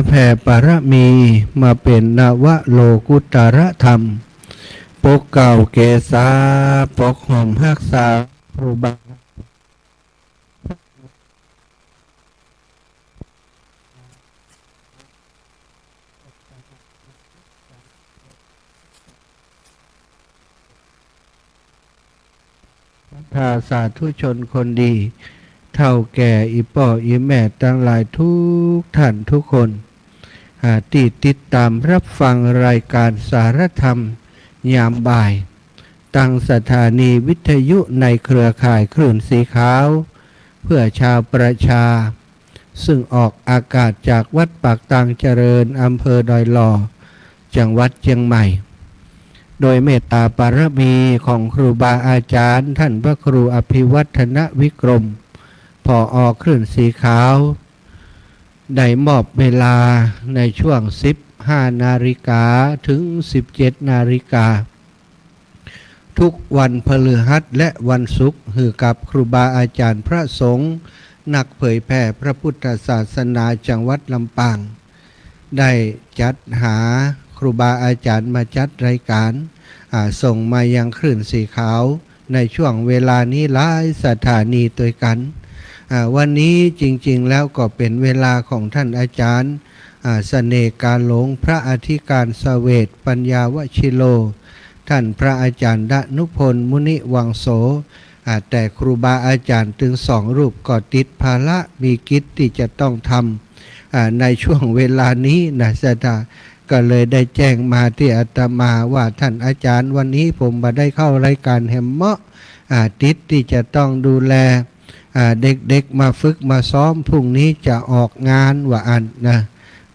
แผ่ปรมีมาเป็นนวโลกุตรธรรมปกเก่าเกษาปกห่มรักษาครูบาถ้าสาธุชนคนดีเท่าแก่อีป่ออีแม่ทั้งหลายทุกท่านทุกคนที่ติดตามรับฟังรายการสารธรรมยามบ่ายตั้งสถานีวิทยุในเครือข่ายคลื่นสีขาวเพื่อชาวประชาซึ่งออกอากาศจากวัดปากตังเจริญอำเภอดอยหล่อจังหวัดเชียงใหม่โดยเมตตาปารมีของครูบาอาจารย์ท่านพระครูอภิวัฒนวิกรมผอ.คลื่นสีขาวได้มอบเวลาในช่วง 15 นาฬิกาถึง 17 นาฬิกาทุกวันพฤหัสและวันศุกร์ให้กับครูบาอาจารย์พระสงฆ์นักเผยแผ่พระพุทธศาสนาจังหวัดลำปางได้จัดหาครูบาอาจารย์มาจัดรายการส่งมายังคลื่นสีขาวในช่วงเวลานี้หลายสถานีด้วยกันวันนี้จริงๆแล้วก็เป็นเวลาของท่านอาจารย์เสน่ห์กาหลงพระอธิการเสวตปัญญาวชิโลท่านพระอาจารย์ดนุพลมุนิวังโสแต่ครูบาอาจารย์ถึงสองรูปก็ติดภาระมีกิจที่จะต้องทำในช่วงเวลานี้นะสดาก็เลยได้แจ้งมาที่อาตมาว่าท่านอาจารย์วันนี้ผมมาได้เข้ารายการแฮมเมาะติดที่จะต้องดูแลเด็กๆมาฝึกมาซ้อมพรุ่งนี้จะออกงานว่าอันนะ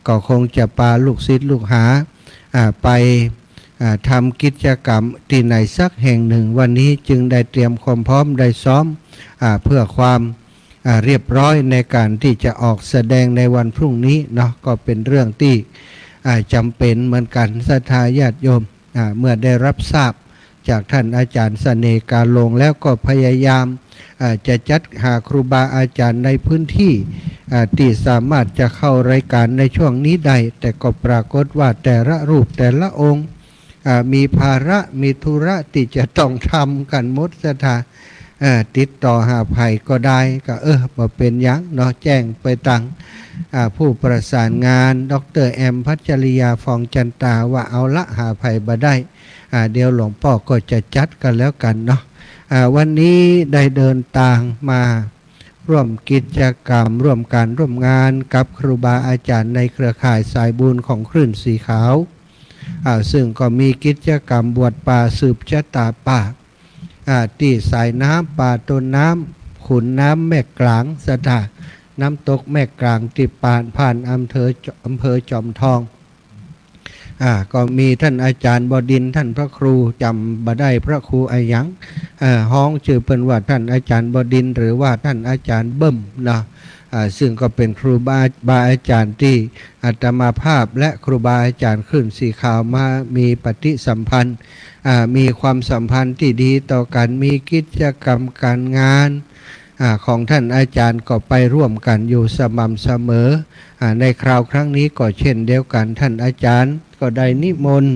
ก็คงจะพาลูกศิษย์ลูกหาไปทำกิจกรรมที่ไหนสักแห่งหนึ่งวันนี้จึงได้เตรียมความพร้อมได้ซ้อมเพื่อความเรียบร้อยในการที่จะออกแสดงในวันพรุ่งนี้เนาะก็เป็นเรื่องที่จำเป็นเหมือนกันศรัทธาญาติโยมเมื่อได้รับทราบจากท่านอาจารย์เสน่ห์กาหลงแล้วก็พยายามจะจัดหาครูบาอาจารย์ในพื้นที่ที่สามารถจะเข้ารายการในช่วงนี้ได้แต่ก็ปรากฏว่าแต่ละรูปแต่ละองค์มีภาระมีธุระที่จะต้องทำกันหมดศรัทธาติดต่อหาภัยก็ได้ก็มาเป็นยังเนาะแจ้งไปตังผู้ประสานงานดร.แอมพัชริยาฟองจันตาว่าเอาละหาภัยมาได้เดี๋ยวหลวงพ่อก็จะจัดกันแล้วกันเนาะวันนี้ได้เดินทางมาร่วมกิจกรรมร่วมการร่วมงานกับครูบาอาจารย์ในเครือข่ายสายบุญของคลื่นสีขาวซึ่งก็มีกิจกรรมบวชป่าสืบชะตาป่าที่สายน้ำป่าต้นน้ำขุนน้ำแม่กลางสถาน้ำตกแม่กลางที่ผ่านอำเภอจอมทองก็มีท่านอาจารย์บดินทร์ท่านพระครูจำบ่ได้พระครูอายังห้องชื่อเป็นว่าท่านอาจารย์บดินทร์หรือว่าท่านอาจารย์เบิ่มนะซึ่งก็เป็นครูบาอาจารย์ที่อาตมาภาพและครูบาอาจารย์ขึ้นสีขาวมามีปฏิสัมพันธ์มีความสัมพันธ์ที่ดีต่อกันมีกิจกรรมการงานของท่านอาจารย์ก็ไปร่วมกันอยู่สม่ำเสมอในคราวครั้งนี้ก็เช่นเดียวกันท่านอาจารย์ก็ได้นิมนต์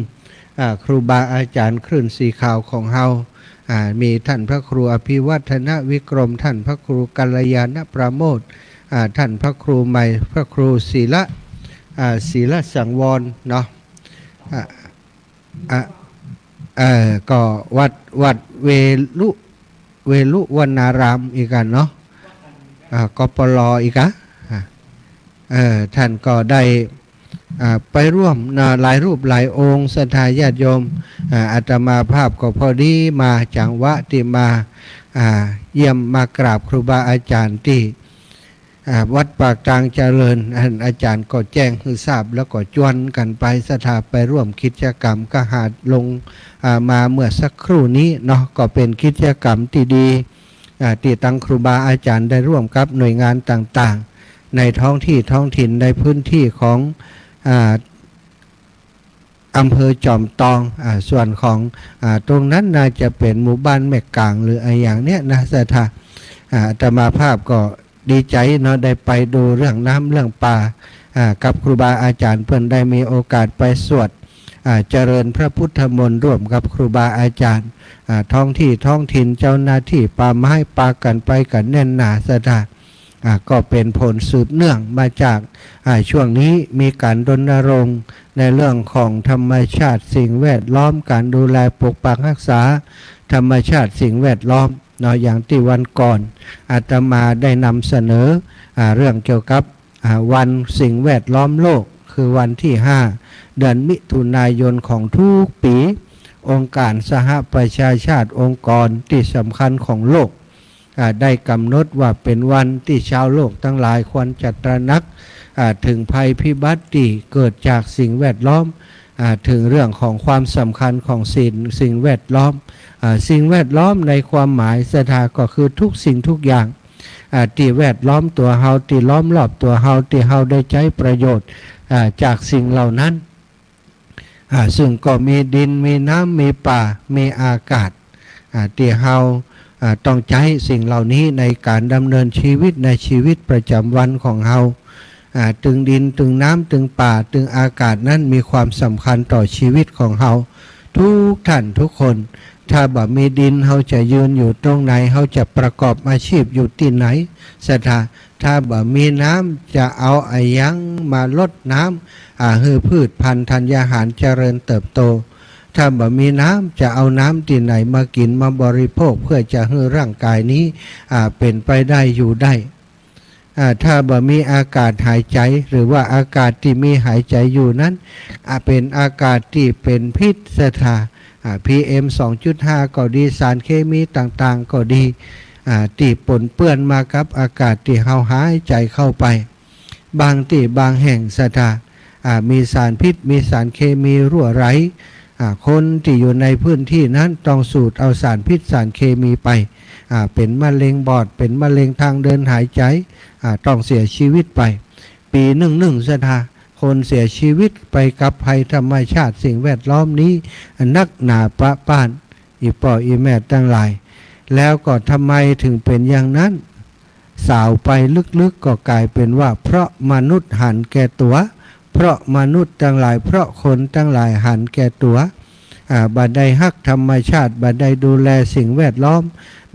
ครูบาอาจารย์คลื่นสีขาวของเฮามีท่านพระครูอภิวัฒนวิกรมท่านพระครูกัลยาณประโมทท่านพระครูใหม่พระครูศีละสังวรเนาะก็วัดเวลุวนารามอีกกันเนาะกปลอีกท่านก็ได้ไปร่วมหลายรูปหลายองค์ศรัทธาญาติโยมอาตมาภาพก็พอดีมาจังหวะที่มาเยี่ยมมากราบครูบาอาจารย์ที่วัดปากทางเจริญอาจารย์ก็แจ้งให้ทราบแล้วก็จวนกันไปศรัทธาไปร่วมกิจกรรมก็หาลงมาเมื่อสักครู่นี้เนาะก็เป็นกิจกรรมที่ดีที่ตั้งครูบาอาจารย์ได้ร่วมกับหน่วยงานต่างๆในท้องถิ่นในพื้นที่ของอำเภอจอมทองส่วนของตรงนั้นน่าจะเป็นหมู่บ้านแม่กลางหรืออะไรอย่างเนี้ยนะศรัทธาอาตมาภาพก็ดีใจเนาะได้ไปดูเรื่องน้ำเรื่องป่า กับครูบาอาจารย์เพิ่นได้มีโอกาสไปสวดเจริญพระพุทธมนต์ร่วมกับครูบาอาจารย์ท้องที่ท้องถิ่นเจ้าหน้าที่ป่าไม้ปากันไปกันแน่นหนาสถานก็เป็นผลสืบเนื่องมาจากช่วงนี้มีการรณรงค์ในเรื่องของธรรมชาติสิ่งแวดล้อมการดูแลปกปักรักษาธรรมชาติสิ่งแวดล้อมเนาะอย่างที่วันก่อนอาตมาได้นำเสนอเรื่องเกี่ยวกับวันสิ่งแวดล้อมโลกคือวันที่5เดือนมิถุนายนของทุกปีองค์การสหประชาชาติองค์กรที่สำคัญของโลกได้กำหนดว่าเป็นวันที่ชาวโลกทั้งหลายควรจะตระหนักถึงภัยพิบัติที่เกิดจากสิ่งแวดล้อมถึงเรื่องของความสำคัญของสิ่งแวดล้อมสิ่งแวดล้อมในความหมายสถาก็คือทุกสิ่งทุกอย่างที่แวดล้อมตัวเฮาที่ล้อมรอบตัวเฮาที่เฮาได้ใช้ประโยชน์จากสิ่งเหล่านั้นซึ่งก็มีดินมีน้ำมีป่ามีอากาศที่เฮาต้องใช้สิ่งเหล่านี้ในการดำเนินชีวิตในชีวิตประจำวันของเฮาตึงดินตึงน้ำตึงป่าตึงอากาศนั้นมีความสำคัญต่อชีวิตของเฮาทุกท่านทุกคนถ้าบ่มีดินเฮาจะยืนอยู่ตรงไหนเฮาจะประกอบอาชีพอยู่ที่ไหนถ้าบ่มีน้ำจะเอาไอ้ยังมาลดน้ำให้พืชพันธุ์ธัญญาหารเจริญเติบโตถ้าบ่มีน้ำจะเอาน้ำที่ไหนมากินมาบริโภคเพื่อจะให้ร่างกายนี้เป็นไปได้อยู่ได้ถ้าบ่มีอากาศหายใจหรือว่าอากาศที่มีหายใจอยู่นั้นเป็นอากาศที่เป็นพิษPM 2.5 ก็ดีสารเคมีต่างๆก็ดีที่ปนเปื้อนมากับอากาศที่เฮาหายใจเข้าไปบางที่บางแห่งมีสารพิษมีสารเคมีรั่วไหลคนที่อยู่ในพื้นที่นั้นต้องสูดเอาสารพิษสารเคมีไปเป็นมะเร็งปอดเป็นมะเร็งทางเดินหายใจต้องเสียชีวิตไปปีหนึ่งคนเสียชีวิตไปกับภัยธรรมชาติสิ่งแวดล้อมนี้นักหนาปะป้านอีป่ออีแม่ตั้งหลายแล้วก็ทำไมถึงเป็นอย่างนั้นสาวไปลึกๆก็กลายเป็นว่าเพราะมนุษย์หันแก่ตัวเพราะมนุษย์ตั้งหลายเพราะคนตั้งหลายหันแก่ตัวบัดใดฮักธรรมชาติบัดใดดูแลสิ่งแวดล้อม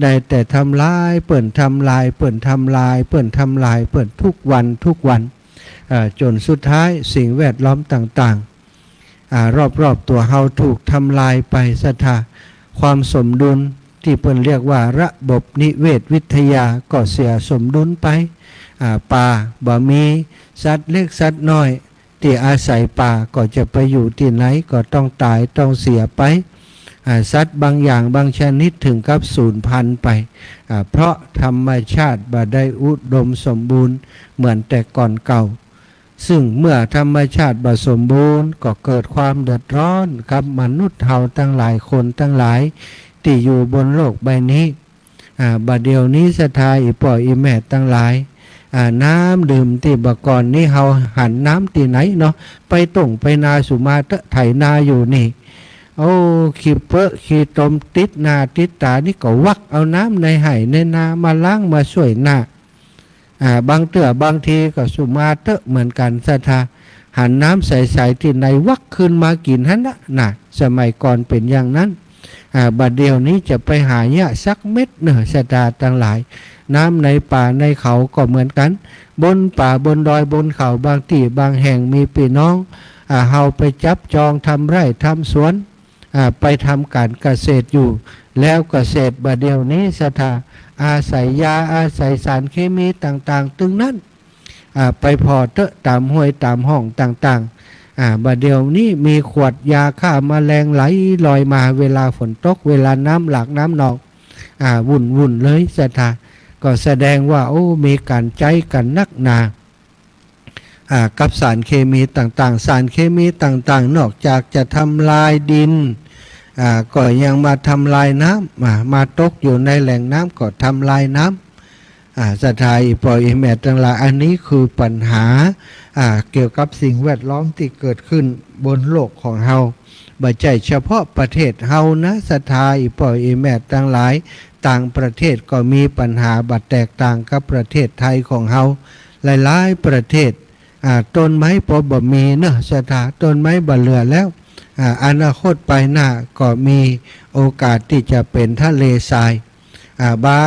ได้แต่ทำลายเปิ่นทำลายเปิ่นทำลายเปิ่นทำลายเปิ่นทุกวันจนสุดท้ายสิ่งแวดล้อมต่างๆรอบตัวเฮาถูกทำลายไปความสมดุลที่เพิ่นเรียกว่าระบบนิเวศวิทยาก็เสียสมดุลไปป่าบ่มีสัตว์เล็กสัตว์น้อยที่อาศัยป่าก็จะไปอยู่ที่ไหนก็ต้องตายต้องเสียไปสัตว์บางอย่างบางชนิดถึงกับสูญพันธุ์ไปเพราะธรรมชาติบ่ได้อุดมสมบูรณ์เหมือนแต่ก่อนเก่าซึ่งเมื่อธรรมชาติบ่สมบูรณ์ก็เกิดความเดือดร้อนกับมนุษย์เฮาตั้งหลายคนตั้งหลายที่อยู่บนโลกใบนี้บัดเดี๋ยวนี้อีป่ออีแม่ตั้งหลายน้ำดื่มที่บก่อนนี้เฮาหันน้ำที่ไหนเนาะไปต่งไปนาสุมาเตะไถนาอยู่นี่โอ้ขี้เปอะขี้ตมติดนาติดตานี่ก็วักเอาน้ำในไหในนามาล้างมาช่วยหน้าบางบางทีก็สุมาเตะเหมือนกันหันน้ำใสๆที่ในวักขึ้นมากินฮั่นน่ะสมัยก่อนเป็นอย่างนั้นบัดเดี๋ยวนี้จะไปหาเนี่ยสักเม็ดเนื้อตั้งหลายน้ำในป่าในเขาก็เหมือนกันบนป่าบนดอยบนเขาบางที่บางแห่งมีพี่น้องเฮาไปจับจองทำไร่ทำสวนไปทำการเกษตรอยู่แล้วเกษตรบัดเดี๋ยวนี้อาศัยยาอาศัยสารเคมีต่างๆตึงนั้นไปพอเตะตามห้วยตามห้องต่างๆบัดเดี๋ยวนี้มีขวดยาฆ่าแมลงไหลลอยมาเวลาฝนตกเวลาน้ำหลากน้ำนองวุ่นเลยก็แสดงว่ามีการใจกันนักหนากับสารเคมีต่างๆสารเคมีต่างๆนอกจากจะทำลายดินก็ยังมาทำลายน้ำมาตกอยู่ในแหล่งน้ำก็ทำลายน้ำอีปล่อยแม่ต่างหลายอันนี้คือปัญหาเกี่ยวกับสิ่งแวดล้อมที่เกิดขึ้นบนโลกของเฮาบ่ใช่เฉพาะประเทศเฮานะอีปล่อยแม่ต่างหลายต่างประเทศก็มีปัญหาบัดแตกต่างกับประเทศไทยของเฮาหลายๆประเทศ ต้นไม้พอบ่มีเนอะสถาต้นไม้บ่เหลือแล้วอนาคตไปหน้าก็มีโอกาสที่จะเป็นทะเลทรายบา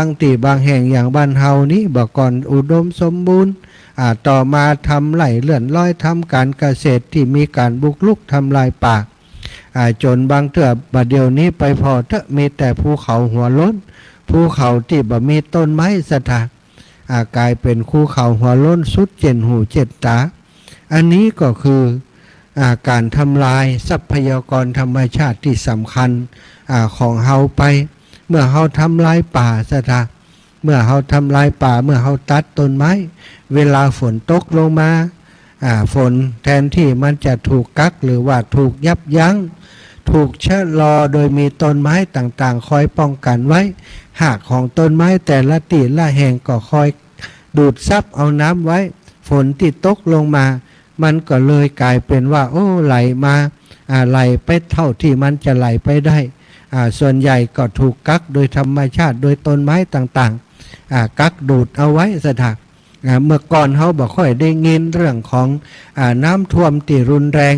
งแห่งอย่างบ้านเฮานี้บ่ก่อนอุดมสมบูรณ์ต่อมาทำไร่เลื่อนลอยทำการเกษตรที่มีการบุกรุกทำลายป่าจนบางเถื่อบัดเดี๋ยวนี้ไปพอเถอะมีแต่ภูเขาหัวโล้นภูเขาที่บ่มีต้นไม้สถากลายเป็นภูเขาหัวโล้นสุดเจ็ดหูเจ็ดตาอันนี้ก็คือการทำลายทรัพยากรธรรมชาติที่สำคัญของเฮาไปเมื่อเฮาทำลายป่าสถาเมื่อเฮาทำลายป่าเมื่อเฮาตัดต้นไม้เวลาฝนตกลงมาฝนแทนที่มันจะถูกกักหรือว่าถูกยับยั้งถูกชะลอโดยมีต้นไม้ต่างๆคอยป้องกันไว้หากของต้นไม้แต่ละตีละแห่งก็คอยดูดซับเอาน้ำไว้ฝนที่ตกลงมามันก็เลยกลายเป็นว่าโอ้ไหลมาไหลไปเท่าที่มันจะไหลไปได้ส่วนใหญ่ก็ถูกกักโดยธรรมชาติโดยต้นไม้ต่างๆกักดูดเอาไว้สถานเมื่อก่อนเขาบอกค่อยได้ยินเรื่องของน้ำท่วมที่รุนแรง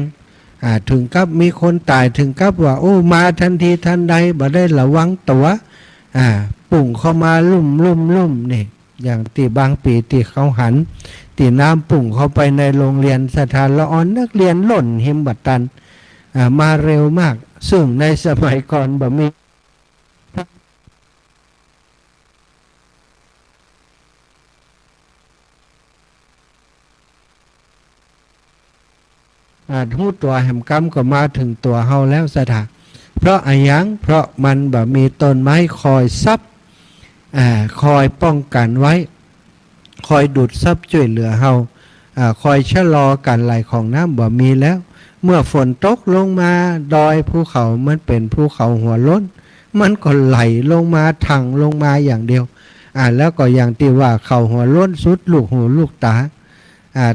ถึงกับมีคนตายถึงกับว่าโอ้มาทันทีทันใดบ่ได้ระวังตัวปุ่งเข้ามาลุ่มนี่อย่างตีบางปีตีเขาหันตีน้ำปุ่งเข้าไปในโรงเรียนสถานละอ่อนนักเรียนหล่นหิมบัดตันมาเร็วมากซึ่งในสมัยก่อนบ่มีหูตัวแหมกำก็มาถึงตัวเฮาแล้วสถาเพราะอะไรยังเพราะมันบ่มีต้นไม้คอยซับคอยป้องกันไว้คอยดูดซับช่วยเหลือเฮาคอยชะลอการไหลของน้ำบ่มีแล้วเมื่อฝนตกลงมาดอยภูเขามันเป็นภูเขาหัวล้นมันก็ไหลลงมาถังลงมาอย่างเดียวแล้วก็อย่างที่ว่าเขาหัวล้นสุดลูกหูลูกตา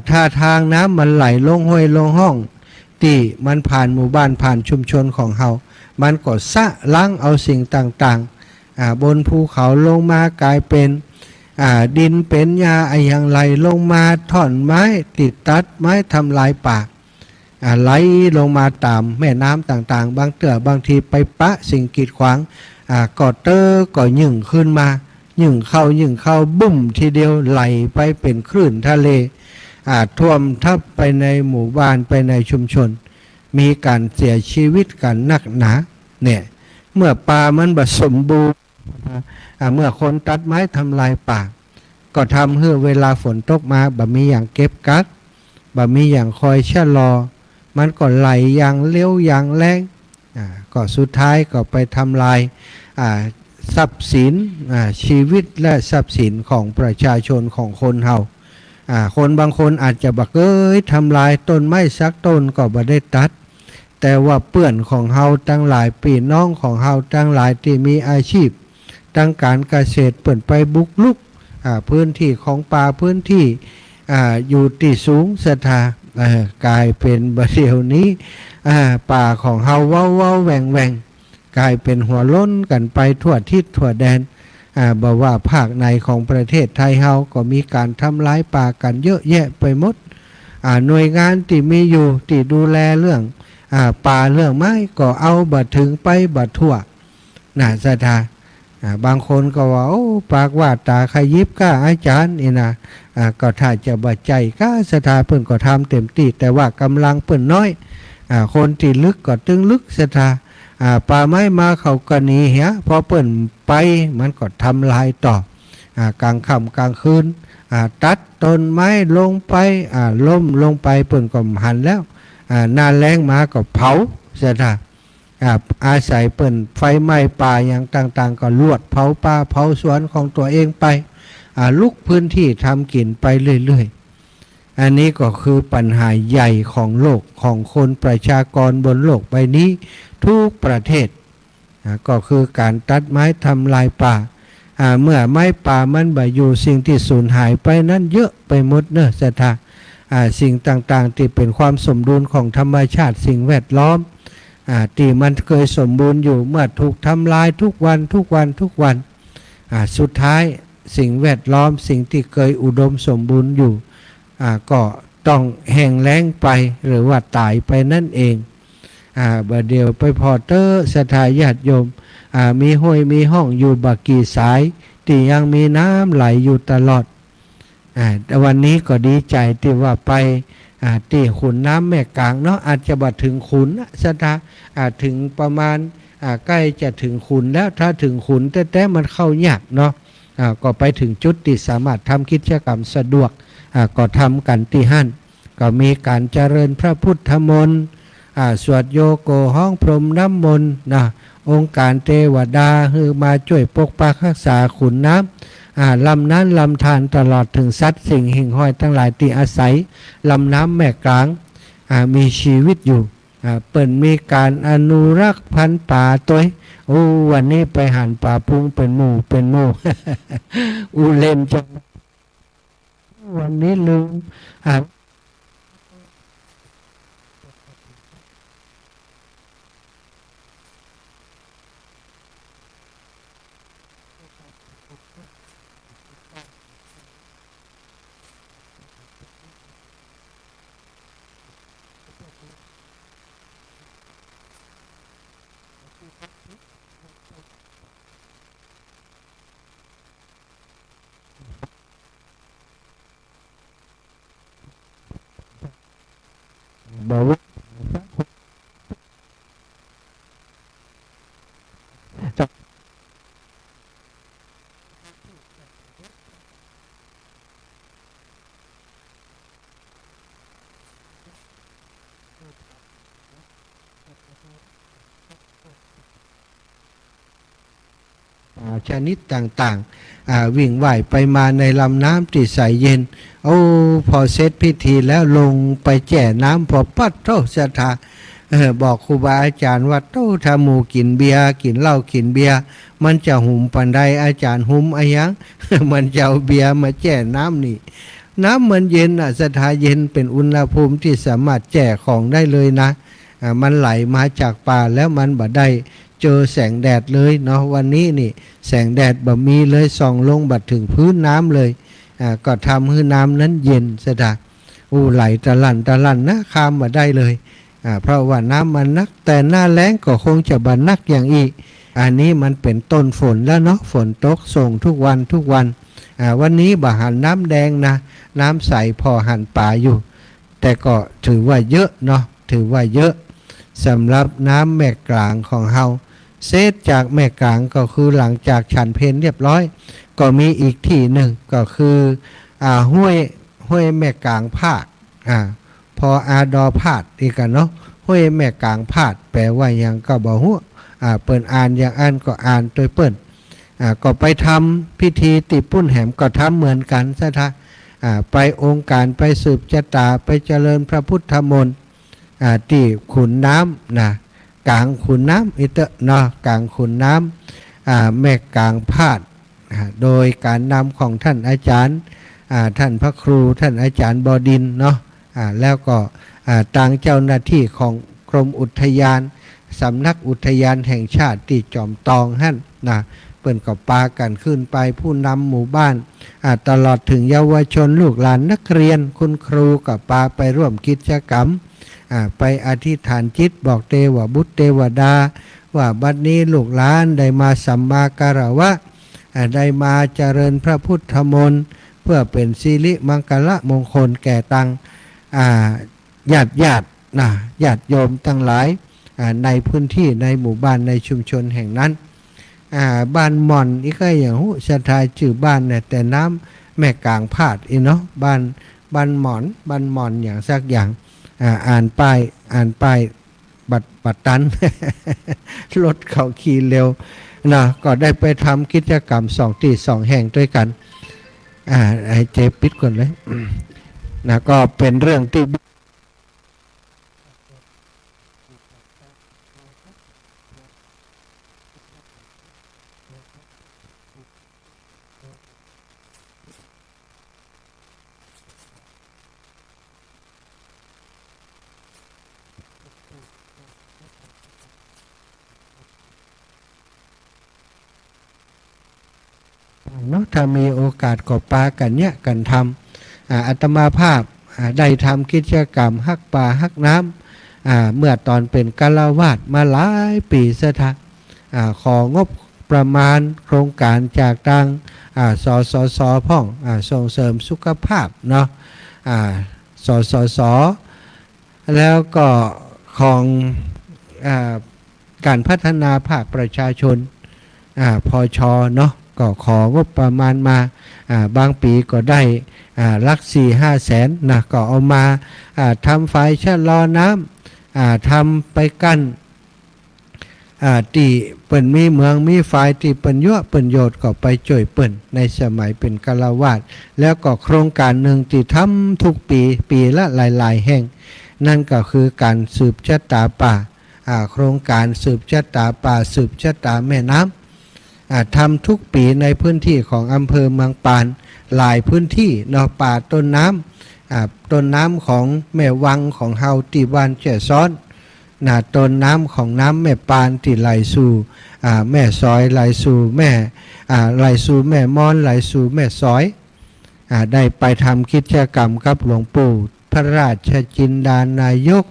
ถ้าทางน้ำมันไหลลงห้วยลงห้องที่มันผ่านหมู่บ้านผ่านชุมชนของเฮามันก็สะล้างเอาสิ่งต่างๆบนภูเขาลงมากลายเป็นดินเป็นหญ้าอย่างไหลลงมาท่อนไม้ติดตัดไม้ทำลายป่าไหลลงมาตามแม่น้ำต่างๆบางเตื่อบางทีไปปะสิ่งกีดขวางก็เตอก็ยึ่งขึ้นมายึ่งเข้าบุ้มทีเดียวไหลไปเป็นคลื่นทะเลท่วมทับไปในหมู่บ้านไปในชุมชนมีการเสียชีวิตกันหนักหนาเนี่ยเมื่อป่ามันบ่สมบูรณ์เมื่อคนตัดไม้ทำลายป่าก็ทำให้เวลาฝนตกมาบ่มีอย่างเก็บกักบ่มีอย่างคอยชะลอมันก็ไหลอย่างเลี้ยวอย่างแรงก็สุดท้ายก็ไปทำลายทรัพย์สินชีวิตและทรัพย์สินของประชาชนของคนเฮาคนบางคนอาจจะบักทำลายต้นไม้สักต้นก็บ่ได้ตัดแต่ว่าเพื่อนของเฮาตั้งหลายพี่น้องของเฮาตั้งหลายที่มีอาชีพตั้งการเกษตรเปิดไปบุกลุกพื้นที่ของป่าพื้นที่อยู่ที่สูงสถากลายเป็นบัดเดี๋ยวนี้ป่าของเฮาเว้าแหว่งกลายเป็นหัวล้นกันไปทั่วทิศทั่วแดนบอกว่าภาคในของประเทศไทยเฮาก็มีการทำลายป่ากันเยอะแยะไปหมดหน่วยงานที่มีอยู่ที่ดูแลเรื่องป่าเรื่องไม้ก็เอาบัดถึงไปบัดทั่วสถาบางคนก็ว่าโอ้ปากว่าตาขยิบก้าอาจารย์นี่นะก็ถ้าจะบัดใจก้าสถาเพิ่นก็ทำเต็มที่แต่ว่ากำลังเพิ่นน้อยคนที่ลึกก็ตึงลึกสถาป่าไม้มาเขาก็หนีเหี้ยพอเปิ่นไปมันก็ทำลายต่อกลางค่ำกลางคืนตัดต้นไม้ลงไปล้มลงไปเปิ่นก็หันแล้วหน้าแล้งมาก็เผาเสียท่าอาศัยเปิ่นไฟไหม้ป่าอย่างต่างๆก็ลวดเผาป่าเผาสวนของตัวเองไปลุกพื้นที่ทำกินไปเรื่อยๆอันนี้ก็คือปัญหาใหญ่ของโลกของคนประชากรบนโลกใบนี้ทุกประเทศก็คือการตัดไม้ทำลายป่าเมื่อไม้ป่ามันบ่อยู่สิ่งที่สูญหายไปนั้นเยอะไปหมดเนอะสถาสิ่งต่างๆที่เป็นความสมดุลของธรรมชาติสิ่งแวดล้อมที่มันเคยสมบูรณ์อยู่เมื่อถูกทำลายทุกวันสุดท้ายสิ่งแวดล้อมสิ่งที่เคยอุดมสมบูรณ์อยู่ก็ ต้องแห้งแล้งไปหรือว่าตายไปนั่นเองบัดเดียวไปพอเตอร์สถาญาติโยมมีห้วยมีห้องอยู่บักกี่สายที่ยังมีน้ำไหลอยู่ตลอดแต่วันนี้ก็ดีใจที่ว่าไปที่ขุนน้ำแม่กลางเนาะอาจจะบัดถึงขุนสถาถึงประมาณใกล้จะถึงขุนแล้วถ้าถึงขุนแต่มันเข้ายากเนาะก็ไปถึงจุดที่สามารถทำกิจกรรมสะดวกก็ทำกันที่หั่นก็มีการเจริญพระพุทธมนต์สวดโยโกห้องพรหมน้ำมนต์นะองค์การเทวดาคือมาช่วยปกปักรักษาขุนน้ำลำนั้นลำธารตลอดถึงสัตว์สิ่งหิ่งห้อยทั้งหลายที่อาศัยลำน้ำแม่กลางมีชีวิตอยู่เปิ่นมีการอนุรักษ์พันธุ์ป่าตัววันนี้ไปหันป่าพุงเป็นหมู่อูเล่นจังวันนี้ลืมบอกว่าชนิดต่างๆวิ่งว่ายไปมาในลำน้ำที่ใสเย็นพอเสร็จพิธีแล้วลงไปแจ่น้ำพอปัดโตสถาบอกครูบาอาจารย์ว่าถ้าหมูกินเบียร์กินเหล้ากินเบียร์มันจะหุ่มปันใดอาจารย์หุ่มอะไรยัง มันจะเอาเบียร์มาแจ่น้ำนี่น้ำมันเย็นสถาเย็นเป็นอุณหภูมิที่สามารถแจ่ของได้เลยนะมันไหลมาจากป่าแล้วมันบ่ได้เจอแสงแดดเลยเนาะวันนี้นี่แสงแดดบ่มีเลยส่องลงบัดถึงพื้นน้ำเลยก็ทำให้น้ำนั้นเย็นสถาไหลตะลั่นนะข้ามมาได้เลยเพราะว่าน้ำมันนักแต่หน้าแล้งก็คงจะบรรนักอย่างอีกอันนี้มันเป็นต้นฝนแล้วเนาะฝนตกส่งทุกวันวันนี้บ่หันน้ำแดงนะน้ำใสพอหันป่าอยู่แต่ก็ถือว่าเยอะเนาะถือว่าเยอะสำหรับน้ำแม่กลางของเฮาเซตจากแม่กลางก็คือหลังจากฉันเพลเรียบร้อยก็มีอีกที่หนึ่งก็คือห้วยแม่กลางพาดพอดอพาดอีกกันเนาะห้วยแม่กลางพาดแปลว่ายังก็บ่ฮู้เปิ้นอ่านอย่างอ่านก็อ่านโดยเปิ้นก็ไปทำพิธีติปุ้นแหมก็ทำเหมือนกันซะท่าไปองค์การไปสืบชะตาไปเจริญพระพุทธมนต์ที่ขุนน้ำนะกลางขุนน้ำอิเตเนาะกลางขุนน้ำแม่กลางพาดโดยการนำของท่านอาจารย์ท่านพระครูท่านอาจารย์บดินทร์เนาะแล้วก็ต่างเจ้าหน้าที่ของกรมอุทยานสำนักอุทยานแห่งชาติที่จอมตองหั่นนะเปิ่นก็ปากันขึ้นไปผู้นำหมู่บ้านตลอดถึงเยาวชนลูกหลานนักเรียนคุณครูกับปาไปร่วมกิจกรรมไปอธิษฐานจิตบอกเทวบุตรเทวดาว่าบัดนี้ลูกหลานได้มาสัมมาการวะได้มาเจริญพระพุทธมนต์เพื่อเป็นสิริมังคละมงคลแก่ตังญาติโยมทั้งหลายในพื้นที่ในหมู่บ้านในชุมชนแห่งนั้นบ้านหม่อนอีกก็อย่างหูสถายชื่อบ้านเนี่ยแต่น้ำแม่กลางพาดอีเนาะบ้านหม่อนอย่างสักอย่างอ่านป้ายบัดตัน รถเขาขี่เร็วนะก็ได้ไปทำกิจกรรม2 ที่ 2 แห่งด้วยกันให้เจปิดก่อนเลยนะก็เป็นเรื่องที่เนาะถ้ามีโอกาสก็ปากันเนี่ยกันทำอาตมาภาพ ได้ทำกิจกรรมฮักป่าฮักน้ำเมื่อตอนเป็นฆราวาสมาหลายปีเสถะของบประมาณโครงการจากทางสสสพ่องส่งเสริมสุขภาพเนาะสสสแล้วก็ของการพัฒนาภาคประชาชนพชเนาะก็ของบประมาณมาบางปีก็ได้ลัก4-5 แสนนะก็เอามาทำฝายชะลอน้ำทำไปกั้นที่เปิ่นมีเมืองมีฝ่ายที่เปิ่นยั่วเปิ่นโยดก็ไปช่วยเปิ่นในสมัยเป็นฆราวาสแล้วก็โครงการหนึ่งที่ทำทุกปีละหลายๆแห่งนั่นก็คือการสืบชะตาป่าโครงการสืบชะตาป่าสืบชะตาแม่น้ำทำทุกปีในพื้นที่ของอำเภอเมืองปานหลายพื้นที่เนาะป่าต้นน้ำต้นน้ำของแม่วังของเฮาที่บ้านเจ้าซ้อนต้นน้ำของน้ำแม่ปานที่ไหลสู่แม่ซอยไหลสู่แม่ไหลสู่แม่มอนไหลสู่แม่ซอยได้ไปทำกิจกรรมกับหลวงปู่พระราชจินดานายก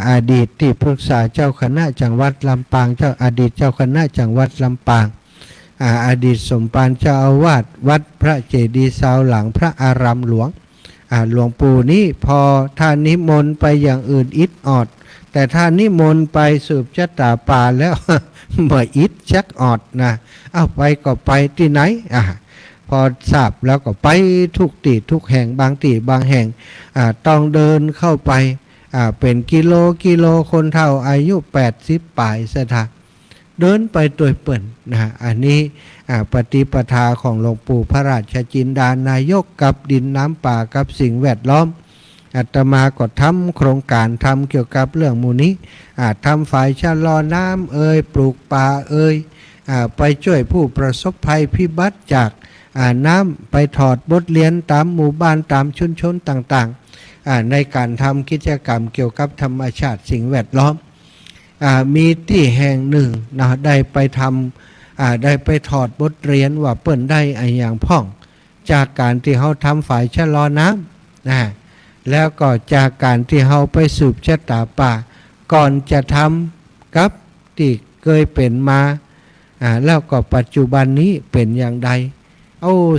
อดีตที่ปรึกษาเจ้าคณะจังหวัดลำปางอดีตเจ้าคณะจังหวัดลำปางอดีตสมภารเจ้าอาวาสวัดพระเจดีย์ซาวหลังพระอารามหลวงหลวงปู่นี้พอท่านนิมนต์ไปอย่างอื่นอิดออดแต่ถ้านิมนต์ไปสืบชะตาป่าแล้ว บ่อิดชักออดนะเอาไปก็ไปที่ไหนพอทราบแล้วก็ไปทุกที่ทุกแห่งบางที่บางแห่งต้องเดินเข้าไปเป็นกิโลคนเฒ่าอายุ80ปลายสถาเดินไปตัวเปิ่นนะอันนี้ปฏิปทาของหลวงปู่พระราชจินดานายกกับดินน้ำป่ากับสิ่งแวดล้อมอาตมาก็ทำโครงการทำเกี่ยวกับเรื่องมูนี้ทำฝ่ายชะลอน้ำปลูกป่าไปช่วยผู้ประสบภัยพิบัติจากน้ำไปถอดบทเรียนตามหมู่บ้านตามชุมชนต่างๆในการทำกิจกรรมเกี่ยวกับธรรมชาติสิ่งแวดล้อมมีที่แห่งหนึ่งนะได้ไปทำได้ไปถอดบทเรียนว่าเปิ้นได้อย่างพ่องจากการที่เขาทำฝ่ายชะลอน้ำแล้วก็จากการที่เขาไปสืบชะตาป่าก่อนจะทำกับที่เคยเป็นมาแล้วก็ปัจจุบันนี้เป็นอย่างใด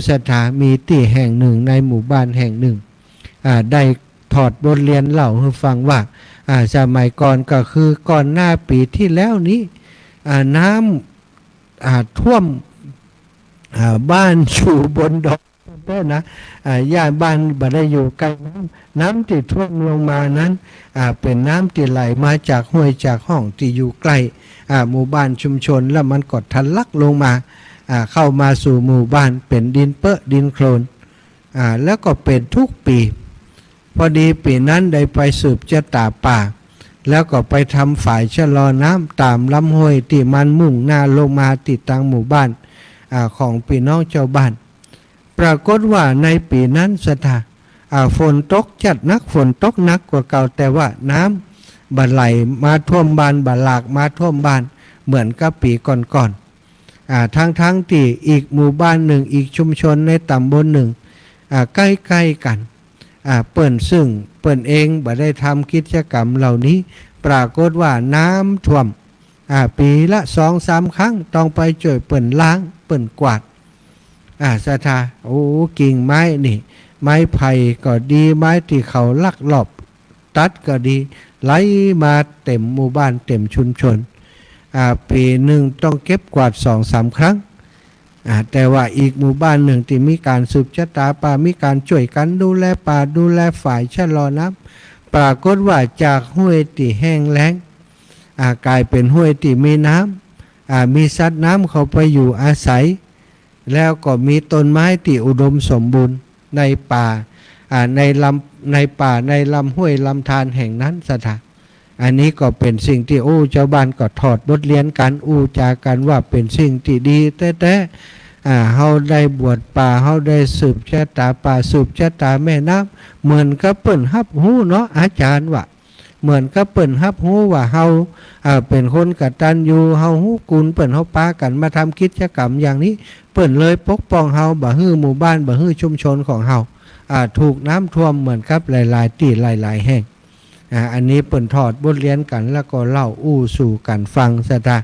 สถามีที่แห่งหนึ่งในหมู่บ้านแห่งหนึ่งได้ถอดบทเรียนเล่าให้ฟังว่าสมัยก่อนก็คือก่อนหน้าปีที่แล้วนี้น้ำท่วมบ้านอยู่บนดอยได้นะย่าบ้านบ่ได้อยู่ใกล้น้ำที่ท่วมลงมานั้นเป็นน้ำที่ไหลมาจากห้วยจากห้องที่อยู่ใกล้หมู่บ้านชุมชนแล้วมันก็ทะลักลงมาเข้ามาสู่หมู่บ้านเป็นดินเปอะดินโคลนแล้วก็เป็นทุกปีพอดีปีนั้นได้ไปสืบชะตาป่าแล้วก็ไปทำฝ่ายชะลอน้ำตามลำห้วยที่มันมุ่งหน้าลงมาติดตั้งหมู่บ้านของพี่น้องเจ้าบ้านปรากฏว่าในปีนั้นสถาฝนตกจัดนักฝนตกหนักกว่าเก่าแต่ว่าน้ำบัดไหลมาท่วมบ้านบัดหลากมาท่วมบ้านเหมือนกับปีก่อนทั้งที่อีกหมู่บ้านหนึ่งอีกชุมชนในตำบลหนึ่งใกล้ๆกันเปิ่นซึ่งเปิ่นเองบ่ได้ทำกิจกรรมเหล่านี้ปรากฏว่าน้ำท่วมปีละ 2-3 ครั้งต้องไปช่วยเปิ่นล้างเปิ่นกวาดสถากิ่งไม้นี่ไม้ไผ่ก็ดีไม้ที่เขาลักลอบตัดก็ดีไหลมาเต็มหมู่บ้านเต็มชุมชนปีหนึ่งต้องเก็บกวาด 2-3 ครั้งแต่ว่าอีกหมู่บ้านหนึ่งที่มีการสืบชะตาป่ามีการช่วยกันดูแลป่าดูแลฝ่ายชะลอน้ำปรากฏว่าจากห้วยที่แห้งแล้งกลายเป็นห้วยที่มีน้ำมีสัตว์น้ำเข้าไปอยู่อาศัยแล้วก็มีต้นไม้ที่อุดมสมบูรณ์ในป่าในป่าในลำห้วยลำธารแห่งนั้นสถาอันนี้ก็เป็นสิ่งที่เจ้าบ้านก็ถอดบทเรียนกันจากันว่าเป็นสิ่งที่ดีแต่เฮาได้บวชป่าเฮาได้สืบชะตาป่าสืบชะตาแม่น้ำเหมือนกับเปิ้นฮับฮู้เนาะอาจารย์ว่าเหมือนกับเปิ้นฮับฮู้ว่าเฮาเป็นคนกตัญญูเฮาฮู้กุลเปิ้นเฮาปากันมาทำกิจกรรมอย่างนี้เปิ้นเลยปกป้องเฮาบ่ฮื้อหมู่บ้านบ่ฮื้อชุมชนของเฮา ถูกน้ำท่วมเหมือนกับหลายๆที่หลายๆแห่งอันนี้เปิ่นถอดบทเรียนกันแล้วก็เล่าอู้สู่กันฟังซะจ้ะ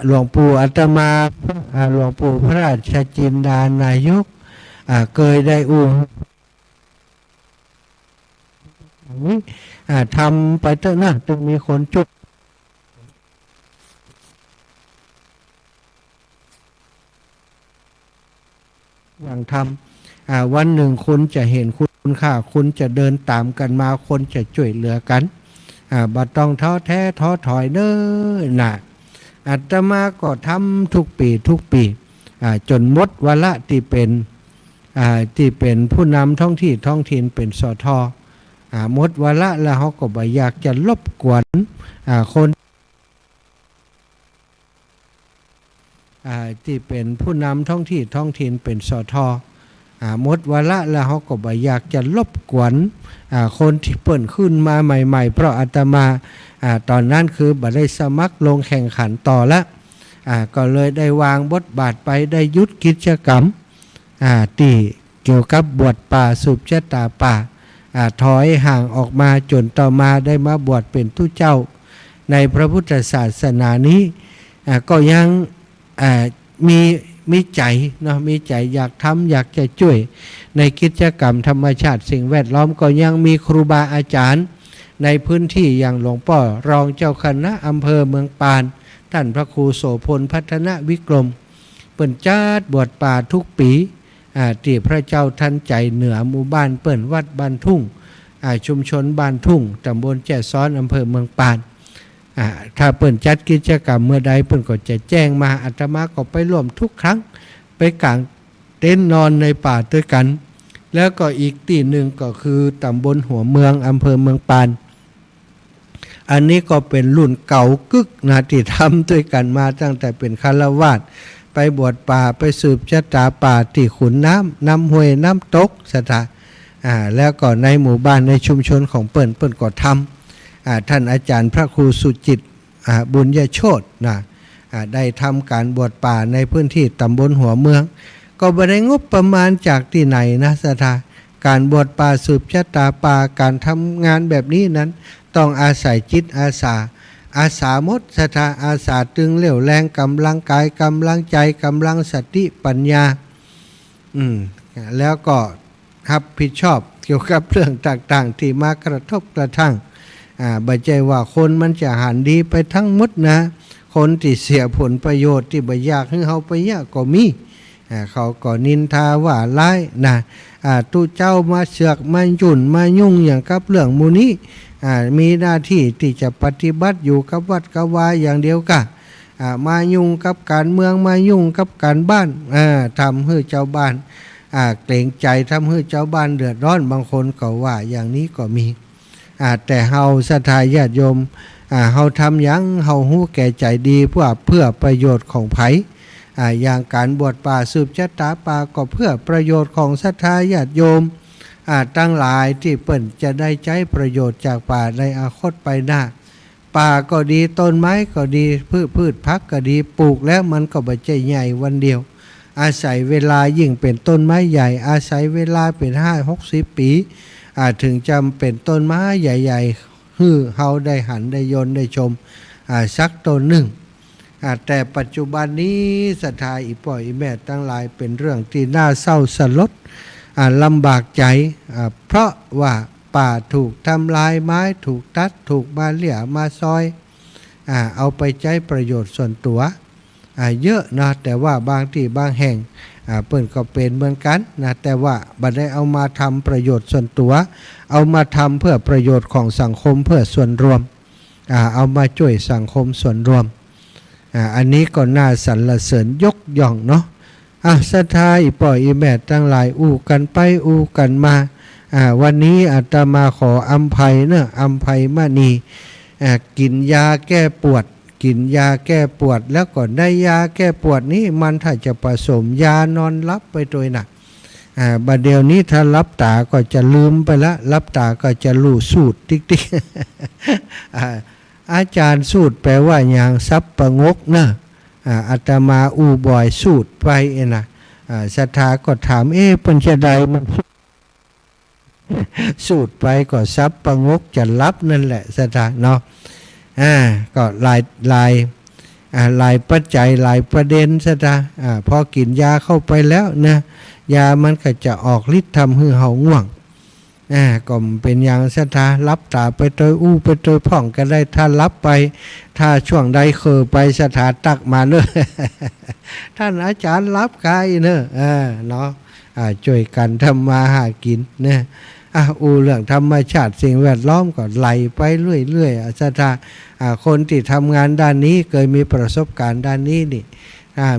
หลวงปู่อาตมาหลวงปู่พระราชจินดานายกเคยได้อู้ทำไปเถอะนะจึงมีคนจุดอย่างทำวันหนึ่งคุณจะเห็นคุณค่าคุณจะเดินตามกันมาคนจะช่วยเหลือกันบ่ต้องท้อแท้ท้อถอยเด้อนะอาตมาก็ทำทุกปีจนหมดวาระที่เป็นผู้นำท้องถิ่นเป็นสทหมดวาระแล้วเขาก็บ่อยากจะรบกวนคนที่เป็นผู้นำท้องถิ่นเป็นสทหมดวาระแล้วเขาก็บ่อยากจะรบกวนคนที่เปิ่นขึ้นมาใหม่ๆเพราะอาตมาตอนนั้นคือบ่ได้สมัครลงแข่งขันต่อละก็เลยได้วางบทบาทไปได้ยุดกิจกรรมที่เกี่ยวกับบวชป่าสืบชะตาป่าถอยห่างออกมาจนต่อมาได้มาบวชเป็นผู้เจ้าในพระพุทธศาสนานี้ก็ยังมีใจเนาะมีใจอยากทำอยากจะช่วยในกิจกรรมธรรมชาติสิ่งแวดล้อมก็ยังมีครูบาอาจารย์ในพื้นที่อย่างหลวงพ่อรองเจ้าคณะอำเภอเมืองปานท่านพระครูโสพลพัฒนวิกรมเปิ่นจัดบวชป่าทุกปีที่พระเจ้าทันใจเหนือหมู่บ้านเปิ่นวัดบ้านทุ่งชุมชนบ้านทุ่งตำบลแจ้ซ้อนอำเภอเมืองปานถ้าเปิ่นจัดกิจกรรมเมื่อใดเปิ่นก็จะแจ้งมาอาตมาก็ไปร่วมทุกครั้งไปกางเต็นท์นอนในป่าด้วยกันแล้วก็อีกที่หนึ่งก็คือตำบลหัวเมืองอำเภอเมืองปานอันนี้ก็เป็นรุ่นเก่ากึกนะที่ทำด้วยกันมาตั้งแต่เป็นฆราวาสไปบวชป่าไปสืบชะตาป่าที่ขุนน้ำห้วยน้ำตกสถานแล้วก็ในหมู่บ้านในชุมชนของเปิ่นก็ทำท่านอาจารย์พระครูสุจิตบุญยโชตนะได้ทำการบวชป่าในพื้นที่ตำบลหัวเมืองก็บ่ได้งบประมาณจากที่ไหนนะสถานการบวชป่าสืบชะตาป่าการทำงานแบบนี้นั้นต้องอาศัยจิตอาสาหมดศรัทธาอาสาตึงเหลวแรงกำลังกายกำลังใจกำลังสติปัญญาแล้วก็รับผิดชอบเกี่ยวกับเรื่องต่างๆที่มากระทบกระทั่งบ่ใจว่าคนมันจะหันดีไปทั้งหมดนะคนที่เสียผลประโยชน์ที่บ่อยากให้เฮาไปยากก็มีเขาก็นินทาว่าร้ายนะตู้เจ้ามาเสือกมายุ่นมายุ่งอย่างกับเรื่องมูนี้มีหน้าที่ที่จะปฏิบัติอยู่กับวัดกับวาอย่างเดียวกันมายุ่งกับการเมืองมายุ่งกับการบ้านทำให้เจ้าบ้านเกรงใจทำให้เจ้าบ้านเดือดร้อนบางคนก็ว่าอย่างนี้ก็มีแต่เฮาศรัทธาญาติโยมเฮาทำหยังเฮาฮู้แก่ใจดีเพื่อประโยชน์ของไผอย่างการบวชป่าสืบชะตาป่าก็เพื่อประโยชน์ของศรัทธาญาติโยมตั้งหลายที่เปิ่นจะได้ใช้ประโยชน์จากป่าในอนาคตไปหน้าป่าก็ดีต้นไม้ก็ดีพืชพักก็ดีปลูกแล้วมันก็บ่ใช่ใหญ่วันเดียวอาศัยเวลายิ่งเป็นต้นไม้ใหญ่อาศัยเวลาเป็น50-60 ปีถึงจำเป็นต้นไม้ใหญ่ๆฮือเฮาได้หันได้ยนได้ชมสักต้นหนึ่งแต่ปัจจุบันนี้ศรัทธาอีป่ออีแม่ทั้งหลายเป็นเรื่องที่น่าเศร้าสลดลำบากใจเพราะว่าป่าถูกทำลายไม้ถูกตัดถูกมาเหลี่ยมาซอยเอาไปใช้ประโยชน์ส่วนตัวเยอะนะแต่ว่าบางที่บางแห่งเปิ่นก็เป็นเหมือนกันนะแต่ว่าบ่ได้เอามาทำประโยชน์ส่วนตัวเอามาทำเพื่อประโยชน์ของสังคมเพื่อส่วนรวมเอามาช่วยสังคมส่วนรวมอันนี้ก็น่าสรรเสริญยกย่องเนาะศรัทธาอีป่ออีแม่ทั้งหลายอู้กันไปอู้กันมาวันนี้อาตมาขออภัยเนอะอภัยมณีกินยาแก้ปวดกินยาแก้ปวดแล้วก็ได้ยาแก้ปวดนี้มันถ้าจะผสมยานอนหลับไปโดยหนักบัดเดี๋ยวนี้ถ้ารับตาก็จะลืมไปละรับตาก็จะรู้สูตรติ๊กอาจารย์สูตรแปลว่าอย่างซับประงกนะอาตมาอูบ่อยสูตรไปนะศรัทธาก็ถามเปิ้นจะใดมัน สูดไปก็ซับประงกจะรับนั่นแหละสถานเนาะก็หลายปัจจัยหลายประเด็นสถานพอกินยาเข้าไปแล้วนะยามันก็จะออกฤทธิ์ทำให้เฮาง่วงก็เป็นอย่างสถานรับตาไปโดยอู้ไปโดยพ่องก็ได้ถ้ารับไปถ้าช่วงใดเคยไปสถานตักมาเนอะ ท่านอาจารย์รับกายเนอะเนาะช่วยกันทำมาหากินเนี่ยเรื่องธรรมชาติสิ่งแวดล้อมก็ไหลไปเรื่อยๆสถานคนที่ทำงานด้านนี้เคยมีประสบการณ์ด้านนี้นี่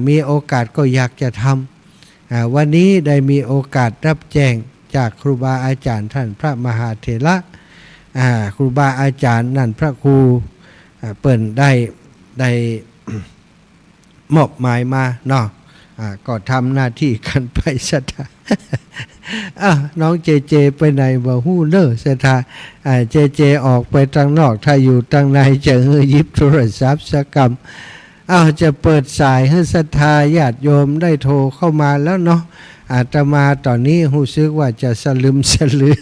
มีโอกาสก็อยากจะทำวันนี้ได้มีโอกาสรับแจ้งจากครูบาอาจารย์ท่านพระมหาเถระครูบาอาจารย์นั่นพระครูเปิ่นได้ มอบหมายมาเนาะก็ทำหน้าที่กันไปสถา น้องเจเจไปไหนบ่ฮู้เด้อสถาเจเจออกไปทางนอกถ้าอยู่ทางในจะยิบโทรศัพท์สักกำจะเปิดสายให้ศรัทธาญาติโยมได้โทรเข้ามาแล้วเนาะอาตมาตอนนี้รู้สึกว่าจะสลึมสลือ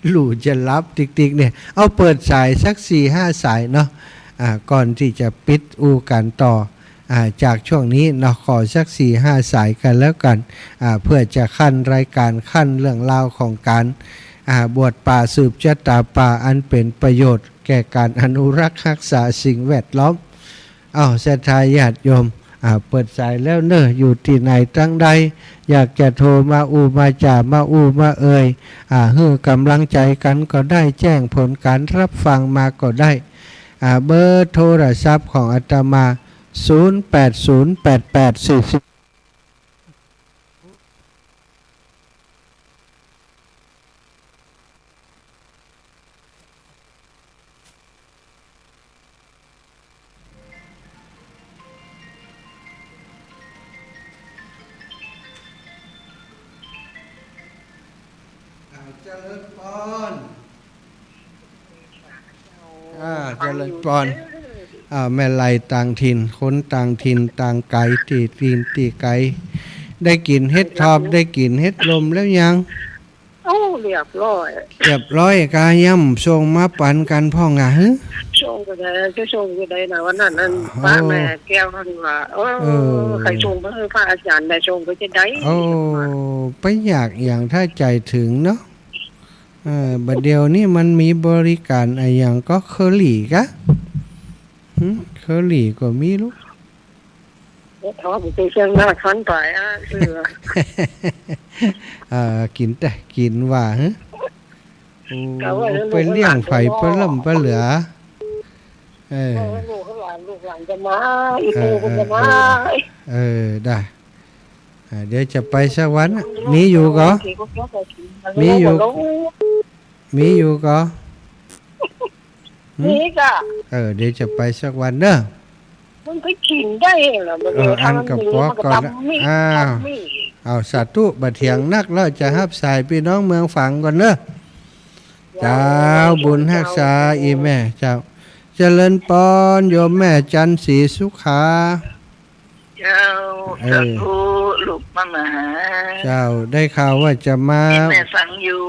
หลู่จะรับติ๊กๆเนี่ยเอาเปิดสายสัก 4-5 สายเนาะก่อนที่จะปิดกันต่อจากช่วงนี้เราขอสัก 4-5 สายกันแล้วกันเพื่อจะขั้นรายการขั้นเรื่องราวของการบวชป่าสืบชะตาป่าอันเป็นประโยชน์แก่การอนุรักษ์รักษาสิ่งแวดล้อมศรัทธาญาติโยมเปิดสายแล้วเนอะอยู่ที่ไหนตั้งใดอยากจะโทรมามาจ่ามามาให้กำลังใจกันก็ได้แจ้งผลการรับฟังมาก็ได้เบอร์โทรศัพท์ของอาตมา080884เจริญพรเจริญพรแม่ไล่ต่างถิ่นคนต่างถิ่นต่างไก่ตีตีนตีไก่ได้กินเฮ็ดทอบได้กินเฮ็ดลมแล้วยังเรียบร้อยกาย่ำส่งมาปันกันพ่องะฮึส่งก็ได้ส่งก็ได้นะวันนั้นนั่นป้าแม่แก้วนั่นว่าใครส่งมาให้พระอาจารย์ได้ส่งก็จะได้ไปอยากอย่างถ้าใจถึงเนาะบัดเดียวนี่มันมีบริการอะไรอย่างก็เคอรี่กะเคอรี่ก็มีลูกท้อผมไปเชียงหน้าคันไปเสือกินแต่กินว่าฮะไปเลี้ยงไผ่ไปล่ำไปเหลือลูกหลานจะมาอีโมจะมาได้เดี๋ยวจะไปสักวันมีอยู่ก็มีอยู่ก็มีก็เดี๋ยวจะไปสักวันเด้อมันไปกินได้เหรออันกับพวกก่อนเอาสาธุบัดเถียงนักแล้วจะฮับสายพี่น้องเมืองฝังก่อนเด้อเจ้าบุญรักษาอีแม่เจ้าเจริญปอนโยมแม่จันศรีสุขาเจ้าสาธุลูกมาหาเจ้าได้ข่าวว่าจะมาแม่ฟังอยู่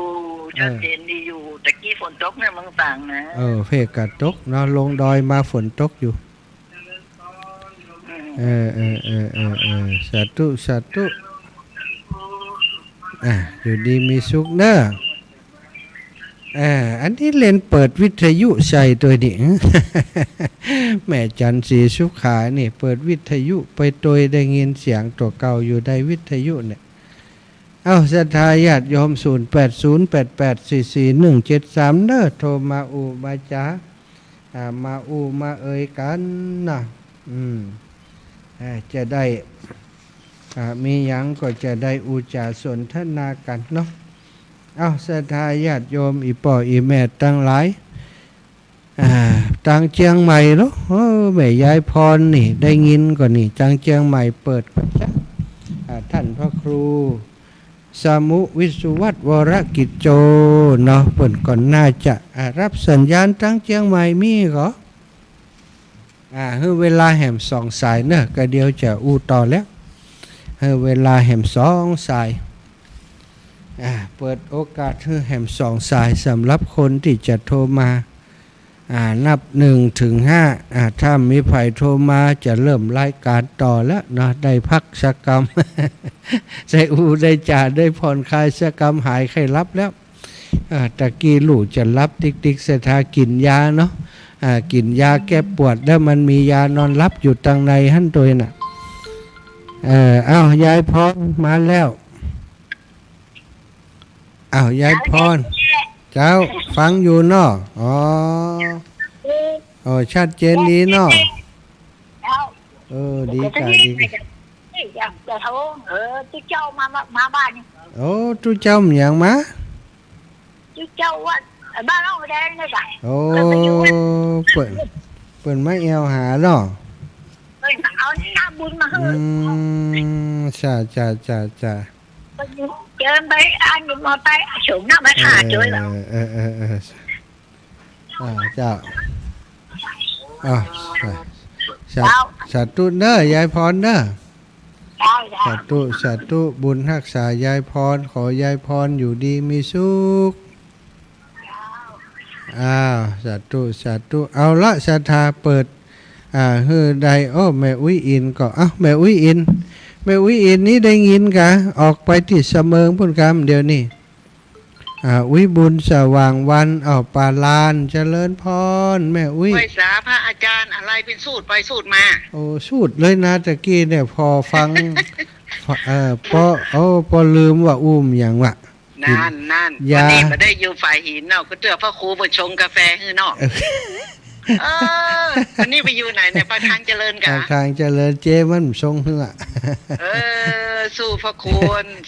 ชัดเจนดีอยู่ตะกี้ฝนตกเนี่ยเมืองต่างนะเพกะตกเนาะลงดอยมาฝนตกอยู่สาธุสาธุอยู่ดีมีสุขเด้ออันที่เล่นเปิดวิทยุใส่ตัวนี้ แม่จันศรีสุขานี่เปิดวิทยุไปตัวได้ยินเสียงตัวเก่าอยู่ในวิทยุเนี่ยศรัทธาญาติโยม0808844173เด้อโทรมามาจ้ามามากันนะจะได้มีหยังก็จะได้จาสนทนากันเนาะศรัทธาญาติโยมอีป่ออีแม่ตั้งหลายตังเชียงใหม่เนาะแม่ยายพรนี่ได้ยินก่อนนี่ตังเชียงใหม่เปิดก่อนจ้ะท่านพระครูสมุวิสุวัตวรกิจโจเนาะเปิดก่อนน่าจะรับสัญญาณตังเชียงใหม่มีเหรอเวลาแหม2 สายเนอะก็เดียวจะต่อแล้วเวลาแหม2 สาย เปิดโอกาสให้แหม2 สายสำหรับคนที่จะโทรมานับ1 ถึง 5ถ้ามีไผโทรมาจะเริ่มรายการต่อแล้วเนาะได้พักชะกรรม ได้ได้จ่าได้ผ่อนคลายชะกรรมหายไข้รับแล้วตะกี้ลูกจะรับติ๊กเสถากินยาเนาะกินยาแก้ปวดแล้วมันมียานอนรับอยู่ตังในหั่นตัวน่ะยายพรมาแล้วยายพรเจ้าฟังอยู่เนาะชัดเจนดีเนาะดีกะดีจะโทรจุเจ้ามาบ้านนี่จุเจ้าเหมียงมาจุเจ้าว่าบ้านเราแดงเลยจ้ะเปิดไม้แอวหาเนาะเอาหน้าบุญมาให้จ้าเจิญไปอันมาไปสูงหน้ามาขาดเลยแล้วเจ้าสาธุเด้อยายพรเด้อสาธุบุญรักษายายพรขอยายพรอยู่ดีมีสุขสาธุเอาละศรัทธาเปิดฮือใดแม่อุ้ยอินก็แม่อุ้ยอินนี่ได้ยินกะออกไปที่เสมิงพุ่นกำเดี๋ยวนี้อุ้ยบุญสว่างวันปาลานเจริญพรแม่อุ้ยไพศาพระอาจารย์อะไรเป็นสูตรไปสูตรมาสูตรเลยนะตะกี้เนี่ยพอฟัง พอลืมว่าอย่างวะนั่นวันนี้มาได้อยู่ฝ่ายหินเนาะก็เจอพ่อครูมาชงกาแฟให้เนาะวันนี้ไปอยู่ไหนเนี่ยประธานเจริญกะประธานเจริญเจมันชงเหือสู้พ่อครู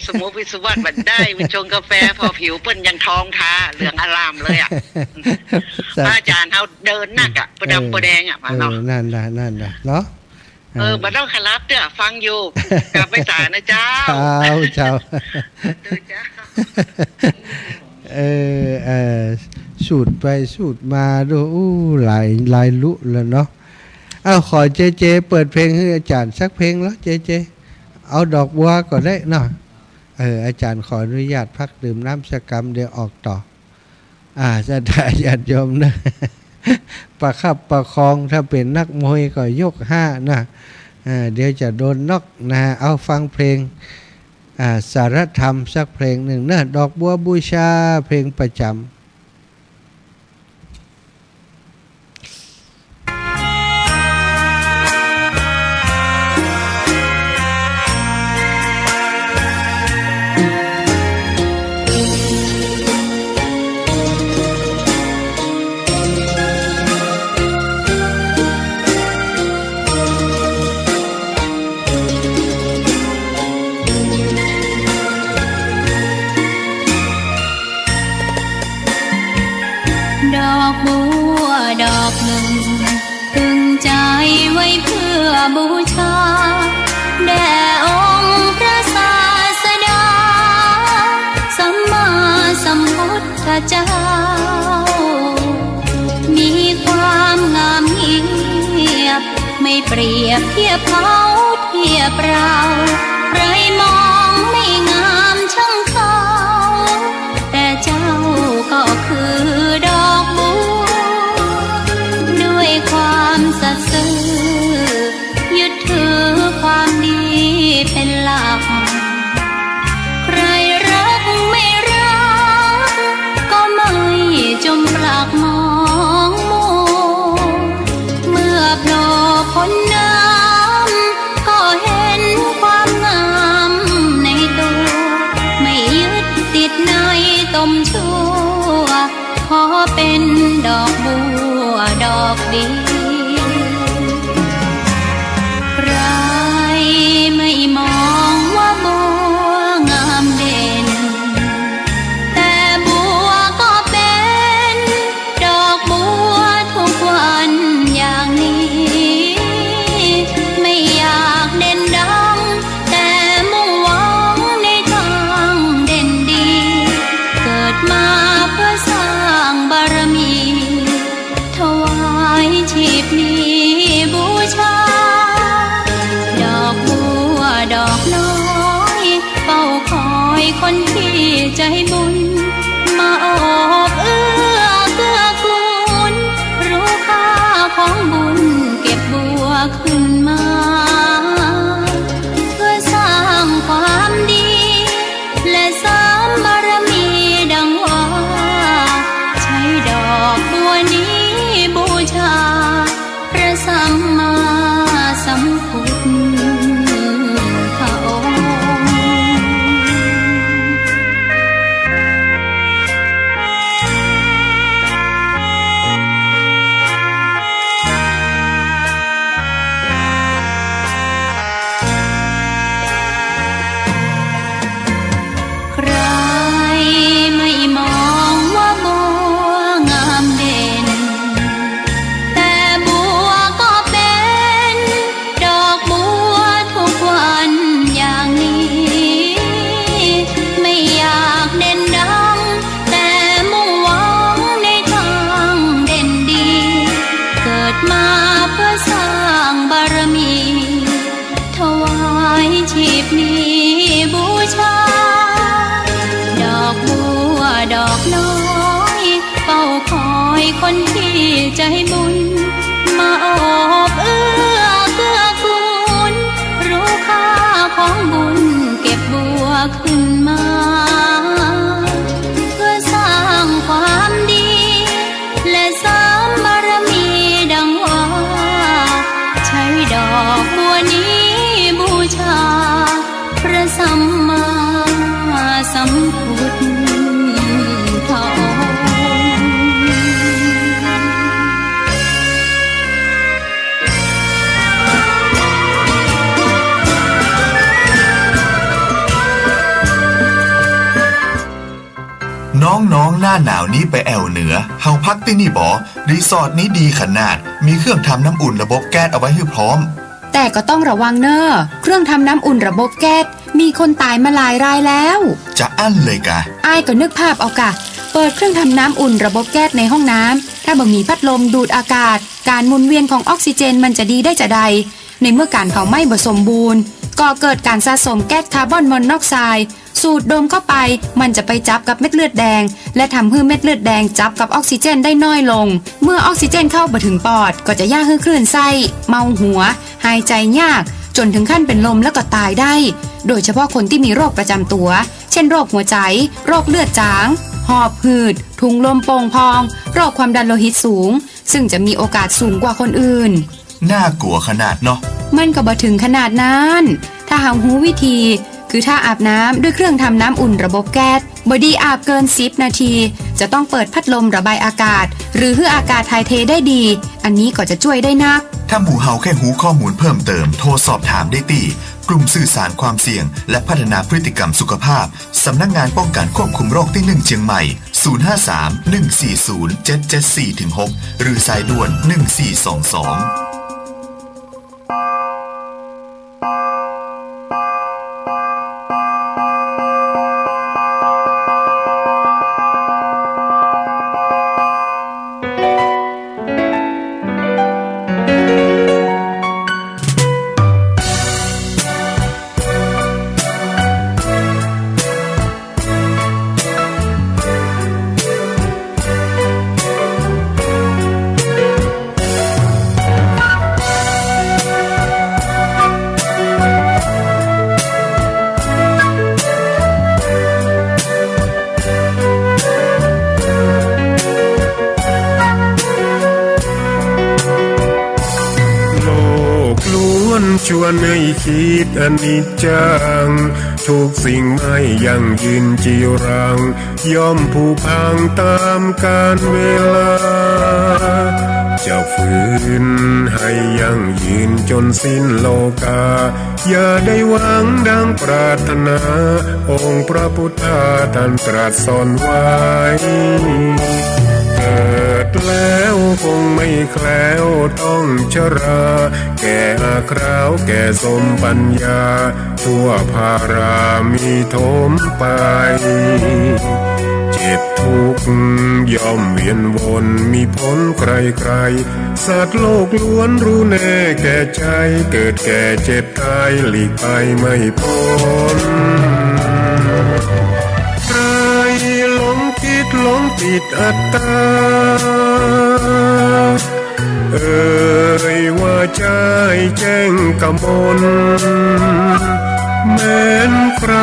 สมุวิศวะบัดได้ไปชงกาแฟพอผิวเปิ้นยังทองทาเหลืองอารามเลยอาจารย์เขาเดินนักประดำประแดงมาเนาะนั่นเนาะบัดต้องขลับเด้อฟังอยู่กลับไปศาลนะเจ้าเจ้าสูตรไปสูตรมาดูหลายลุแล้วเนาะขอเจเปิดเพลงให้อาจารย์สักเพลงแล้วเจเอาดอกบัวก็ได้เนาะอาจารย์ขออนุญาตพักดื่มน้ำสักกรรมเดี๋ยวออกต่อจะได้ญาติโยมนะประคับประคองถ้าเป็นนักมวยก็ยก5นะเดี๋ยวจะโดนน็อกนะเอาฟังเพลงสารธรรมสักเพลงหนึ่งนะดอกบัวบูชาเพลงประจำดอกหนึ่งพึงใจไว้เพื่อบูชาแด่องค์พระศาสดาสัมมาสัมพุทธเจ้ามีความงามเงียบไม่เปรียบเทียบเขาเทียบเราใครมองไม่งามช่างเขาแต่เจ้าก็คือดอกบัวด้วยความสัตย์ซื่อยึดถือความดีเป็นหลักใครรักไม่รักก็ไม่จมปลักมองมัวเมื่อโผล่พ้นน้ำก็เห็นความงามในตัวไม่ยึดติดในตมชั่วขอเป็นดอกบัวดอกดีใครไม่มองว่าบัวงามเด่นแต่บัวก็เป็นดอกบัวทุกวันอย่างนี้ไม่อยากเด่นดังแต่มุ่งหวังในทางเด่นดีเกิดมาเพื่อสร้างบารมีถวายชีพนี้บูชาดอกบัวดอกน้อยเฝ้าคอยคนที่จะ สัมมาสัมพุทธองค์ ใครไม่มองว่าบัวงามเด่น แต่บัวก็เป็นดอกบัวทุกวันอย่างนี้ ไม่อยากเด่นดังแต่มุ่งหวังในทางเด่นดี เกิดมาเพื่อสร้างบารมี ถวายชีพนี้บูชา ดอกบัวดอกน้อยเฝ้าคอยคนที่ใจบุญ มาโอบเอื้อเกื้อกูล รู้ค่าของบุญเก็บบัวขึ้นมา เพื่อสร้างความดี และเสริมบารมีดังว่า ใช้ดอกบัวนี้บูชา พระสัมมาสัมพุทธองค์ น้องๆหน้าหนาวนี้ไปแอวเหนือเฮาพักที่นี่บ่รีสอร์ทนี้ดีขนาดมีเครื่องทำน้ำอุ่นระบบแก๊สเอาไว้ให้พร้อมแต่ก็ต้องระวังเนอะเครื่องทำน้ำอุ่นระบบแก๊สมีคนตายมาหลายรายแล้วจะอั้นเลยกะอ้ายก็นึกภาพเอากะเปิดเครื่องทำน้ำอุ่นระบบแก๊สในห้องน้ำถ้าบ่มีพัดลมดูดอากาศการหมุนเวียนของออกซิเจนมันจะดีได้จะใดในเมื่อการเผาไหม้บ่สมบูรณ์ก็เกิดการสะสมแก๊สคาร์บอนมอนอกไซด์สูดดมเข้าไปมันจะไปจับกับเม็ดเลือดแดงและทำให้เม็ดเลือดแดงจับกับออกซิเจนได้น้อยลงเมื่อออกซิเจนเข้าบ่ถึงปอดก็จะย่าให้คลื่นไส้เมาหัวหายใจยากจนถึงขั้นเป็นลมแล้วก็ตายได้โดยเฉพาะคนที่มีโรคประจำตัวเช่นโรคหัวใจโรคเลือดจางหอบหืดถุงลมโป่งพองโรคความดันโลหิตสูงซึ่งจะมีโอกาสสูงกว่าคนอื่นน่ากลัวขนาดเนาะมันก็บ่ถึงขนาดนั้นถ้าหารู้วิธีคือถ้าอาบน้ำด้วยเครื่องทำน้ำอุ่นระบบแก๊สบ่ดีอาบเกิน10นาทีจะต้องเปิดพัดลมระบายอากาศหรือให้อากาศถ่ายเทได้ดีอันนี้ก็จะช่วยได้นักถ้าหมู่เฮาแค่หูข้อมูลเพิ่มเติมโทรสอบถามได้ที่กลุ่มสื่อสารความเสี่ยงและพัฒนาพฤติกรรมสุขภาพสำนักงานป้องกันควบคุมโรคที่1เชียงใหม่053-140-774-6หรือสายด่วน1422ชวนให้คิดอนิจจังทุกสิ่งไม่ยั่งยืนจีรังย่อมผุพังตามกาลเวลาจะฝืนให้ยั่งยืนจนสิ้นโลกาอย่าได้หวังดังปรารถนาองค์พระพุทธาท่านตรัสสอนไว้เกิดแล้วคงไม่แคล้วต้องชราแก่อาคราวแก่สมปัญญาทั่วภารามีโถมไปเจ็บทุกข์ย่อมเวียนวนมีพ้นใครๆสัตว์โลกล้วนรู้แน่แก่ใจเกิดแก่เจ็บตายหลีกไปไม่พ้นหลงติดอัตตาว่าใจแจ้งกมลแม้นใคร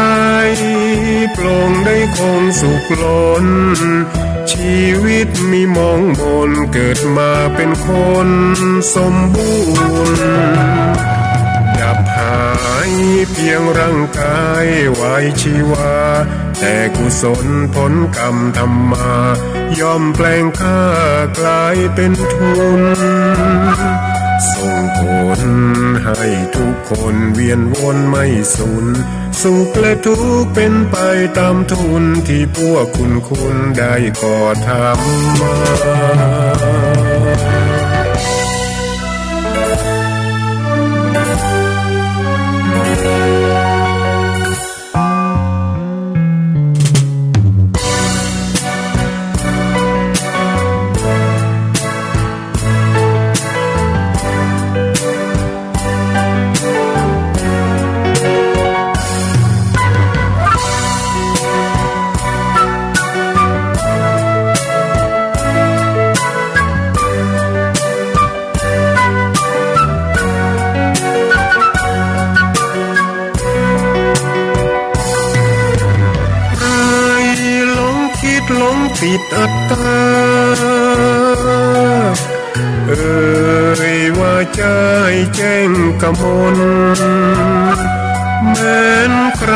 โปร่งได้คงสุขล้นชีวิตมีมองบนเก กิดมาเป็นคนสมบูรณ์ดับหายเพียงร่างกายไว้ชีวาแต่กุศลผลกรรมทำมาย่อมแปลงค่ากลายเป็นทุนส่งผลให้ทุกคนเวียนวนไม่สูญสุขและทุกข์เป็นไปตามทุนที่พวกคุณได้ก่อทำมาปิดอัตตาว่าใจแจ้งกมลแม้นใคร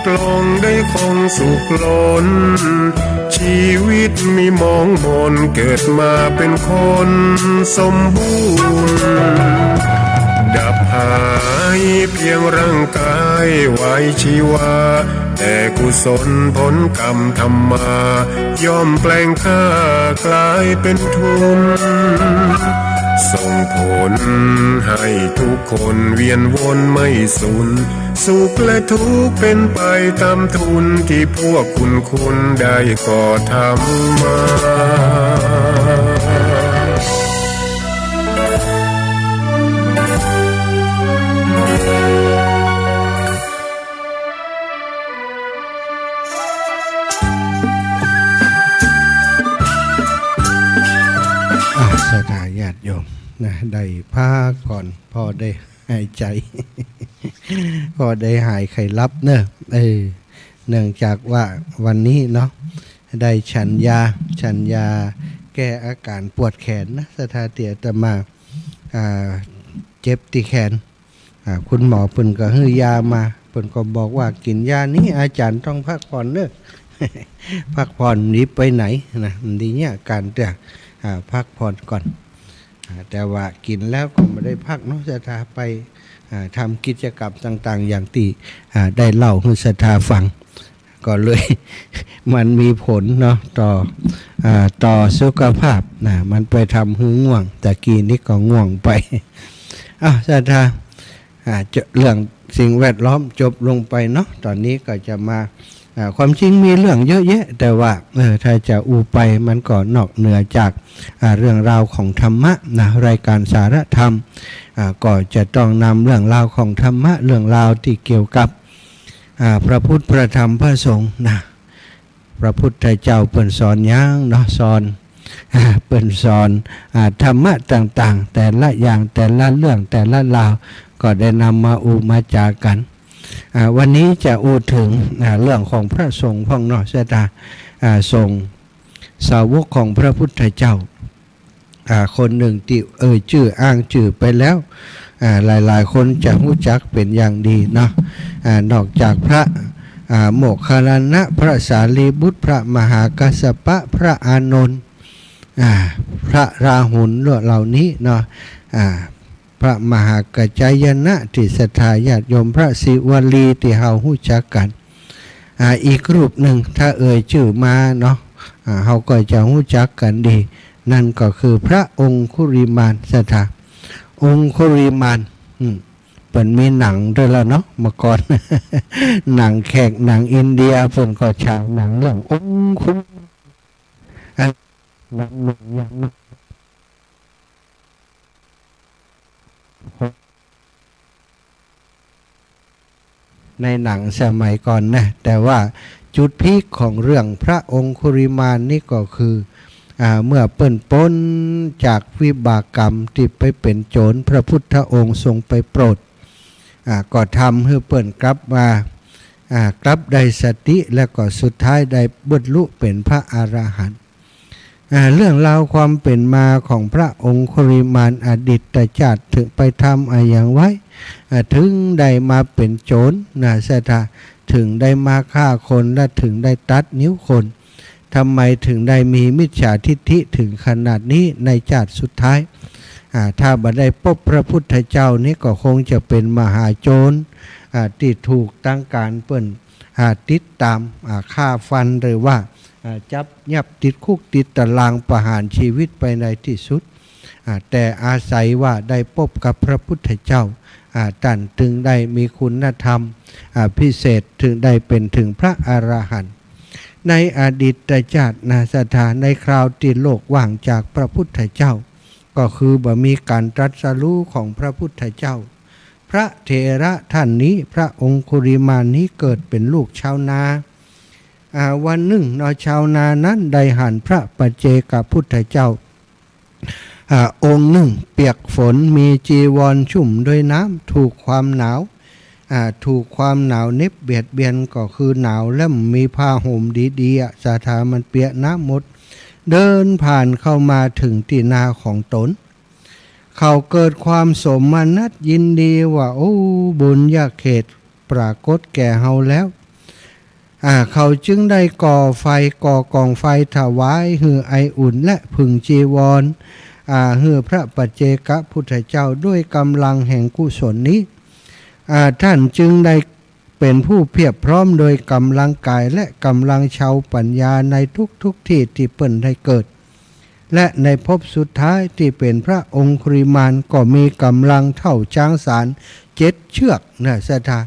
ปลงได้คงสุขล้นชีวิตมีมองมนเกิดมาเป็นคนสมบูรณ์ดับหายเพียงร่างกายไว้ชีวาแต่กุศลผลกรรมทำมาย่อมแปลงค่ากลายเป็นทุนส่งผลให้ทุกคนเวียนวนไม่สูญสุขและทุกข์เป็นไปตามทุนที่พวกคุณได้ก่อทำมาสถาญาติโยมนะได้พักผ่อนพอได้หายใจ พอได้หายไข้ลับเนอะเนื่องจากว่าวันนี้เนาะได้ฉันยาแก้อาการปวดแขนนะสถาเตียจะมาเจ็บที่แขนคุณหมอเพิ่นก็ให้ยามาเพิ่นก็บอกว่ากินยานี้อาจารย์ต้องพักผ่อนเนอะ พักผ่อนหนีไปไหนนะดีเนี่ยการจะพักผ่อนก่อนแต่ว่ากินแล้วก็ไม่ได้พักเนาะศรัทธาไปทำกิจกรรมต่างๆอย่างที่ได้เล่าให้ศรัทธาฟังก็เลย มันมีผลเนาะต่อสุขภาพนะมันไปทำให้ง่วงแต่กี้นี้ก็ง่วงไปศรัทธาเรื่องสิ่งแวดล้อมจบลงไปเนาะตอนนี้ก็จะมาความจริงมีเรื่องเยอะแยะแต่ว่าถ้าจะอูไปมันก็นอกเหนือจากเรื่องราวของธรรมะนะรายการสารธรรมก็จะต้องนำเรื่องราวของธรรมะเรื่องราวที่เกี่ยวกับพระพุทธพระธรรมพระสงฆ์นะพระพุทธเจ้าเปิ้นสอนย่างเนาะสอนเปิ้นสอนธรรมะต่างๆแต่ละอย่างแต่ละเรื่องแต่ละราวก็ได้นำมาอูมาจากันวันนี้จะอูถึงเรื่องของพระสงฆ์พ่องนอกเสตาทรงสาวกของพระพุทธเจ้าคนหนึ่งที่ชื่ออ้างชื่อไปแล้วหลายๆคนจะรู้จักเป็นอย่างดีเนาะนอกจากพระโมคคัลลานะพระสารีบุตรพระมหากัสสปะพระอานนท์พระราหุลเหล่านี้เนาะพระมหากัจจายนะที่ศรัทธาญาติโยมพระศิวลีที่เฮาฮู้จักกันอีกรูปหนึ่งถ้าชื่อมาเนาะเฮาก็จะฮู้จักกันดีนั่นก็คือพระองคุริมานศรัทธาองคุริมานเปิ่นมีหนังด้วยแล้วเนาะเมื่อก่อน หนังแขกหนังอินเดียเปิ่นก็ฉายหนังเรื่ององคุริมานหนังหนึ่งอย่างนึงในหนังสมัยก่อนนะแต่ว่าจุดพีคของเรื่องพระองคุริมานนี่ก็คือเมื่อเปิ้นพ้นจากวิบากกรรมที่ไปเป็นโจรพระพุทธองค์ทรงไปโปรดก็ทำให้เปิ้นกลับมากลับได้สติและก็สุดท้ายได้บรรลุเป็นพระอรหันต์ เรื่องราวความเป็นมาของพระองค์คุริมานอดิตชาติถึงไปทำอะไรอย่างไว้ถึงได้มาเป็นโจรนะเสถาถึงได้มาฆ่าคนและถึงได้ตัดนิ้วคนทำไมถึงได้มีมิจฉาทิฏฐิถึงขนาดนี้ในชาติสุดท้ายถ้าบ่ได้พบพระพุทธเจ้านี่ก็คงจะเป็นมหาโจรที่ถูกตั้งการเปิ้นติดตามฆ่าฟันหรือว่าจับยับติดคุกติดตารางประหารชีวิตไปในที่สุดแต่อาศัยว่าได้พบกับพระพุทธเจ้าท่านถึงได้มีคุณธรรมพิเศษถึงได้เป็นถึงพระอรหันต์ในอดีตชาติสถานในคราวที่โลกว่างจากพระพุทธเจ้าก็คือบ่มีการตรัสรู้ของพระพุทธเจ้าพระเถระท่านนี้พระองคุริมานนี้เกิดเป็นลูกชาวนาวันหนึ่งชาวนานั้นได้หันพระปัจเจกพุทธเจ้าองค์หนึ่งเปียกฝนมีจีวรชุ่มด้วยน้ำถูกความหนาวเน็บเบียดเบียนก็คือหนาวและมีผ้าห่มดีๆสาธามันเปียกน้ำหมดเดินผ่านเข้ามาถึงที่นาของตนเขาเกิดความสมนัสยินดีว่าโอ้บุญญาเขตปรากฏแก่เฮาแล้วเขาจึงได้ก่อกองไฟถวายหือไออุ่นและผึ่งจีวรหือพระปัจเจกพุทธเจ้าด้วยกำลังแห่งกุศลนี้ท่านจึงได้เป็นผู้เพียบพร้อมโดยกำลังกายและกำลังชาวปัญญาในทุกที่ที่เปิ้นได้เกิดและในภพสุดท้ายที่เป็นพระองคุริมานก็มีกำลังเท่าช้างสาร7 เชือกนะสถา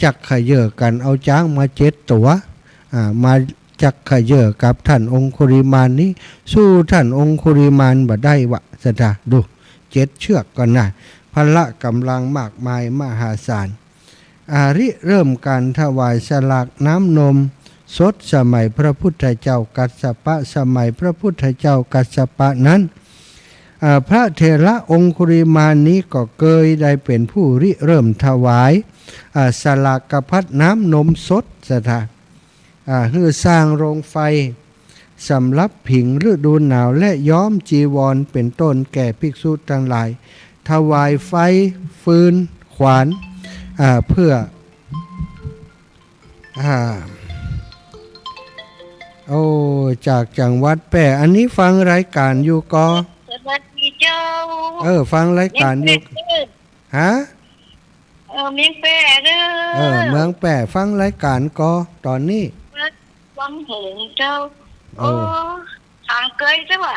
จักขยเยอกันเอาช้างมา7 ตัวมาจักขยเยอกับท่านองคุริมานนี้สู้ท่านองคุริมานบ่ได้วะสถาดู7 เชือกก่อนนะพละกำลังมากมายมหาศาลเริ่มการถวายสลากน้ำนมสดสมัยพระพุทธเจ้ากัสสปะสมัยพระพุทธเจ้ากัสสปะนั้นพระเถระองคุริมานนี้ก็เคยได้เป็นผู้เริ่มถวายสลากพัดน้ำนมสดสถาฮือสร้างโรงไฟสำหรับผิงฤดูหนาวและย้อมจีวรเป็นต้นแก่ภิกษุทั้งหลายถวายไฟฟืนขวานเพื่อจากจังหวัดแปร่อันนี้ฟังรายการอยู่ก็สวัสดีเจ้าฟังรายการอยู่ฮะเมืองแปร่เด้อเมืองแปร่ฟังรายการก็ตอนนี้วังเหิงเจ้าทางเกยใช่ป่ะ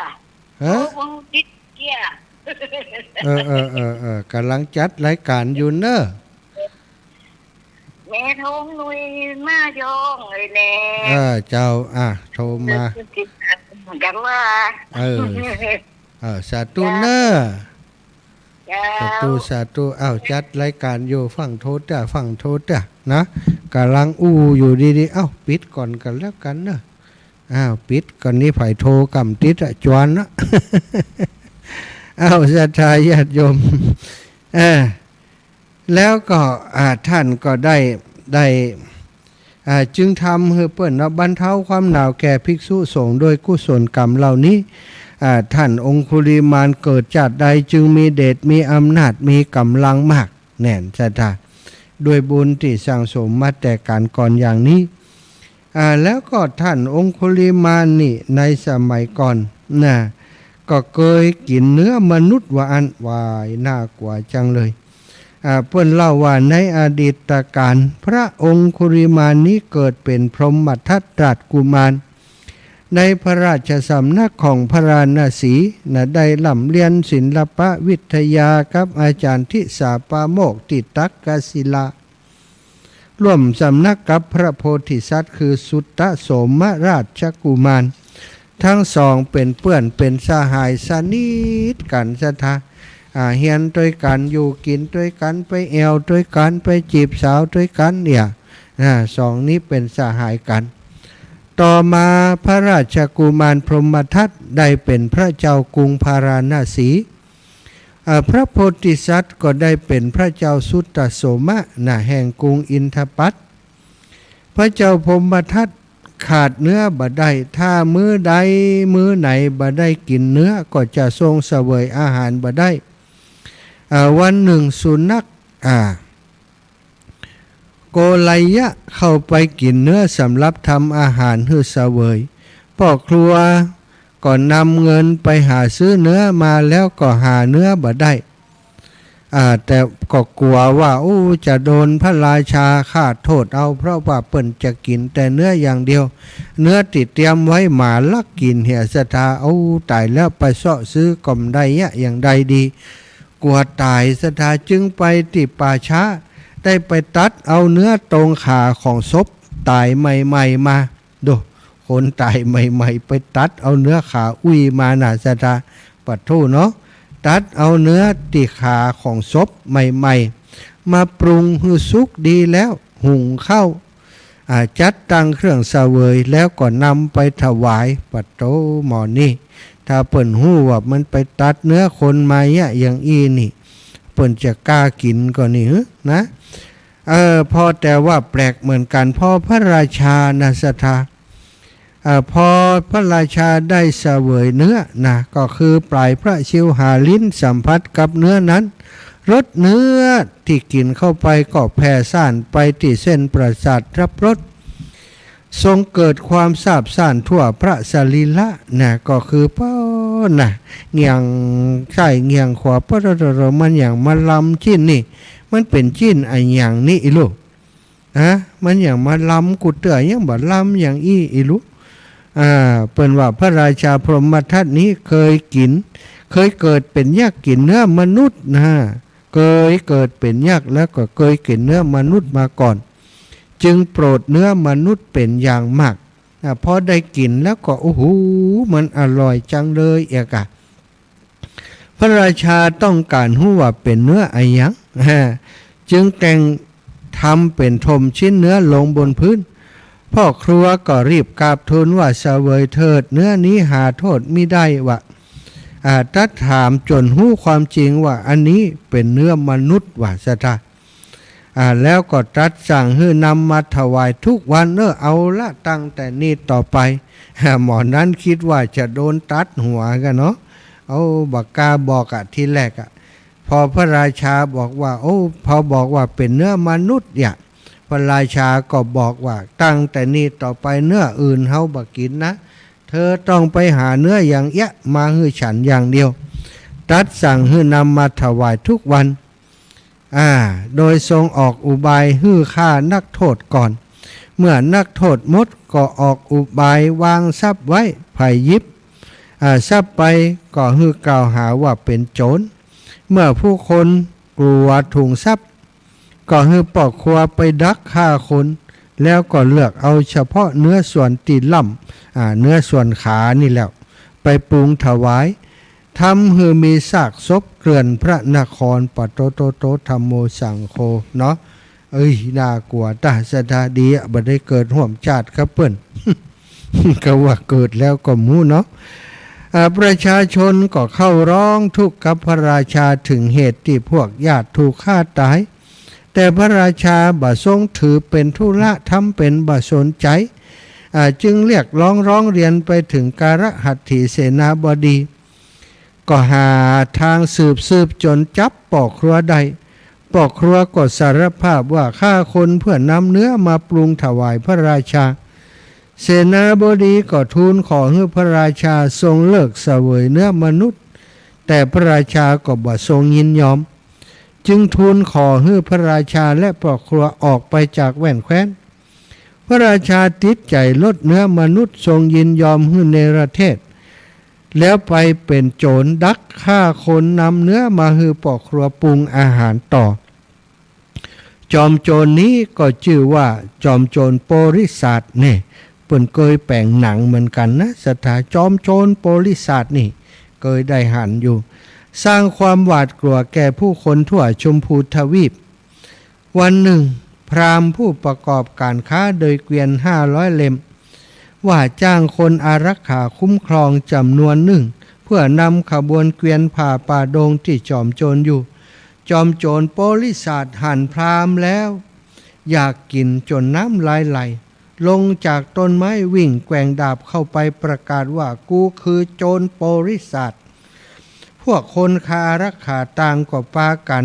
วังดิดเกียกำลังจัดรายการอยู่เนอะแม่โทรลุยมาจองเลยแน่เจ้าโทรมากันว่าสาธุเนอะสาธุจัดรายการอยู่ฝั่งโทษนะกำลังอยู่ดีๆปิดก่อนกันแล้วกันเนอะปิดก่อนนี้ไผ่โทรกำติดจวนนะศรัทธาญาติโยมแล้วก็ท่านก็ได้จึงทำให้เปิ้นบรรเทาความหนาวแก่ภิกษุสงฆ์โดยกุศลกรรมเหล่านี้ท่านองคุลิมานเกิดจากใดจึงมีเดชมีอำนาจมีกำลังมากแน่นศรัทธาด้วยบุญที่สั่งสมมาแต่การก่อนอย่างนี้แล้วก็ท่านองคุลิมานนี่ในสมัยก่อนก็เคยกินเนื้อมนุษย์ว่าอันวายน่ากลัวจังเลยเพิ่นเล่าว่าในอดีตการพระองคุริมานนี้เกิดเป็นพรหมทัตราชกุมารในพระราชสำนักของพระราณสีได้ล่ำเรียนศิลปวิทยากับอาจารย์ทิสาปาโมกติตักกศิลาร่วมสำนักกับพระโพธิสัตว์คือสุตตะโสมราชกุมารทั้งสองเป็นเพื่อนเป็นสหายสนิทกันศรัทธาเฮียนด้วยกันอยู่กินด้วยกันไปแอวด้วยกันไปจีบสาวด้วยกันเนี่ยสองนี้เป็นสหายกันต่อมาพระราชกุมารพรหมทัตได้เป็นพระเจ้ากรุงพาราณสีพระโพธิสัตว์ก็ได้เป็นพระเจ้าสุตตโสมะแห่งกรุงอินทปัตพระเจ้าพรหมทัต ขาดเนื้อบ่ได้ถ้ามื้อใดมื้อไหนบ่ได้กินเนื้อก็จะทรงเสวยอาหารบ่ได้วันหนึ่งสุนัขโกไลยะเข้าไปกินเนื้อสำหรับทำอาหารให้เสวยพ่อครัวก็นำเงินไปหาซื้อเนื้อมาแล้วก็หาเนื้อบ่ได้แต่ก็กลัวว่าจะโดนพระราชาฆ่าโทษเอาเพราะว่าเปิ้นจะกินแต่เนื้ออย่างเดียวเนื้อติดเตรียมไว้หมาลักกินเหี่ยสถาตายแล้วไปเสาะซื้อกล่อมได้อย่างใดดีกลัวตายสถาจึงไปที่ป่าช้าได้ไปตัดเอาเนื้อตรงขาของศพตายใหม่ๆมาดูคนตายใหม่ๆไปตัดเอาเนื้อขาอุ้ยมาน่ะสถาปัดทูเนาะตัดเอาเนื้อตีขาของศพใหม่ๆมาปรุงให้สุกดีแล้วหุงข้าวจัดตั้งเครื่องเสวยแล้วก็นำไปถวายปัดโตหมอนี่ถ้าเปิ่นหู้ว่ามันไปตัดเนื้อคนมาอย่างนี่เปิ่นจะกล้ากินก็นี่นะพอแต่ว่าแปลกเหมือนกันพอพระราชานะสถาพอพระราชาได้เสวยเนื้อนะก็คือปลายพระชิวหาลิ้นสัมผัสกับเนื้อนั้นรสเนื้อที่กินเข้าไปก็แผ่ซ่านไปที่เส้นประสาทรับรสทรงเกิดความซาบซ่านทั่วพระสรีระนะก็คือป้อนะเงียงใช่เงียงขวาปรมันอย่างมาลำชิ้นนี่มันเป็นชิ้นอันอย่างนี้อีลูกมันอย่างมาลำกุเตอยังบ่ลำอย่างอีลูกเปิ้นว่าพระราชาพรหมทัตนี้เคยเกิดเป็นยักษ์กินเนื้อมนุษย์นะเคยเกิดเป็นยักษ์แล้วก็เคยกินเนื้อมนุษย์มาก่อนจึงโปรดเนื้อมนุษย์เป็นอย่างมากพอได้กินแล้วก็โอ้โหมันอร่อยจังเลยพระราชาต้องการรู้ว่าเป็นเนื้ออะไรยังจึงแต่งทำเป็นทมชิ้นเนื้อลงบนพื้นพ่อครัวก็รีบกราบทูลว่าเสวยเถิดเนื้อนี้หาโทษมิได้วะตัดถามจนหู้ความจริงว่าอันนี้เป็นเนื้อมนุษย์ว่าสถาแล้วก็ตรัสสั่งให้นำมาถวายทุกวันเอาละตั้งแต่นี้ต่อไปหมอนั้นคิดว่าจะโดนตัดหัวกันเนาะบักกาบอกทีแรกพอพระราชาบอกว่าพอบอกว่าเป็นเนื้อมนุษย์พระราชาก็บอกว่าตั้งแต่นี้ต่อไปเนื้ออื่นเฮาบ่กินนะเธอต้องไปหาเนื้ออย่างมาให้ฉันอย่างเดียวตรัสสั่งให้นำมาถวายทุกวันโดยทรงออกอุบายให้ฆ่านักโทษก่อนเมื่อนักโทษหมดก็ออกอุบายวางทรัพย์ไว้ไผ่ยิบทรัพย์ไปก็ให้กล่าวหาว่าเป็นโจรเมื่อผู้คนกลัวถุงทรัพย์ก็ให้ปอกครัวไปดักฆ่าคนแล้วก็เลือกเอาเฉพาะเนื้อส่วนตีนล่ำเนื้อส่วนขานี่แล้วไปปรุงถวายทำให้มีซากศพเกลื่อนพระนครปัตโตธัมโมสังโฆเนาะน่ากลัวตาสดาดีบ่ได้เกิดห่วมชาติครับเปิ้น ก็ว่าเกิดแล้วก็มูเนาะประชาชนก็เข้าร้องทุกข์กับพระราชาถึงเหตุที่พวกญาติถูกฆ่าตายแต่พระราชาบ่ทรงถือเป็นธุระทำเป็นบ่สนใจจึงเรียกร้องเรียนไปถึงการหัตถิเสนาบดีก็หาทางสืบจนจับปอกครัวได้ปอกครัวก็สารภาพว่าฆ่าคนเพื่อนำเนื้อมาปรุงถวายพระราชาเสนาบดีก็ทูลขอให้พระราชาทรงเลิกเสวยเนื้อมนุษย์แต่พระราชาก็บ่ทรงยินยอมจึงทูลขอให้พระราชาและปอกครัวออกไปจากแว่นแคว้นพระราชาติดใจลดเนื้อมนุษย์ทรงยินยอมให้เนรเทศแล้วไปเป็นโจรดักฆ่าคนนำเนื้อมาให้ปอกครัวปรุงอาหารต่อจอมโจรนี้ก็ชื่อว่าจอมโจรโปริศาสเนี่ยเปิ้นเคยแปลงหนังเหมือนกันนะสถาจอมโจรโปริศาสนี่เคยได้หันอยู่สร้างความหวาดกลัวแก่ผู้คนทั่วชมพูทวีปวันหนึ่งพราหมณ์ผู้ประกอบการค้าโดยเกวียน500 เล่มว่าจ้างคนอารักขาคุ้มครองจำนวนหนึ่งเพื่อนำขบวนเกวียนผ่าป่าดงที่จอมโจรอยู่จอมโจรโปลิศาสหั่นพราหมณ์แล้วอยากกินจนน้ำลายไหล ลงจากต้นไม้วิ่งแกว่งดาบเข้าไปประกาศว่ากูคือโจรโปริษัทพวกคนคารักขาต่างก็ปากัน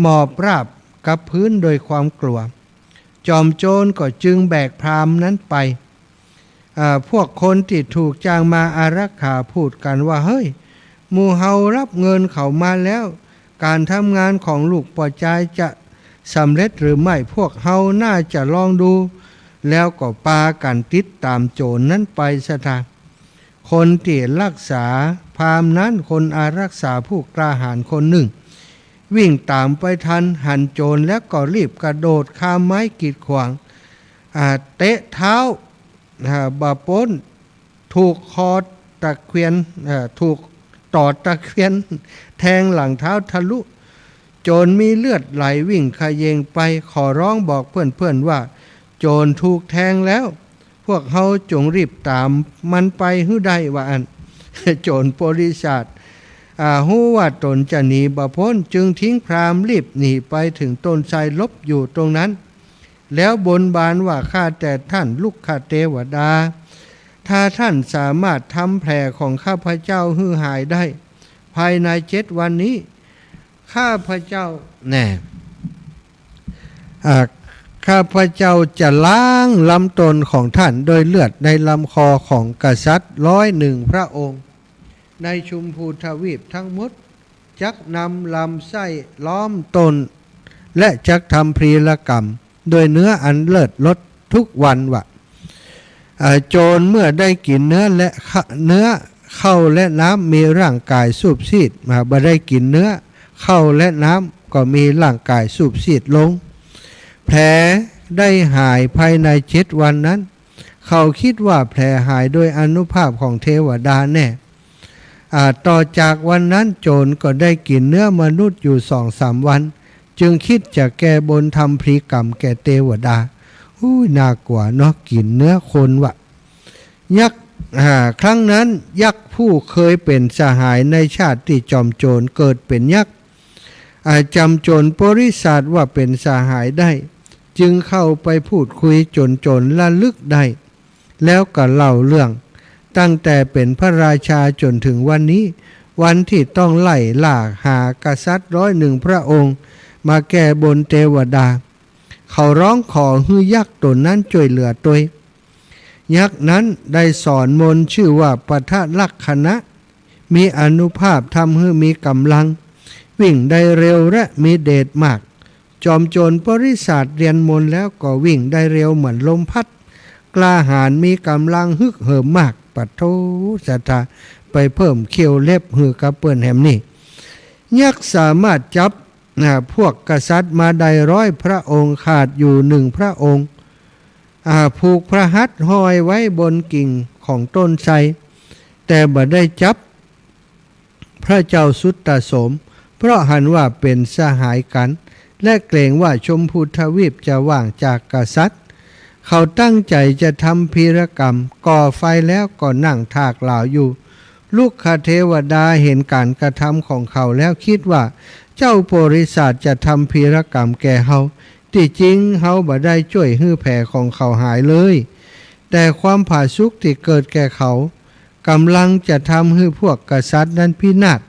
หมอบราบกับพื้นโดยความกลัวจอมโจรก็จึงแบกพรามนั้นไปพวกคนที่ถูกจ้างมาอารักขาพูดกันว่าเฮ้ยหมู่เฮารับเงินเขามาแล้วการทำงานของลูกปอจายจะสำเร็จหรือไม่พวกเฮาน่าจะลองดูแล้วก็ปากันติดตามโจรนั้นไปซะทางคนที่รักษาพรามนั้นคนอารักษาผู้กล้าหาญคนหนึ่งวิ่งตามไปทันหันโจรแล้วก็รีบกระโดดข้ามไม้กีดขวางเตะเท้าบาป้นถูกคอตะเคียนถูกต่อตะเคียนแทงหลังเท้าทะลุโจรมีเลือดไหลวิ่งขยเยงไปขอร้องบอกเพื่อนๆว่าโจรถูกแทงแล้วพวกเขาจงรีบตามมันไปให้ได้ว่าอัน โจรโปริษัทฮู้ว่าตนจะหนีบ่พ้นจึงทิ้งพรามรีบหนีไปถึงต้นไทรลบอยู่ตรงนั้นแล้วบนบานว่าข้าแต่ท่านลูกข้าเทวดาถ้าท่านสามารถทำแผลของข้าพเจ้าให้หายได้ภายใน7 วันนี้ข้าพเจ้าข้าพเจ้าจะล้างลำตนของท่านโดยเลือดในลำคอของกษัตริย์101 พระองค์ในชุมพูทวีปทั้งหมดจักนำลำไส้ล้อมตนและจักทำพรีละกรรมโดยเนื้ออันเลิศลดทุกวันวะโจรเมื่อได้กินเนื้อและเนื้อเข้าและน้ำมีร่างกายสูบซีดมาบ่ได้กินเนื้อเข้าและน้ำก็มีร่างกายสูบซีดลงแผลได้หายภายใน7 วันนั้นเขาคิดว่าแผลหายโดยอานุภาพของเทวดาแน่ต่อจากวันนั้นโจรก็ได้กินเนื้อมนุษย์อยู่2-3 วันจึงคิดจะแก้บนทำพรีกรรมแก่เทวดาน่ากลัวเนาะกินเนื้อคนวะยักษ์ครั้งนั้นยักษ์ผู้เคยเป็นสหายในชาติที่จอมโจรเกิดเป็นยักษ์จำโจรโปริษัทว่าเป็นสหายได้จึงเข้าไปพูดคุยจนโจรละลึกได้แล้วก็เล่าเรื่องตั้งแต่เป็นพระราชาจนถึงวันนี้วันที่ต้องไล่ล่าหากษัตริย์101 พระองค์มาแก้บนเทวดาเขาร้องขอให้ยักษ์ตนนั้นช่วยเหลือตัวยักษ์นั้นได้สอนมนต์ชื่อว่าปทลักขณะมีอานุภาพทำให้มีกำลังวิ่งได้เร็วและมีเดชมากจอมโจรปริษัทเรียนมนต์แล้วก็วิ่งได้เร็วเหมือนลมพัดกล้าหาญมีกำลังฮึกเหิมมากปัทโธสัทธาไปเพิ่มเขี้ยวเล็บหือกระเปื้อนแหมนี่ยักษ์สามารถจับพวกกษัตริย์มาได้100 พระองค์ขาดอยู่1 พระองค์ผูกพระหัตถ์ห้อยไว้บนกิ่งของต้นไทรแต่บ่ได้จับพระเจ้าสุตตโสมเพราะหันว่าเป็นสหายกันและเกรงว่าชมพูทวีปจะว่างจากกษัตริย์เขาตั้งใจจะทำพีรกรรมก่อไฟแล้วก็นั่งทากเหล่าอยู่ลูกคเทวดาเห็นการกระทำของเขาแล้วคิดว่าเจ้าโปริษัทจะทำพีรกรรมแก่เฮาที่จริงเฮาบ่ได้ช่วยฮื้อแผลของเขาหายเลยแต่ความผาสุกที่เกิดแก่เขากำลังจะทำให้พวกกษัตริย์นั้นพินาศ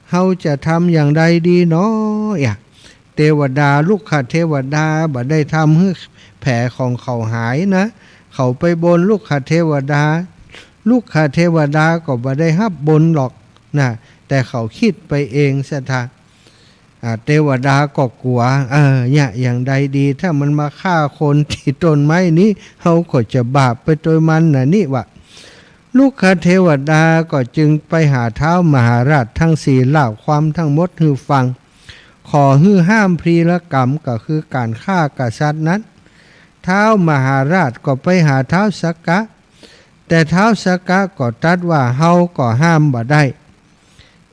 เฮาจะทำอย่างใดดีเนาะเทวดาลูกคเทวดาบ่ได้ทำให้แผลของเขาหายนะเขาไปบนลูกคเทวดาลูกคเทวดาก็บ่ได้รับบนหรอกนะแต่เขาคิดไปเองซะท่าเทวดาก็กลัวเนี่ยอย่างใดดีถ้ามันมาฆ่าคนที่ต้นไม้นี้เฮาก็จะบาปไปโดยมันนะนี่วะลูกคเทวดาก็จึงไปหาเท้ามหาราชทั้ง4เล่าความทั้งหมดให้ฟังขอให้ห้ามพรีละกรรมก็คือการฆ่ากษัตริย์นั้นท้าวมหาราชก็ไปหาท้าวสักกะแต่ท้าวสักกะก็ตรัสว่าเฮาก็ห้ามบ่ได้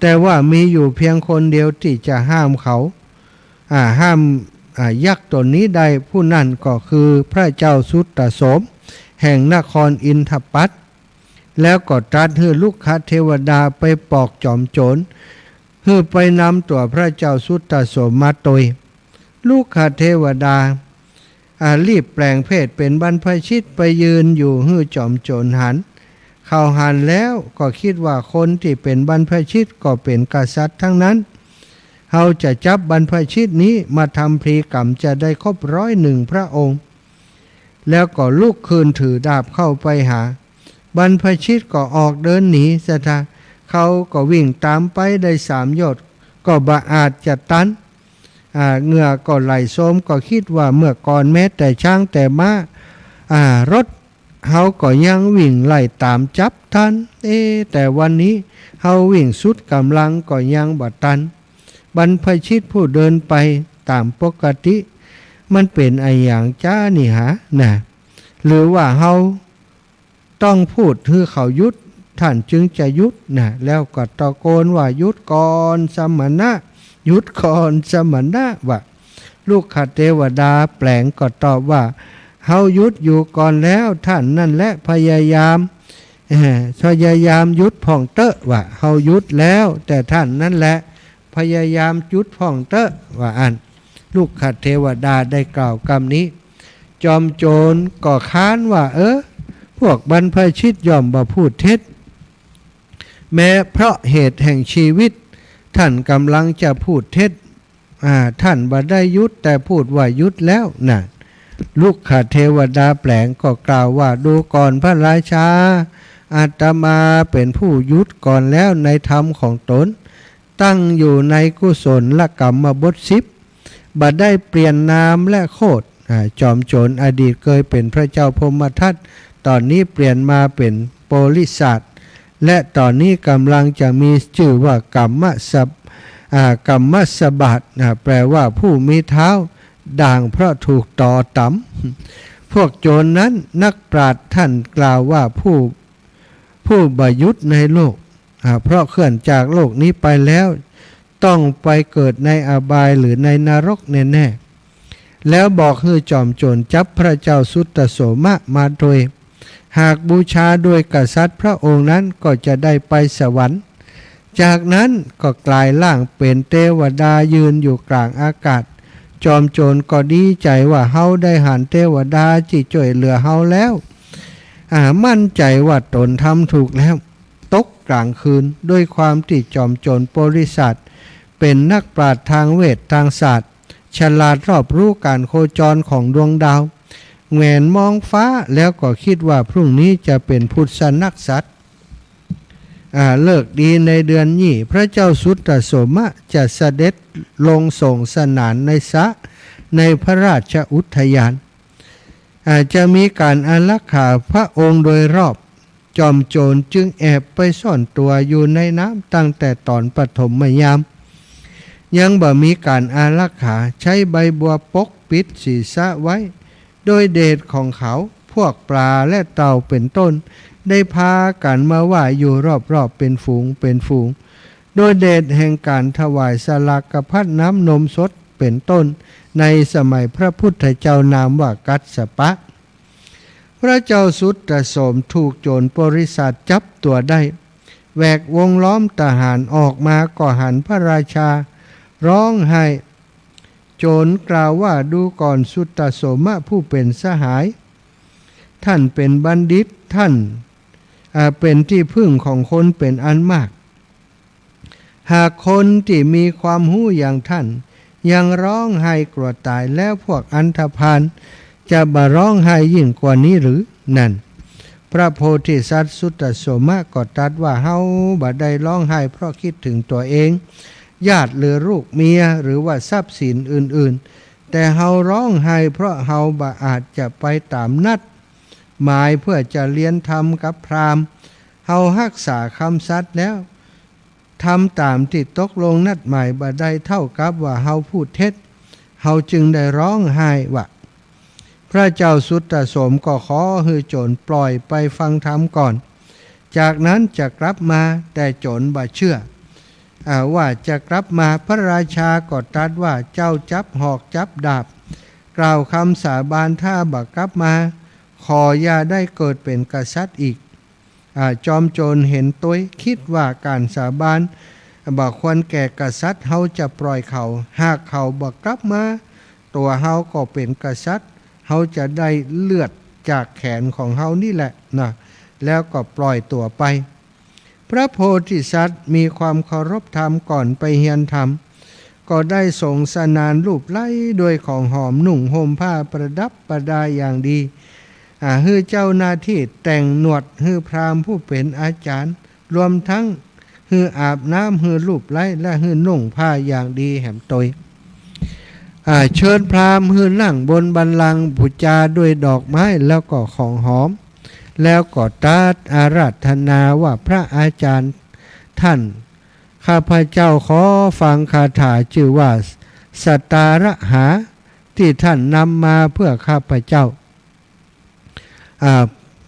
แต่ว่ามีอยู่เพียงคนเดียวที่จะห้ามเขาห้ามยักษ์ตนนี้ได้ผู้นั้นก็คือพระเจ้าสุตตโสมแห่งนครอินทปัตแล้วก็ตรัสให้ลูกคเทวดาไปปอกจอมโจรให้ไปนำตัวพระเจ้าสุตตโสมมาตยลูกคเทวดา รีบแปลงเพศเป็นบรรพชิตไปยืนอยู่หื้อจอมโจรหันเขาหันแล้วก็คิดว่าคนที่เป็นบรรพชิตก็เป็นกษัตริย์ทั้งนั้นเขาจะจับบรรพชิตนี้มาทำพลีกรรมจะได้ครบ101 พระองค์แล้วก็ลุกคืนถือดาบเข้าไปหาบรรพชิตก็ออกเดินหนีซะทะเขาก็วิ่งตามไปได้3 โยชน์ก็บ่อาจจะตันเหงื่อก็ไหลโสมก็คิดว่าเมื่อก่อนแม้แต่ช้างแต่ม้ารถเขาก็ยังวิ่งไล่ตามจับทันแต่วันนี้เขาวิ่งสุดกำลังก็ยังบ่ตันบรรพชิตผู้เดินไปตามปกติมันเป็นไออย่างจ้านี่ฮะนะหรือว่าเขาต้องพูดให้เขายุดท่านจึงจะยุดนะแล้วก็ตะโกนว่ายุดก่อนสมณะยุดก่อนสมณะว่าลูกขเทวดาแปลงก็ตอบว่าเฮายุดอยู่ก่อนแล้วท่านนั่นแหละพยายามยุดพ่องเตอะว่าเฮายุดแล้วแต่ท่านนั่นแหละพยายามยุดพ่องเตอะว่าอันลูกขเทวดาได้กล่าวคำนี้จอมโจรก็ค้านว่าพวกบรรพชิตย่อมบ่พูดเท็จแม้เพราะเหตุแห่งชีวิตท่านกำลังจะพูดเท็จท่านบ่ได้ยุดแต่พูดว่ายุดแล้วน่ะลูกขเทวดาแปลงก็กล่าวว่าดูก่อนพระราชาอาตมาเป็นผู้ยุดก่อนแล้วในธรรมของตนตั้งอยู่ในกุศลกรรมบท10บ่ได้เปลี่ยนนามและโคดจอมโจรอดีตเคยเป็นพระเจ้าพรหมทัตตอนนี้เปลี่ยนมาเป็นโพลิสัตและตอนนี้กำลังจะมีชื่อว่ากรรมสบัดแปลว่าผู้มีเท้าด่างเพราะถูกต่อตำพวกโจรนั้นนักปราชญ์ท่านกล่าวว่าผู้บยุทธในโลกเพราะเคลื่อนจากโลกนี้ไปแล้วต้องไปเกิดในอบายหรือในนรกแน่ๆแล้วบอกให้จอมโจรจับพระเจ้าสุตตโสมะมาโดยหากบูชาโดยกษัตริย์พระองค์นั้นก็จะได้ไปสวรรค์จากนั้นก็กลายร่างเป็นเทวดายืนอยู่กลางอากาศจอมโจรก็ดีใจว่าเฮาได้หันเทวดาที่ช่วยเหลือเฮาแล้วมั่นใจว่าตนทำถูกแล้วตกกลางคืนด้วยความที่จอมโจรโพลิสัตเป็นนักปราชญ์ทางเวททางศาสตร์ฉลาดรอบรู้การโคจรของดวงดาวแงนมองฟ้าแล้วก็คิดว่าพรุ่งนี้จะเป็นพุทธนักษัตริย์เลิกดีในเดือนยี่พระเจ้าสุตตโสมะจะเสด็จลงส่งสนานในสระในพระราชอุทยานจะมีการอารักขาพระองค์โดยรอบจอมโจรจึงแอบไปซ่อนตัวอยู่ในน้ำตั้งแต่ตอนปฐมยามยังบ่มีการอารักขาใช้ใบบัวปกปิดศีรษะไว้โดยเดชของเขาพวกปลาและเต่าเป็นต้นได้พากันมาว่ายอยู่รอบๆเป็นฝูงโดยเดชแห่งการถวายสลากพัดน้ำนมสดเป็นต้นในสมัยพระพุทธเจ้านามว่ากัสสปะพระเจ้าสุตตโสมถูกโจรโพลิสัตจับตัวได้แหวกวงล้อมทหารออกมาก็หันพระราชาร้องไห้โจรกล่าวว่าดูก่อนสุตตโสมะผู้เป็นสหายท่านเป็นบัณฑิตท่านเป็นที่พึ่งของคนเป็นอันมากหากคนที่มีความหู้อย่างท่านยังร้องไห้กลัวตายแล้วพวกอันธพาลจะบ่ร้องไห้ยิ่งกว่านี้หรือนั่นพระโพธิสัตว์สุตตโสมะก็ตรัสว่าเฮาบ่ได้ร้องไห้เพราะคิดถึงตัวเองญาติหรือลูกเมียหรือว่าทรัพย์สินอื่นๆแต่เฮาร้องไห้เพราะเฮาบ่อาจจะไปตามนัดหมายเพื่อจะเรียนธรรมกับพราหมณ์เฮารักษาคำสัตย์แล้วทำตามที่ตกลงนัดหมายบ่ได้เท่ากับว่าเฮาพูดเท็จเฮาจึงได้ร้องไห้ว่าพระเจ้าสุตตโสมก็ขอให้โจรปล่อยไปฟังธรรมก่อนจากนั้นจะกลับมาแต่โจรบ่เชื่อว่าจะกลับมาพระราชาก็ตรัสว่าเจ้าจับหอกจับดาบกล่าวคำสาบานถ้าบ่กลับมาขออย่าได้เกิดเป็นกษัตริย์อีกจอมโจรเห็นตัวคิดว่าการสาบานบ่ควรแก่กษัตริย์เฮาจะปล่อยเขาหากเขาบ่กลับมาตัวเฮาก็เป็นกษัตริย์ เขาจะได้เลือดจากแขนของเขานี่แหละนะแล้วก็ปล่อยตัวไปพระโพธิสัตว์มีความเคารพธรรมก่อนไปเฮียนธรรมก็ได้ทรงสนานรูปไล้ด้วยของหอมหนุ่งห่มผ้าประดับประดาอย่างดีฮือเจ้าหน้าที่แต่งหนวดฮือพราหมณ์ผู้เป็นอาจารย์รวมทั้งฮืออาบน้ำฮือรูปไล้และฮือนุ่งผ้าอย่างดีแหมตยเชิญพราหมณ์ฮือนั่งบนบัลลังก์บูชาด้วยดอกไม้แล้วก็ของหอมแล้วก็ตรัสอาราธนาว่าพระอาจารย์ท่านข้าพเจ้าขอฟังคาถาชื่อว่าสัตตาระหาที่ท่านนำมาเพื่อข้าพเจ้า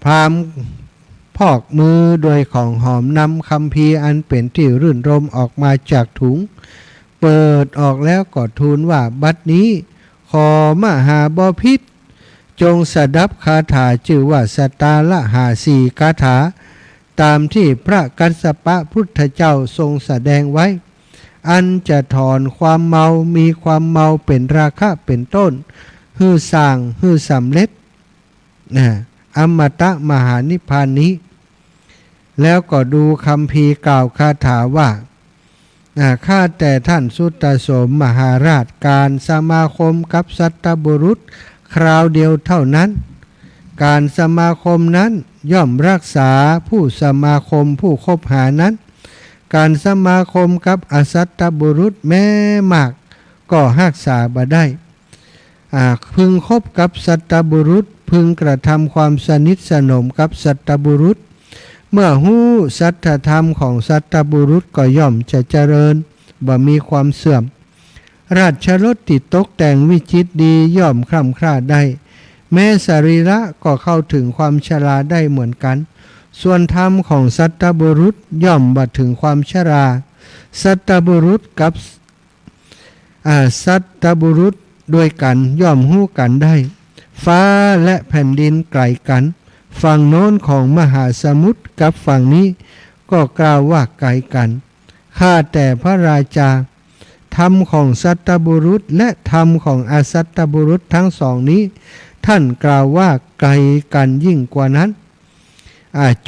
พราหมณ์พอกมือโดยของหอมนำคัมภีร์อันเป็นที่รื่นรมออกมาจากถุงเปิดออกแล้วก็ทูลว่าบัดนี้ขอมหาบพิตรจงสดับคาถาชื่อว่าสัตตาระหาสี่คาถาตามที่พระกัสสปะพุทธเจ้าทรงแสดงไว้อันจะถอนความเมามีความเมาเป็นราคะเป็นต้นฮือสร้างฮือสำเร็จอมตะมหานิพพานนี้ แล้วก็ดูคัมภีร์กล่าวคาถาว่าข้าแต่ท่านสุตตโสมมหาราชการสมาคมกับสัตบุรุษคราวเดียวเท่านั้นการสมาคมนั้นย่อมรักษาผู้สมาคมผู้คบหานั้นการสมาคมกับอสัตตบุรุษแม้มากก็รักษาบ่ได้พึงคบกับสัตตบุรุษพึงกระทำความสนิทสนมกับสัตตบุรุษเมื่อหู้สัตธรรมของสัตตบุรุษก็ย่อมจะเจริญบ่มีความเสื่อมราชรสติดตกแต่งวิจิตรดีย่อมคร่ำคร่าได้แม้สรีระก็เข้าถึงความชราได้เหมือนกันส่วนธรรมของสัตตบุรุษย่อมบัดถึงความชราสัตตบุรุษกับสัตตบุรุษด้วยกันย่อมหู้กันได้ฟ้าและแผ่นดินไกลกันฝั่งโน้นของมหาสมุทรกับฝั่งนี้ก็กล่าวว่าไกลกันข้าแต่พระราชาธรรมของสัตตบุรุษและธรรมของอสัตตบุรุษทั้งสองนี้ท่านกล่าวว่าไกลกันยิ่งกว่านั้น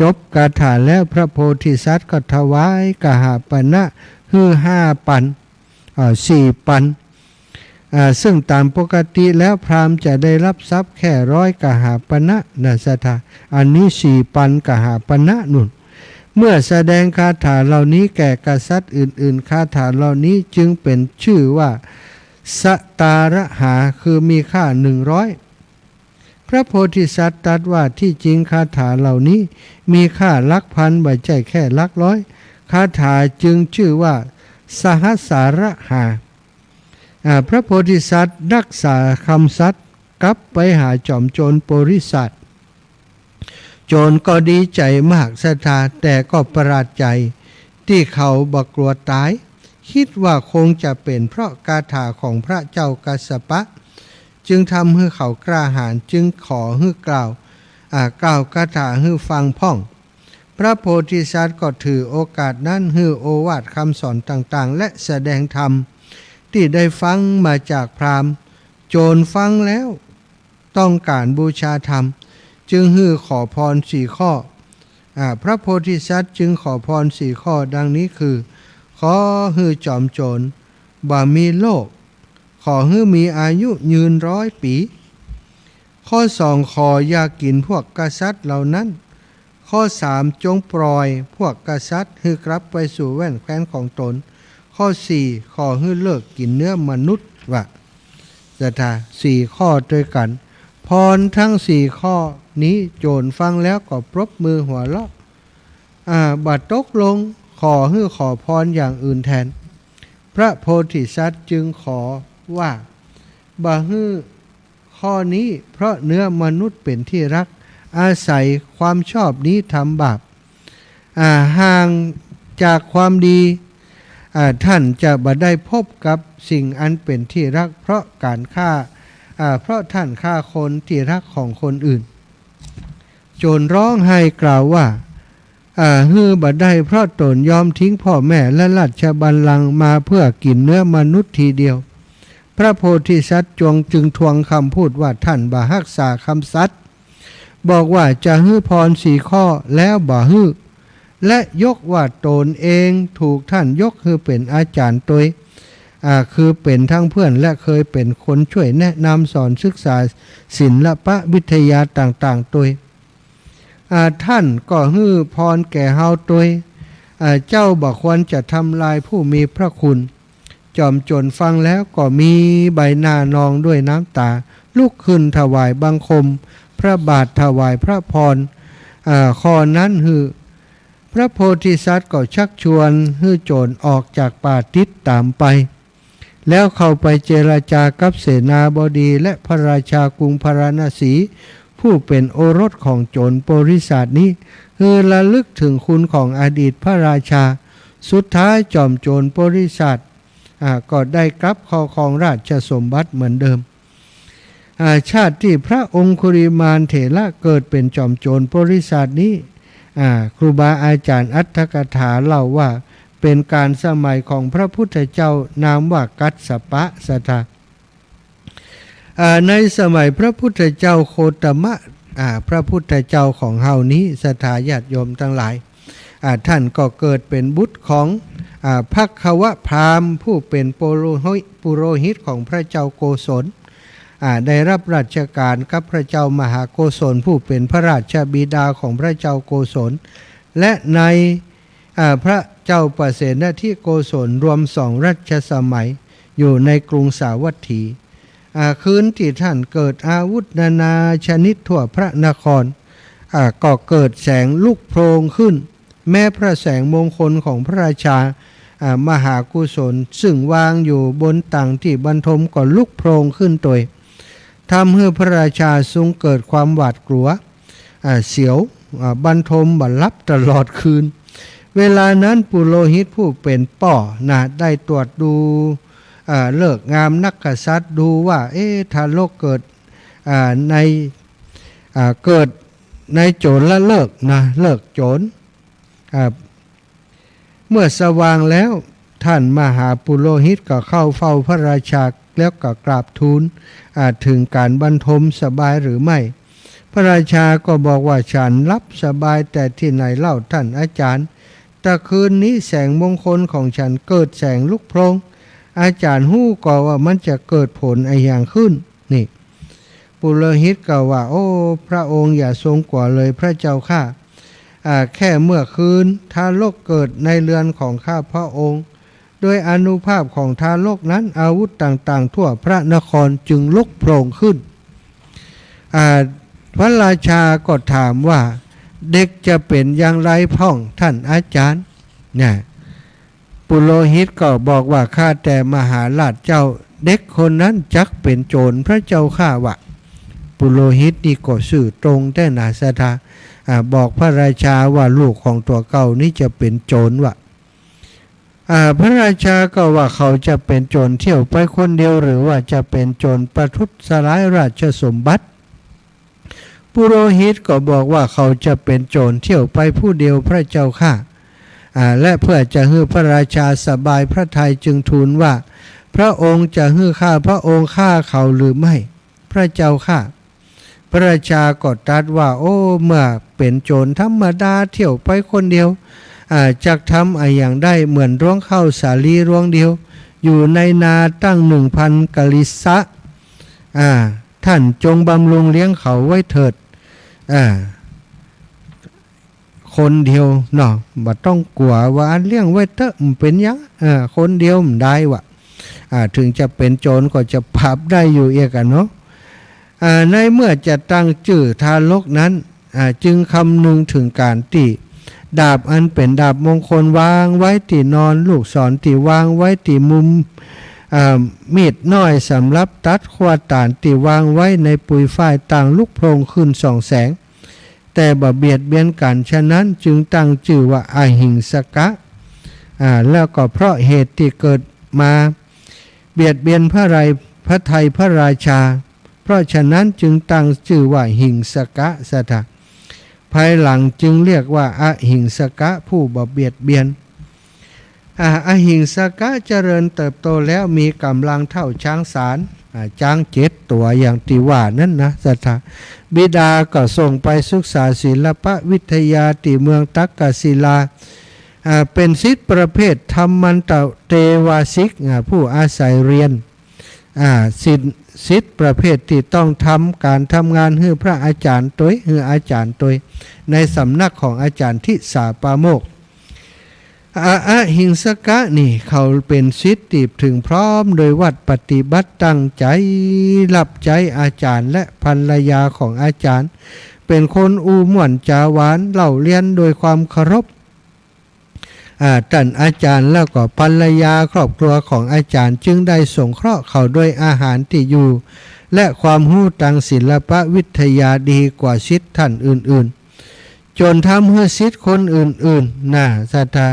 จบคาถาแล้วพระโพธิสัตว์ก็ถวายกหาปณะคือ5 ปัน4 ปันซึ่งตามปกติแล้วพราหมณ์จะได้รับทรัพย์แค่100กหาปณะนะสถาอันนี้4 ปันกหาปณะนุ่นเมื่อแสดงคาถาเหล่านี้แก่กษัตริย์อื่นๆคาถาเหล่านี้จึงเป็นชื่อว่าสัตตาระหาคือมีค่า100พระโพธิสัตว์ตรัสว่าที่จริงคาถาเหล่านี้มีค่าหลักพันไม่ใช่แค่หลักร้อยคาถาจึงชื่อว่าสหัสสาระหาพระโพธิสัตว์รักษาคำสัตย์กลับไปหาจอมโจรโปริสัตโจรก็ดีใจมากศรัทธาแต่ก็ประหลาดใจที่เขาบักกลัวตายคิดว่าคงจะเป็นเพราะคาถาของพระเจ้ากัสสปะจึงทำให้เขากล้าหาญจึงขอให้กล่าวคาถาให้ฟังพ่องพระโพธิสัตว์ก็ถือโอกาสนั้นให้โอวาทคำสอนต่างๆและแสดงธรรมที่ได้ฟังมาจากพราหมณ์โจรฟังแล้วต้องการบูชาธรรมจึงฮือขอพร4 ข้อพระโพธิสัตว์จึงขอพร4 ข้อดังนี้คือขอฮือจอมโจรบ่มีโลภขอฮือมีอายุยืน100 ปีข้อ2ขออย่ากินพวกกษัตริย์เหล่านั้นข้อ3จงปล่อยพวกกษัตริย์ฮือกลับไปสู่แว่นแคว้นของตนข้อ4ขอให้เลิกกินเนื้อมนุษย์ว่าจะทา4 ข้อด้วยกันพรทั้ง4 ข้อนี้โจรฟังแล้วก็ปรบมือหัวเราะบัดตกลงขอให้ขอพรอย่างอื่นแทนพระโพธิสัตว์จึงขอว่าบ่ฮื้อข้อนี้เพราะเนื้อมนุษย์เป็นที่รักอาศัยความชอบนี้ทำบาปห่างจากความดีท่านจะบ่ได้พบกับสิ่งอันเป็นที่รักเพราะการฆ่าเพราะท่านฆ่าคนที่รักของคนอื่นโจรร้องไห้กล่าวว่าฮือบ่ได้เพราะตนยอมทิ้งพ่อแม่และราชบัลลังก์มาเพื่อกินเนื้อมนุษย์ทีเดียว พระโพธิสัตว์จึงทวงคำพูดว่าท่านบ่รักษาคำสัตย์บอกว่าจะฮื้อพร4 ข้อแล้วบ่ฮื้อและยกว่าตนเองถูกท่านยกคือเป็นอาจารย์ตัวคือเป็นทั้งเพื่อนและเคยเป็นคนช่วยแนะนำสอนศึกษาศิลปะวิทยาต่างๆตัวท่านก็ฮื้อพรแก่เฮาตัวเจ้าบ่ควรจะทำลายผู้มีพระคุณจอมโจรฟังแล้วก็มีใบหน้านองด้วยน้ำตาลุกขึ้นถวายบังคมพระบาทถวายพระพรข้อนั้นคือพระโพธิสัตว์ก็ชักชวนให้โจรออกจากป่าติดตามไปแล้วเข้าไปเจรจากับเสนาบดีและพระราชากรุงพาราณสีผู้เป็นโอรสของโจรโพธิสัตว์นี้คือระลึกถึงคุณของอดีตพระราชาสุดท้ายจอมโจรโพธิสัตว์ก็ได้กลับครองราชสมบัติเหมือนเดิมชาติที่พระองคุริมานเถระเกิดเป็นจอมโจรโพธิสัตว์นี้ครูบาอาจารย์อัตถกถาเล่าว่าเป็นการสมัยของพระพุทธเจ้านามว่ากัสสปะสถาในสมัยพระพุทธเจ้าโคตมะพระพุทธเจ้าของเฮานี้สถาญาติโยมทั้งหลายท่านก็เกิดเป็นบุตรของภัควพราหมณ์ผู้เป็นปุโรหิตของพระเจ้าโกศลได้รับราชการกับพระเจ้ามหาโกศลผู้เป็นพระราชบิดาของพระเจ้าโกศลและในพระเจ้าประเสนที่โกศลรวม2 รัชสมัยอยู่ในกรุงสาวัตถีคืนที่ท่านเกิดอาวุธนานาชนิดทั่วพระนครก็เกิดแสงลุกโพลงขึ้นแม้พระแสงมงคลของพระราชามหากุศลซึ่งวางอยู่บนตังที่บรรทมก็ลุกโพลงขึ้นตัวทำให้พระราชาทรงเกิดความหวาดกลัวเสียวบรรทมบัลลับตลอดคืนเวลานั้นปุโรหิตผู้เป็นป่อได้ตรวจดูเลิกงามนักกษัตริย์ดูว่าถ้าโลกเกิดในโจรละเลิกโจรเมื่อสว่างแล้วท่านมหาปุโรหิตก็เข้าเฝ้าพระราชาแล้วก็กราบทูลถึงการบรรทมสบายหรือไม่พระราชาก็บอกว่าฉันรับสบายแต่ที่ไหนเล่าท่านอาจารย์แต่คืนนี้แสงมงคลของฉันเกิดแสงลุกโพลงอาจารย์ฮู้ก็ว่ามันจะเกิดผลอย่างขึ้นนี่ปุโรหิตก็ว่าโอ้พระองค์อย่าทรงกลัวเลยพระเจ้าข้าแค่เมื่อคืนทารกเกิดในเรือนของข้าพระองค์โดยอนุภาพของทารกนั้นอาวุธต่างๆทั่วพระนครจึงลุกโผล่ขึ้นพระราชาก็ถามว่าเด็กจะเป็นอย่างไรพ่องท่านอาจารย์เนี่ยปุโรหิตก็บอกว่าข้าแต่มหาราชเจ้าเด็กคนนั้นจักเป็นโจรพระเจ้าข้าวะปุโรหิตนี่ก็สื่อตรงแต่นาสถาบอกพระราชาว่าลูกของตัวเก่านี้จะเป็นโจรวะพระราชาก็ว่าเขาจะเป็นโจรเที่ยวไปคนเดียวหรือว่าจะเป็นโจรประทุษร้ายราชสมบัติปุโรหิตก็บอกว่าเขาจะเป็นโจรเที่ยวไปผู้เดียวพระเจ้าข้าและเพื่อจะให้พระราชาสบายพระทัยจึงทูลว่าพระองค์จะให้ข้าพระองค์ฆ่าเขาหรือไม่พระเจ้าข้าพระราชาก็ตรัสว่าโอ้เมื่อเป็นโจรธรรมดาเที่ยวไปคนเดียวจักทำอย่างได้เหมือนรวงข้าวสาลีรวงเดียวอยู่ในนาตั้ง 1,000 กลิสะท่านจงบำรุงเลี้ยงเขาไว้เถิดคนเดียวเนาะบ่ต้องกลัวว่าเลี้ยงไว้เถอะมันเป็นยังคนเดียวมันได้วะถึงจะเป็นโจรก็จะพับได้อยู่เอกเนาะในเมื่อจะตั้งชื่อทารกนั้นจึงคำนึงถึงการที่ดาบอันเป็นดาบมงคลวางไว้ที่นอนลูกศรที่วางไว้ที่มุมมีดน้อยสำหรับตัดขวาตานที่วางไว้ในปุยฝ้ายต่างลุกโพลงขึ้นส่องแสงแต่บ่เบียดเบียนกันฉะนั้นจึงตั้งชื่อว่าอหิงสกะแล้วก็เพราะเหตุที่เกิดมาเบียดเบียนพระทัยพระราชาเพราะฉะนั้นจึงตั้งชื่อว่าหิงสกะสถาภายหลังจึงเรียกว่าอหิงสกะผู้บ่เบียดเบียน อหิงสกะเจริญเติบโตแล้วมีกำลังเท่าช้างสารช้าง7 ตัวอย่างที่ว่านั่นนะสัทธาบิดาก็ส่งไปศึกษาศิลปวิทยาที่เมืองตักกศิลาเป็นศิษย์ประเภทธรรมันตเตวาสิกผู้อาศัยเรียนศิษย์ประเภทที่ต้องทำการทำงานให้พระอาจารย์ตัวให้อาจารย์ตัวในสำนักของอาจารย์ทิสาปาโมกอหิงสกะนี่เขาเป็นศิษย์ที่ถึงพร้อมโดยวัดปฏิบัติตั้งใจรับใจอาจารย์และภรรยาของอาจารย์เป็นคนอูม่วนจาหวานเล่าเรียนโดยความเคารพท่านอาจารย์แล้วก็ภรรยาครอบครัวของอาจารย์จึงได้สงเคราะห์เขาด้วยอาหารที่อยู่และความรู้ทางศิลปวิทยาดีกว่าศิษย์ท่านอื่นๆจนทำให้ศิษย์คนอื่นๆศรัทธา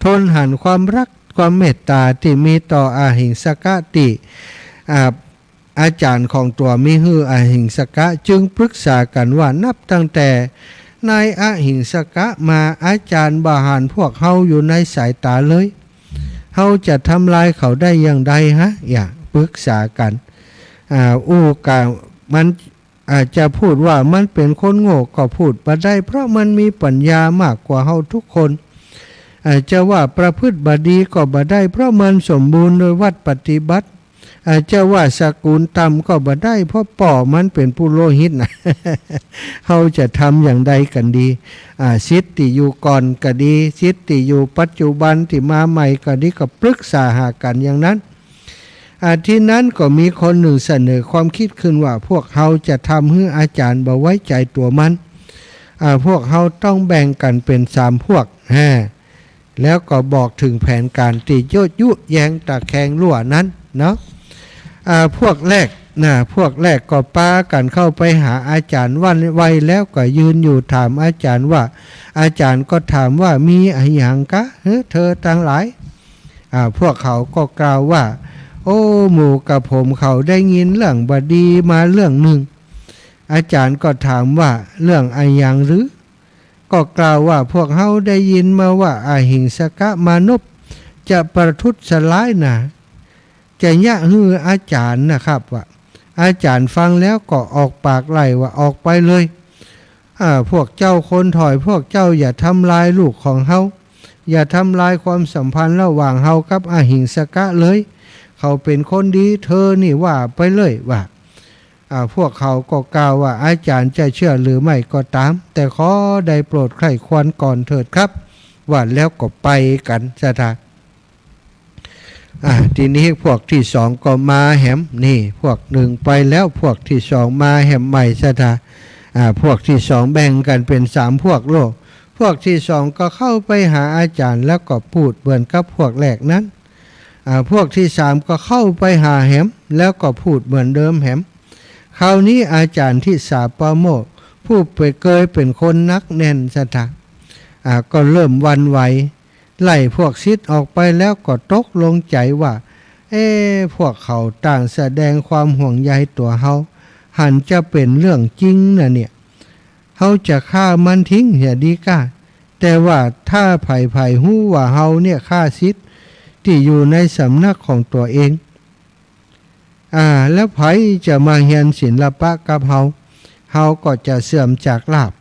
ทนหันความรักความเมตตาที่มีต่ออหิงสกะติอาจารย์ของตัวมิฮืออหิงสกะจึงปรึกษากันว่านับตั้งแต่นายอหิงสกะมาอาจารย์บาหารพวกเฮาอยู่ในสายตาเลยเฮาจะทำลายเขาได้อย่างใดอย่าปรึกษากันกามันอาจจะพูดว่ามันเป็นคนโง่ก็พูดบ่ได้เพราะมันมีปัญญามากกว่าเฮาทุกคนจะว่าประพฤติบดีก็บ่ได้เพราะมันสมบูรณ์โดยวัดปฏิบัติจะว่าสกุลต่ำก็บ่ได้เพราะป่อมันเป็นผู้โลหิตนะ เขาจะทำอย่างใดกันดีศิษย์ที่อยู่ก่อนก็ดีศิษย์ที่อยู่ปัจจุบันที่มาใหม่ก็ดีก็ปรึกษาหากันอย่างนั้นที่นั้นก็มีคนหนึ่งเสนอความคิดขึ้นว่าพวกเขาจะทำให้อาจารย์บ่ไว้ใจตัวมันพวกเขาต้องแบ่งกันเป็น3 พวกแล้วก็บอกถึงแผนการที่ยุแยงตะแคงรั่วนั้นเนาะพวกแรกก็ปากันเข้าไปหาอาจารย์วันไวแล้วก็ยืนอยู่ถามอาจารย์ว่าอาจารย์ก็ถามว่ามีอะไรอย่างกะเธอทั้งหลายพวกเขาก็กล่าวว่าโอ้หมู่กับผมเขาได้ยินเรื่องบดีมาเรื่องหนึ่งอาจารย์ก็ถามว่าเรื่องอะไรอย่างหรือก็กล่าวว่าพวกเขาได้ยินมาว่าอหิงสกะมานพจะประทุษร้ายจะยะฮืออาจารย์นะครับว่าอาจารย์ฟังแล้วก็ออกปากไล่ว่าออกไปเลยพวกเจ้าคนถอยพวกเจ้าอย่าทำลายลูกของเฮาอย่าทำลายความสัมพันธ์ระหว่างเฮากับอหิงสกะเลยเขาเป็นคนดีเธอนี่ว่าไปเลยว่าพวกเขาก็กล่าวว่าอาจารย์จะเชื่อหรือไม่ก็ตามแต่ขอได้โปรดใคร่ควรก่อนเถิดครับว่าแล้วก็ไปกันสถานทีนี้พวกที่2ก็มาแหมนี่พวก1ไปแล้วพวกที่2มาแหมใหม่สถานพวกที่2แบ่งกันเป็น3 พวกโลกพวกที่2ก็เข้าไปหาอาจารย์แล้วก็พูดเหมือนกับพวกแรกนั้นพวกที่3ก็เข้าไปหาแหมแล้วก็พูดเหมือนเดิมแหมคราวนี้อาจารย์ที่สาปาโมกผู้เคยเป็นคนนักแน่นสถานก็เริ่มวันไหวไล่พวกศิษย์ออกไปแล้วก็ตกลงใจว่าพวกเขาต่างแสดงความห่วงใยตัวเฮาหันจะเป็นเรื่องจริงนะเนี่ยเฮาจะฆ่ามันทิ้งเสียดีกะแต่ว่าถ้าไผ่หู้ว่าเฮาเนี่ยฆ่าศิษย์ที่อยู่ในสำนักของตัวเองแล้วไผจะมาเรียนศิลปะกับเฮาก็จะเสื่อมจากลาภ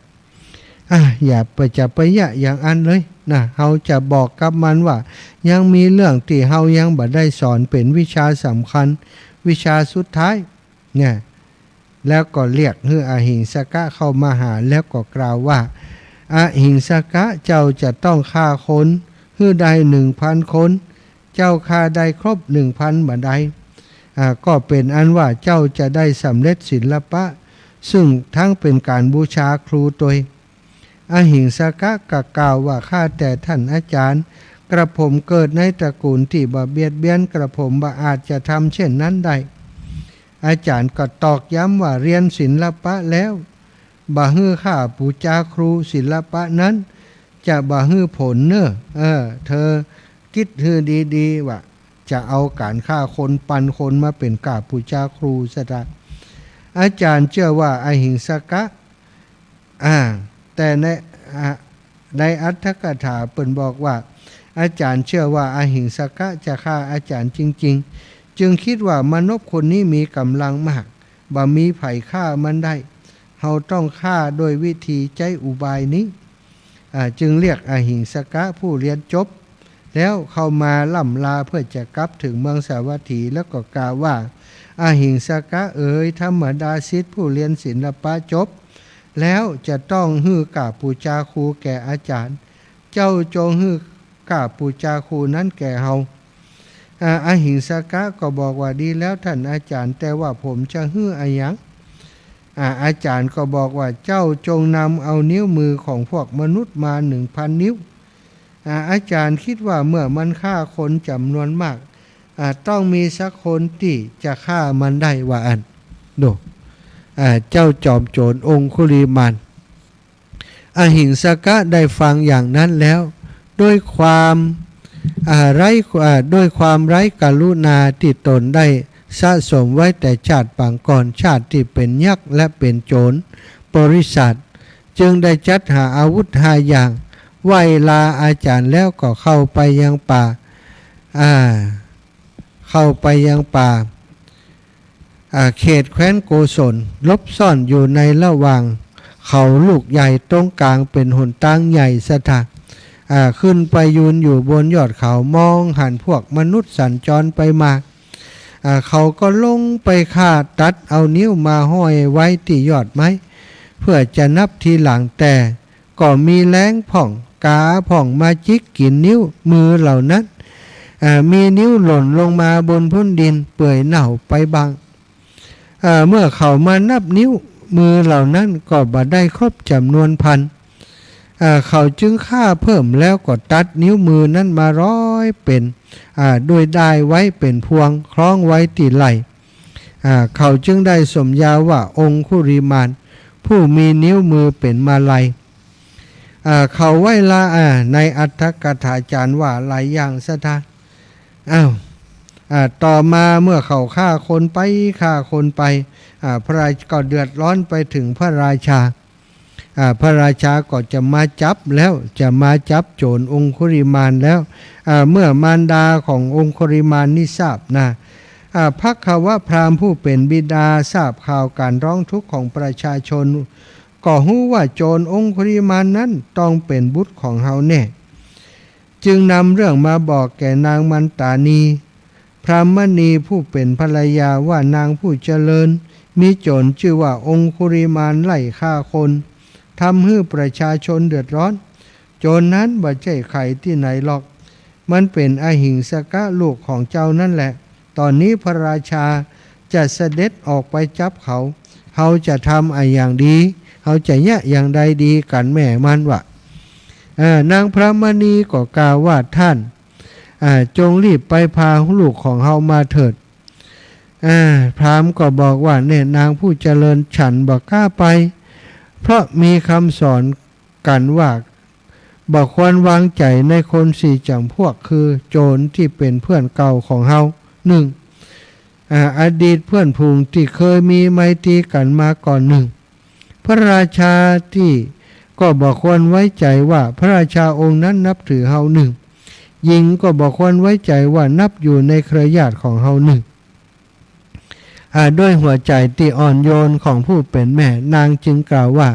อย่าไปอย่างอันเลยนะเฮาจะบอกกับมันว่ายังมีเรื่องที่เฮายังบ่ได้สอนเป็นวิชาสำคัญวิชาสุดท้ายเนี่ยแล้วก็เรียกให้อหิงสกะเข้ามาหาแล้วก็กล่าวว่าอหิงสกะเจ้าจะต้องฆ่าคนให้ได้ 1,000 คนเจ้าฆ่าได้ครบ 1,000 บ่ได้ก็เป็นอันว่าเจ้าจะได้สำเร็จศิลปะซึ่งทั้งเป็นการบูชาครูตัวอหิงสกะก็กล่าวว่าข้าแต่ท่านอาจารย์กระผมเกิดในตระกูลที่บ่เบียดเบียนกระผมบ่อาจจะทำเช่นนั้นได้อาจารย์ก็ตอกย้ำว่าเรียนศิลปะแล้วบ่ฮื้อข้าบูชาครูศิลปะนั้นจะบ่ฮื้อผลเนอะเธอคิดฮื้อดีๆว่าจะเอาการฆ่าคนปันคนมาเป็นกาบูชาครูซะได้อาจารย์เชื่อว่าอหิงสกะแต่ในอัตถกถาเปิ่นบอกว่า อาจารย์เชื่อว่าอหิงสกะจะฆ่าอาจารย์จริงๆจึงคิดว่ามนุษย์คนนี้มีกำลังมากบ่มีไผฆ่ามันได้เฮาต้องฆ่าโดยวิธีใจอุบายนี้จึงเรียกอหิงสกะผู้เรียนจบแล้วเข้ามาล่ำลาเพื่อจะกลับถึงเมืองสาวัตถีแล้วก็กล่าวว่าอหิงสกะเอ๋ยธรรมดาศิษย์ผู้เรียนศิลปะจบแล้วจะต้องฮื้อกราบปูชาครูแก่อาจารย์เจ้าจงฮื้อกราบปูชาครูนั้นแก่เฮาอหิงสกะก็บอกว่าดีแล้วท่านอาจารย์แต่ว่าผมจะฮื้ออะไรยังอาจารย์ก็บอกว่าเจ้าจงนำเอานิ้วมือของพวกมนุษย์มา 1,000 นิ้วอาจารย์คิดว่าเมื่อมันฆ่าคนจำนวนมากต้องมีสักคนที่จะฆ่ามันได้ว่าอันดูเจ้าจอมโจรองคุลิมานอหิงสกะได้ฟังอย่างนั้นแล้วด้วยความไร้กรุณาที่ตนได้สะสมไว้แต่ชาติปางก่อนชาติที่เป็นยักษ์และเป็นโจรบริษัทจึงได้จัดหาอาวุธ5 อย่างไหว้ลาอาจารย์แล้วก็เข้าไปยังป่าเขตแคว้นโกศลลบซ่อนอยู่ในระหว่างเขาลูกใหญ่ตรงกลางเป็นหนทางใหญ่สถานขึ้นไปยืนอยู่บนยอดเขามองหันพวกมนุษย์สัญจรไปมาเขาก็ลงไปฆ่าตัดเอานิ้วมาห้อยไว้ที่ยอดไม้เพื่อจะนับทีหลังแต่ก็มีแรงผ่องกาผ่องมาจิกกินนิ้วมือเหล่านั้นมีนิ้วหล่นลงมาบนพื้นดินเปื่อยเน่าไปบางเมื่อเขามานับนิ้วมือเหล่านั้นก็บ่ได้ครบจำนวนพันเขาจึงฆ่าเพิ่มแล้วก็ตัดนิ้วมือนั้นมา100เป็นด้วยได้ไว้เป็นพวงคล้องไว้ที่ไหล่เขาจึงได้สมญาว่าองคุริมานผู้มีนิ้วมือเป็นมาลัยเขาไหว้ละในอัตถกถาจารย์ว่าหลายอย่างสถานต่อมาเมื่อเขาฆ่าคนไปพระราชาก็เดือดร้อนไปถึงพระราชาพระราชาก็จะมาจับโจรองคุริมานแล้วเมื่อมารดาขององคุริมานนี่ทราบภักขวพราหมณ์ผู้เป็นบิดาทราบข่าวการร้องทุกข์ของประชาชนก็รู้ว่าโจรองคุริมานนั้นต้องเป็นบุตรของเฮาแน่จึงนำเรื่องมาบอกแก่นางมันตานีพรามณีผู้เป็นภรรยาว่านางผู้เจริญมีโจรชื่อว่าองคุริมานไล่ฆ่าคนทำให้ประชาชนเดือดร้อนโจรนั้นบ่ใช่ใครที่ไหนหรอกมันเป็นอหิงสกะลูกของเจ้านั่นแหละตอนนี้พระราชาจะเสด็จออกไปจับเขาจะทำอย่างดีเขาจะอย่างใดดีกันแม่มันวะนางพระมณีก็กล่าวว่าท่านจงรีบไปพาลูกของเฮามาเถิดพราหมณ์ก็บอกว่าเนี่ยนางผู้เจริญฉันบอกกล้าไปเพราะมีคำสอนกันว่าบอกควรวางใจในคน4 จำพวกคือโจรที่เป็นเพื่อนเก่าของเฮา1อดีตเพื่อนพูงที่เคยมีไมตรีกันมาก่อน1พระราชาที่ก็บอกควรไว้ใจว่าพระราชาองค์นั้นนับถือเฮา1หญิงก็บอกควรไว้ใจว่านับอยู่ในเครือญาติของเฮา1ด้วยหัวใจที่อ่อนโยนของผู้เป็นแม่นางจึงกล่าวว่า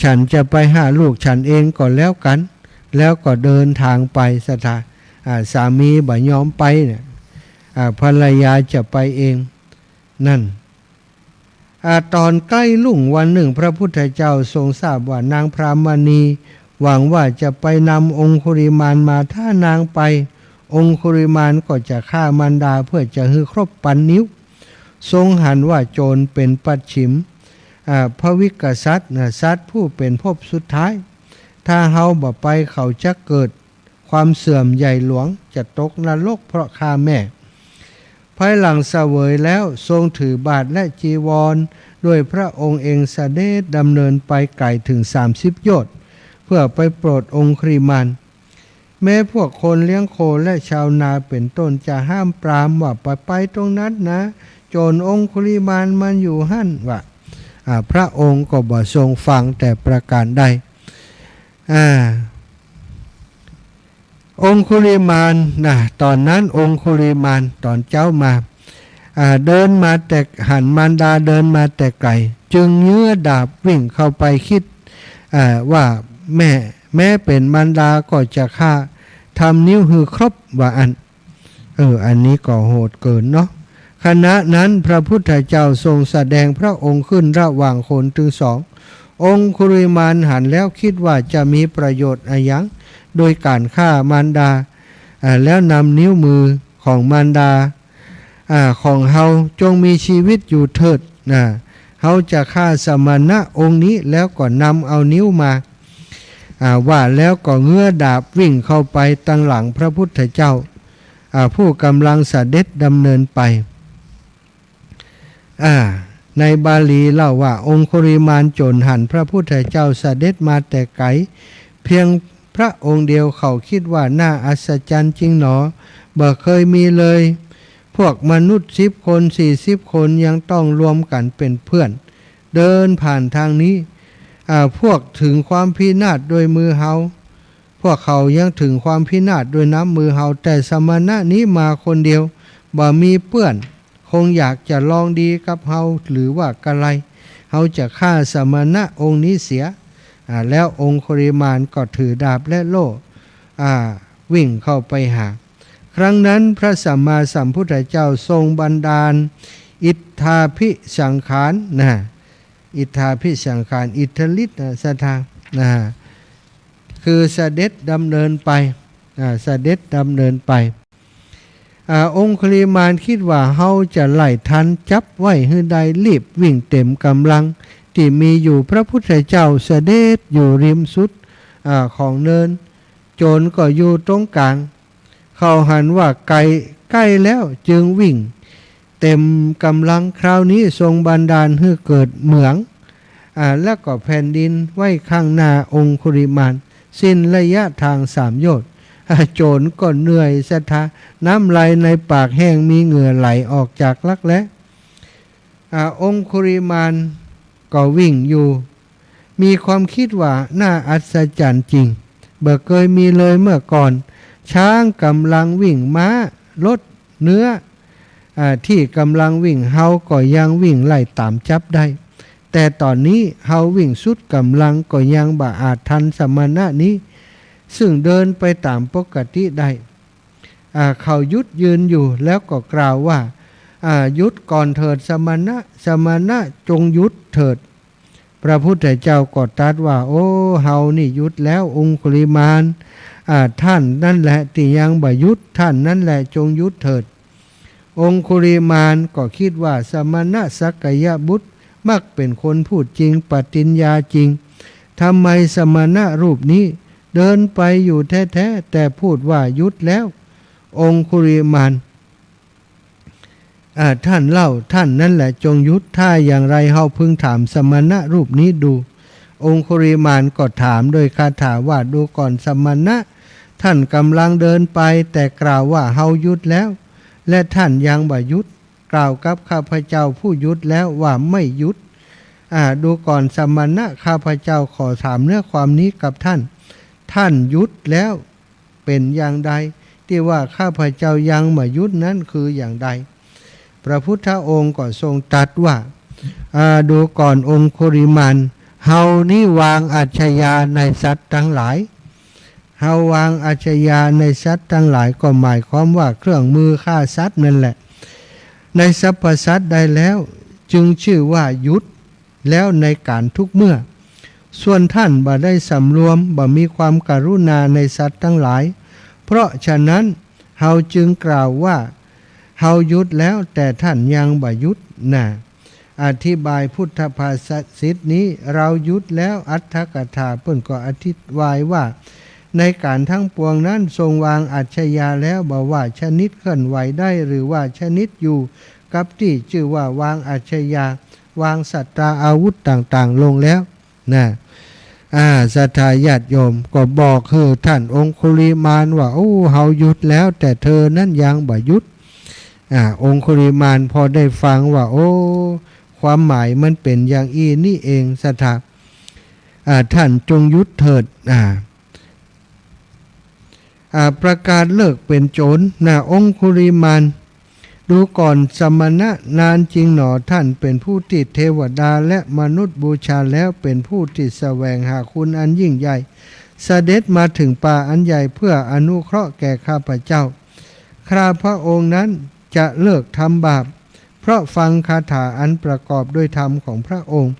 ฉันจะไปหาลูกฉันเองก่อนแล้วกันแล้วก็เดินทางไปสามีบ่ยอมไปเนี่ยภรรยาจะไปเองนั่นตอนใกล้ลุ่งวันหนึ่งพระพุทธเจ้าทรงทราบว่านางพรามณีหวังว่าจะไปนำองคุริมานมาถ้านางไปองคุริมานก็จะฆ่ามารดาเพื่อจะให้ครบปันนิ้วทรงหันว่าโจรเป็นปัจฉิมพระวิกษัตริย์สัตว์ผู้เป็นภพสุดท้ายถ้าเฮาบ่ไปเขาจะเกิดความเสื่อมใหญ่หลวงจะตกนรกเพราะฆ่าแม่ภายหลังเสวยแล้วทรงถือบาทและจีวรด้วยพระองค์เองเสด็จดำเนินไปไกลถึง30 โยชน์เพื่อไปโปรดองคุริมานแม้พวกคนเลี้ยงโคและชาวนาเป็นต้นจะห้ามปรามว่าไปตรงนั้นนะโจรองคุริมานมันอยู่หั่นว่าพระองค์ก็บ่ทรงฟังแต่ประการใด องคุลิมานนะตอนนั้นองคุลิมานตอนเจ้ามาเดินมาแต่หันมารดาเดินมาแต่ไกลจึงเยื้อดาบวิ่งเข้าไปคิดว่าแม่เป็นมารดาก็จะฆ่าทำนิ้วหือครบว่าอันนี้ก็โหดเกินเนาะขณะนั้นพระพุทธเจ้าทรงแสดงพระองค์ขึ้นระหว่างคนถึงสององคุลิมานหันแล้วคิดว่าจะมีประโยชน์อะไรยังโดยการฆ่ามารดาแล้วนำนิ้วมือของมารดาของเฮาจงมีชีวิตอยู่เถิดเฮาจะฆ่าสมณะองค์นี้แล้วก็นำเอานิ้วมาว่าแล้วก็เงื้อดาบวิ่งเข้าไปตั้งหลังพระพุทธเจ้าผู้กำลังเสด็จดำเนินไปในบาลีเล่าว่าองคุลิมานโจรหันพระพุทธเจ้าเสด็จมาแต่ไกลเพียงพระองค์เดียวเขาคิดว่าน่าอัศจรรย์จริงหนอบ่เคยมีเลยพวกมนุษย์10 คน40 คนยังต้องรวมกันเป็นเพื่อนเดินผ่านทางนี้พวกถึงความพินาศโดยมือเฮาพวกเขายังถึงความพินาศโดยน้ำมือเฮาแต่สมณะนี้มาคนเดียวบ่มีเปื้อนคงอยากจะลองดีกับเฮาหรือว่ากะไรเฮาจะฆ่าสมณะองค์นี้เสียแล้วองคุลิมานก็ถือดาบและโล่วิ่งเข้าไปหาครั้งนั้นพระสัมมาสัมพุทธเจ้าทรงบันดาลอิทธาภิสังขารอิทธาภิสังขารอิทธิฤทธิ์สถาคือเสด็จดำเนินไปเสด็จดำเนินไปองคุลิมานคิดว่าเฮาจะไล่ทันจับไว้ให้ได้รีบวิ่งเต็มกำลังที่มีอยู่พระพุทธเจ้าเสด็จอยู่ริมสุดของเนินโจรก็อยู่ตรงกลางเขาหันว่าใกล้แล้วจึงวิ่งเต็มกำลังคราวนี้ทรงบันดาลให้เกิดเหมืองแล้วก็แผ่นดินไว้ข้างหน้าองคุลิมานสิ้นระยะทาง3 โยชน์โจรก็เหนื่อยสะทะน้ำไหลในปากแห้งมีเหงื่อไหลออกจากรักแร้องคุลิมานก็วิ่งอยู่มีความคิดว่าน่าอัศจรรย์จริงบ่เคยมีเลยเมื่อก่อนช้างกำลังวิ่งม้ารถเนื้อที่กำลังวิ่งเฮาก็ยังวิ่งไล่ตามจับได้แต่ตอนนี้เฮาวิ่งสุดกำลังก็ยังบ่อาจทันสมณะนี้ซึ่งเดินไปตามปกติได้เขาหยุดยืนอยู่แล้วก็กล่าวว่าหยุดก่อนเถิดสมณะจงหยุดเถิดพระพุทธเจ้าก็ตรัสว่าโอ้เฮานี่หยุดแล้วองคุลิมานท่านนั่นแหละที่ยังบ่หยุดท่านนั่นแหละจงหยุดเถิดองคุลิมานก็คิดว่าสมณะสักยบุตรมักเป็นคนพูดจริงปฏิญญาจริงทำไมสมณะรูปนี้เดินไปอยู่แท้ๆแต่พูดว่าหยุดแล้วองคุลิมานท่านเล่าท่านนั่นแหละจงหยุดถ้าอย่างไรเฮาพึงถามสมณะรูปนี้ดูองคุลิมานก็ถามโดยคาถาว่าดูก่อนสมณะท่านกำลังเดินไปแต่กล่าวว่าเฮาหยุดแล้วและท่านยังบ่หยุดกล่าวกับข้าพเจ้าผู้หยุดแล้วว่าไม่หยุดดูก่อนสมณะข้าพเจ้าขอถามเนื้อความนี้กับท่านหยุดแล้วเป็นอย่างใดที่ว่าข้าพเจ้ายังบ่หยุดนั้นคืออย่างใดพระพุทธองค์ก็ทรงตรัสว่าดูก่อนองคุลิมานเฮานี่วางอาชญาในสัตว์ทั้งหลายเฮาวางอาชญาในสัตว์ทั้งหลายก็หมายความว่าเครื่องมือฆ่าสัตว์นั่นแหละในสรรพสัตว์ได้แล้วจึงชื่อว่าหยุดแล้วในการทุกเมื่อส่วนท่านบ่ได้สำรวมบ่มีความกรุณาในสัตว์ทั้งหลายเพราะฉะนั้นเฮาจึงกล่าวว่าเฮาหยุดแล้วแต่ท่านยังบ่หยุดอธิบายพุทธภาษิตนี้เราหยุดแล้วอัตถกถาเพิ่นก็อธิบายว่าในการทั้งปวงนั้นทรงวางอาชญาแล้วบ่ว่าชนิดเคลื่อนไหวได้หรือว่าชนิดอยู่กับที่ชื่อว่าวางอาชญาวางสัตราอาวุธต่างๆลงแล้วศรัทธาญาติโยมก็บอกคือท่านองคุลิมานว่าโอ้เฮาหยุดแล้วแต่เธอนั้นยังบ่หยุดองคุลิมานพอได้ฟังว่าโอ้ความหมายมันเป็นอย่างนี่เองศรัทธาท่านจงหยุดเถิด ประกาศเลิกเป็นโจรองคุลิมานดูก่อนสมณะนานจริงหนอท่านเป็นผู้ที่เทวดาและมนุษย์บูชาแล้วเป็นผู้ที่แสวงหาคุณอันยิ่งใหญ่เสด็จมาถึงป่าอันใหญ่เพื่ออนุเคราะห์แก่ข้าพเจ้าข้าพระองค์นั้นจะเลิกทำบาปเพราะฟังคาถาอันประกอบด้วยธรรมของพระองค์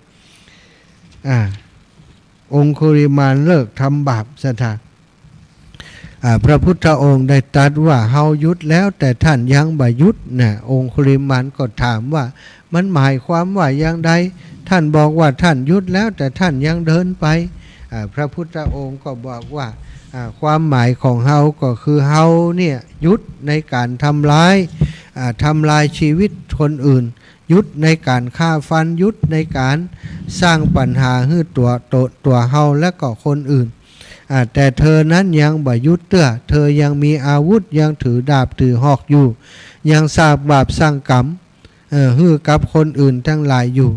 องคุลิมานเลิกทำบาปสถานพระพุทธองค์ได้ตรัสว่าเฮายุดแล้วแต่ท่านยังบ่ยุดองคุลิมานก็ถามว่ามันหมายความว่าอย่างใดท่านบอกว่าท่านยุดแล้วแต่ท่านยังเดินไปพระพุทธองค์ก็บอกว่าความหมายของเฮาก็คือเฮาเนี่ยยุดในการทำร้ายชีวิตคนอื่นยุดในการฆ่าฟันยุดในการสร้างปัญหาให้ตัวเฮาและก็คนอื่นแต่เธอนั้นยังบ่ยุดเธอยังมีอาวุธยังถือดาบถือหอกอยู่ยังสร้างบาปสร้างกรรมให้กับคนอื่นทั้งหลายอยู่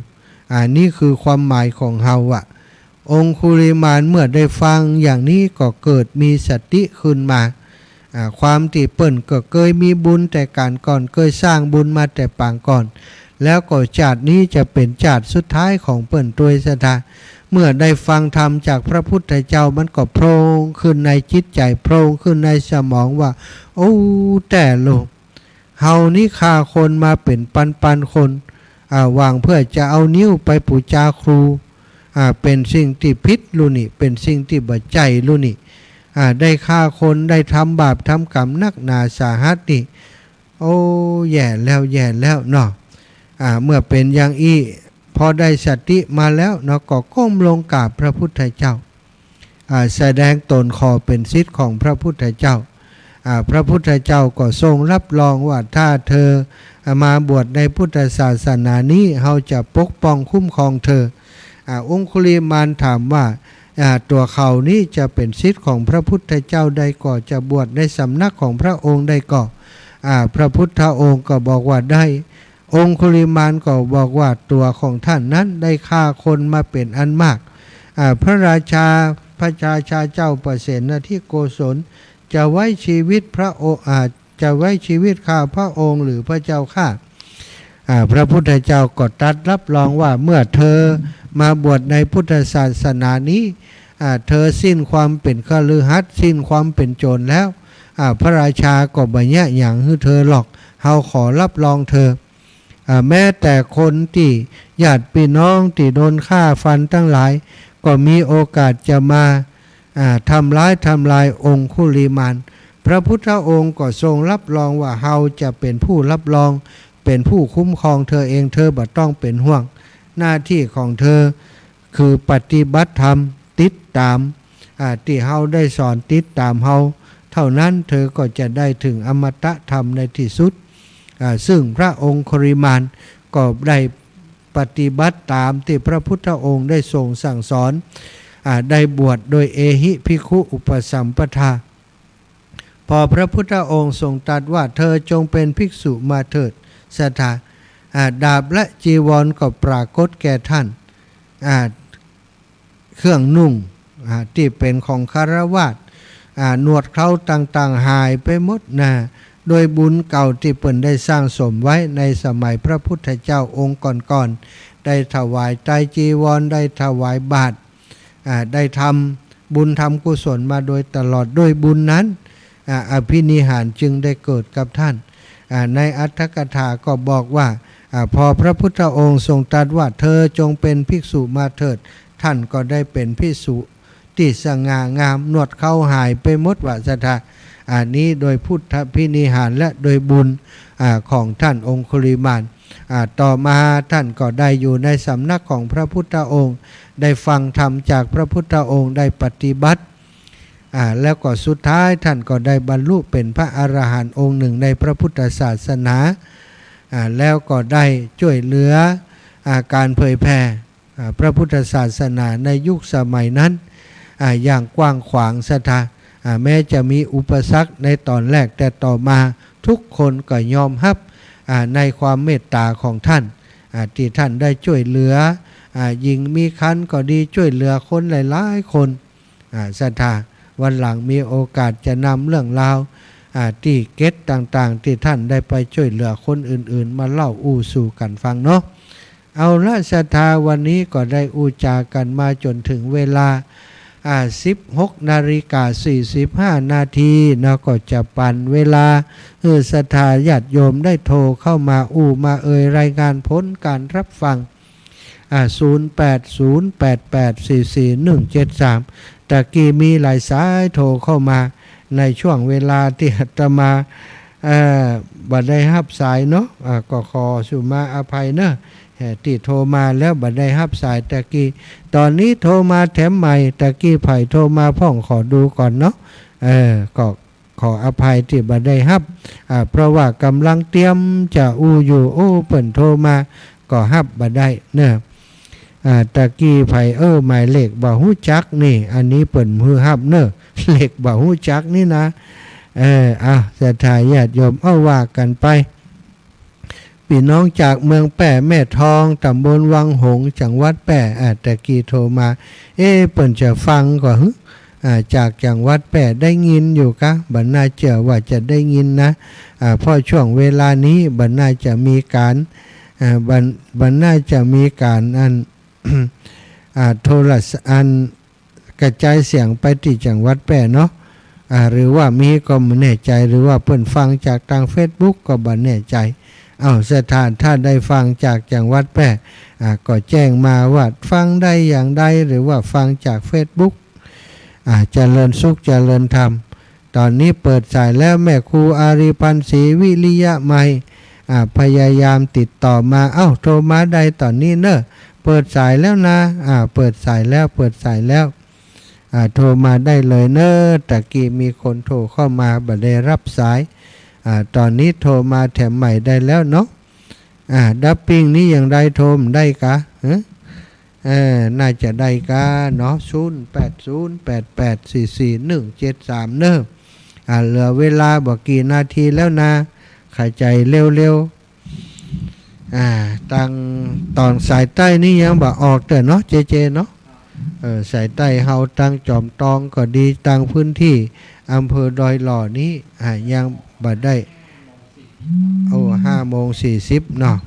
นี่คือความหมายของเฮาองคุลิมานเมื่อได้ฟังอย่างนี้ก็เกิดมีสติขึ้นมาความที่เปิ้นก็เคยมีบุญแต่การก่อนเคยสร้างบุญมาแต่ปางก่อนแล้วก็ชาตินี้จะเป็นชาติสุดท้ายของเปิ้นตัวสถาเมื่อได้ฟังธรรมจากพระพุทธเจ้ามันก็โพรงขึ้นในจิตใจโพรงขึ้นในสมองว่าโอ้แต่โลกเฮานี่ฆ่าคนมาเป็นปันคนวางเพื่อจะเอานิ้วไปปูจาครูเป็นสิ่งที่พิษลุนี่เป็นสิ่งที่บ่ใจลุนี่ได้ฆ่าคนได้ทำบาปทำกรรมนักหนาสาหัสนี่โอ้แย่แล้วเนาะเมื่อเป็นอย่างอี้พอได้สติมาแล้วเนาะก็ก้มลงกราบพระพุทธเจ้าแสดงตนขอเป็นศิษย์ของพระพุทธเจ้าพระพุทธเจ้าก็ทรงรับรองว่าถ้าเธอมาบวชในพุทธศาสนานี้เราจะปกป้องคุ้มครองเธอองคุลิมานถามว่าตัวเขานี้จะเป็นศิษย์ของพระพุทธเจ้าใดก็จะบวชในสำนักของพระองค์ใดก็พระพุทธองค์ก็บอกว่าได้องคุลิมานก็บอกว่าตัวของท่านนั้นได้ฆ่าคนมาเป็นอันมากพระราชาเจ้าประเสนที่โกศลจะไว้ชีวิตพระองค์จะไว้ชีวิตข้าพระองค์หรือพระเจ้าข้าพระพุทธเจ้าก็ตรัสรับรองว่าเมื่อเธอมาบวชในพุทธศาสนานี้เธอสิ้นความเป็นฆฤหัสถ์สิ้นความเป็นโจรแล้วพระราชาก็บ่แย่อย่างให้เธอหรอกเฮาขอรับรองเธอแม้แต่คนที่ญาติพี่น้องที่โดนฆ่าฟันทั้งหลายก็มีโอกาสจะมาทำร้ายองคุลิมานพระพุทธองค์ก็ทรงรับรองว่าเฮาจะเป็นผู้รับรองเป็นผู้คุ้มครองเธอเองเธอบ่ต้องเป็นห่วงหน้าที่ของเธอคือปฏิบัติธรรมติดตามที่เฮาได้สอนติดตามเฮาเท่านั้นเธอก็จะได้ถึงอมตะธรรมในที่สุดซึ่งพระองค์คุลิมานก็ได้ปฏิบัติตามที่พระพุทธองค์ได้ทรงสั่งสอนได้บวชโดยเอหิภิกขุอุปสัมปทาพอพระพุทธองค์ทรงตรัสว่าเธอจงเป็นภิกษุมาเถิดสถาดาบและจีวรก็ปรากฏแก่ท่านเครื่องนุ่งที่เป็นของคฤหัสถ์หนวดเคราต่างๆหายไปหมดโดยบุญเก่าที่เพิ่นได้สร้างสมไว้ในสมัยพระพุทธเจ้าองค์ก่อนๆได้ถวายไตรจีวรได้ถวายบาตรได้ทำบุญทำกุศลมาโดยตลอดด้วยบุญนั้นอภินิหารจึงได้เกิดกับท่านในอัตถกถาก็บอกว่าพอพระพุทธองค์ทรงตรัสว่าเธอจงเป็นภิกษุมาเถิดท่านก็ได้เป็นภิกษุที่สง่างามหนวดเขาหายไปหมดวาสนานี้โดยพุทธพินิหารและโดยบุญของท่านองคุลิมานต่อมาท่านก็ได้อยู่ในสำนักของพระพุทธองค์ได้ฟังธรรมจากพระพุทธองค์ได้ปฏิบัติแล้วก็สุดท้ายท่านก็ได้บรรลุเป็นพระอรหันต์องค์หนึ่งในพระพุทธศาสนาแล้วก็ได้ช่วยเหลือการเผยแผ่พระพุทธศาสนาในยุคสมัยนั้นอย่างกว้างขวางศรัทธาแม้จะมีอุปสรรคในตอนแรกแต่ต่อมาทุกคนก็ยอมรับในความเมตตาของท่านที่ท่านได้ช่วยเหลือหญิงมีคันก็ดีช่วยเหลือคนหลายๆคนศรัทธา วันหลังมีโอกาสจะนำเรื่องราวที่เก็ตต่างๆที่ท่านได้ไปช่วยเหลือคนอื่นๆมาเล่าอู้สู่กันฟังเนาะเอาละศรัทธาวันนี้ก็ได้อูจากันมาจนถึงเวลา16:45 นาทีนะก็จะปั่นเวลาศรัทธาญาติโยมได้โทรเข้ามามารายงานผลการรับฟัง0808844173ตะกี้มีหลายสายโทรเข้ามาในช่วงเวลาที่อาตมาบัดได้รับสายเนาะก็ขอสุมาอภัยเนอะที่โทรมาแล้วบัดได้รับสายตะกี้ตอนนี้โทรมาแถมใหม่ตะกี้ไผ่โทรมาพ่องขอดูก่อนเนาะก็ขออภัยที่บัดได้รับเพราะว่ากำลังเตรียมจะอยู่เปิ่นโทรมาก็รับบัดได้เนอะตะกี้ไผ่หมายเลขบ่ฮู้จักนี่อันนี้เปิ่นฮือรับเนอะเลขบ่ฮู้จักนี่นะศรัทธาญาติโยมว่ากันไปพี่น้องจากเมืองแป่แม่ทองตำบลวังหงส์จังหวัดแป่ตะกี้โทรมาเปิ่นจะฟังก่อนจากจังหวัดแป่ได้ยินอยู่กะบัดน่าเชื่อว่าจะได้ยินนะเพราะช่วงเวลานี้บัดน่าจะมีการบัดน่าจะมีการโทรศัพท์กระจายเสียงไปที่จังหวัดแป่เนาะหรือว่ามีก็ไม่แน่ใจหรือว่าเพิ่นฟังจากทาง Facebook ก็บ่แน่ใจสถานถ้าได้ฟังจากจังหวัดแป่ก็แจ้งมาว่าฟังได้อย่างใดหรือว่าฟังจาก Facebook เจริญสุขเจริญธรรมตอนนี้เปิดสายแล้วแม่ครูอารีพันธ์ศรีวิริยะใหม่พยายามติดต่อมาโทรมาได้ตอนนี้เนอะเปิดสายแล้วนะเปิดสายแล้วโทรมาได้เลยเนอะตะกี้มีคนโทรเข้ามาบ่ได้รับสายตอนนี้โทรมาแถมใหม่ได้แล้วเนาะดับปิ้งนี้อย่างไรโทรมได้กะน่าจะได้กะเนาะ0808844173เนอะเหลือเวลาบ่กี่นาทีแล้วนะขายใจเร็วๆตังตอนสายใต้นี่ยังบ่ออกแต่เนาะเจเนาะสายใต้เฮาตังจอมตองก็ดีตังพื้นที่อำเภอดอยหล่อนี้ยังบ่ได้5:40เนาะ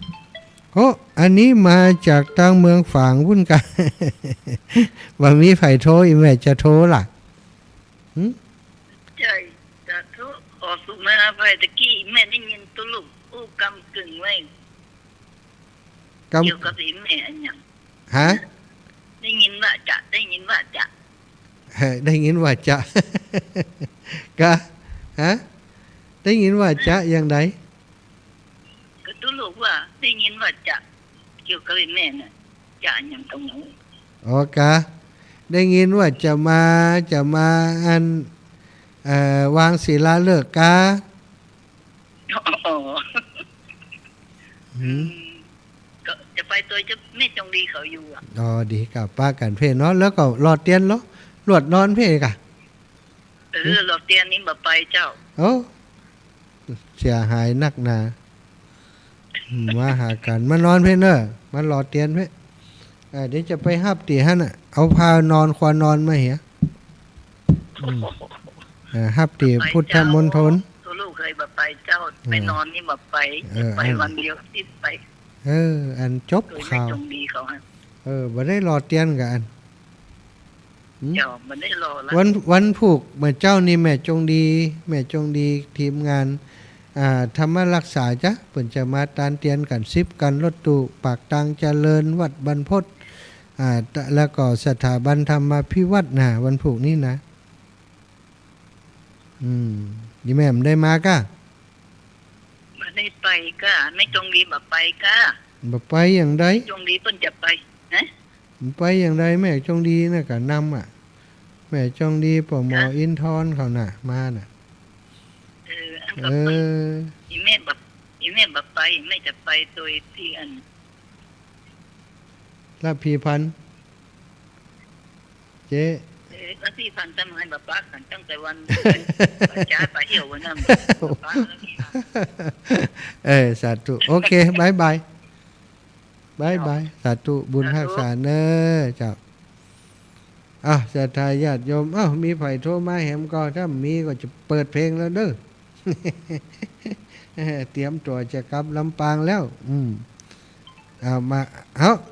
อันนี้มาจากทางเมืองฝางวุ่นกัน ว่ามีไผโทรอีแม่จะโทรล่ะใช่จะโทรขอสุมาอภัยตะกี้แม่ได้ยินตุลุกกำกึ่งไว้เกี่ยวกับอีแม่อันยังฮะได้ยินว่าจะ ได้ยินว่าจะกะได้ยินว่าจะอย่างไรก็ตุลุกว่าได้ยินว่าจะเกี่ยวกับอีแม่น่ะจะอย่างตรงนู้นกะได้ยินว่าจะมาวางศิลาฤกษ์กะก็จะไปตัวจะไม่จงดีเขาอยู่ดีกับป้ากันเพ่เนาะแล้วก็รอดเตียนเนาะรวดนอนเพ่กะรอดเตียนนี่บ่ไปเจ้าเสียหายนักหนามาหากันมานอนเพ่เนอะมารอเตียนเพ่เดี๋ยวจะไปหับตีฮะน่ะเอาพานอนควานอนมาเหี้ยหับตีพุทธมณฑลตัวลูกเคยบ่ไปเจ้าไปนอนนี่บ่ไปวันเดียวที่ไปอันจบข่าวบ่ได้รอเตียนกันเจ้าบ่ได้รอแล้ววันผูกเมื่อเจ้านี่แม่จงดีทีมงานธรรมรักษาจ้ะเพิ่นจะมาตานเตียนกัน10กันรถตู้ปากตังเจริญวัดบรรพตแล้วก็สถาบันธรรมพิวัตรวันผูกนี่นะยี่แม่ได้มากะบ่ได้ไปกะไม่จงดีบ่ไปกะบ่ไปอย่างใดจงดีเพิ่นจะไปไปอย่างใดแม่จงดีน่ะก็นำแม่จงดีปหมออินทรเขาน่ะมาน่ะอีแม่บ่ไปแม่จะไปโดยที่อันลาพีพันธ์เจ๊ลาพีพันธ์ทำให้บ่ปักกันตั้งแต่วันจ้าไปเที่ยววันนั้นสาธุโอเคบ๊ายบายสาธุบุญรักษาเน้อเจ้า ศรัทธาญาติโยมมีไผโทรมาแหมก็ถ้ามีก็จะเปิดเพลงแล้วเด้อ เตรียมตัวจะกลับลำปางแล้วเอามา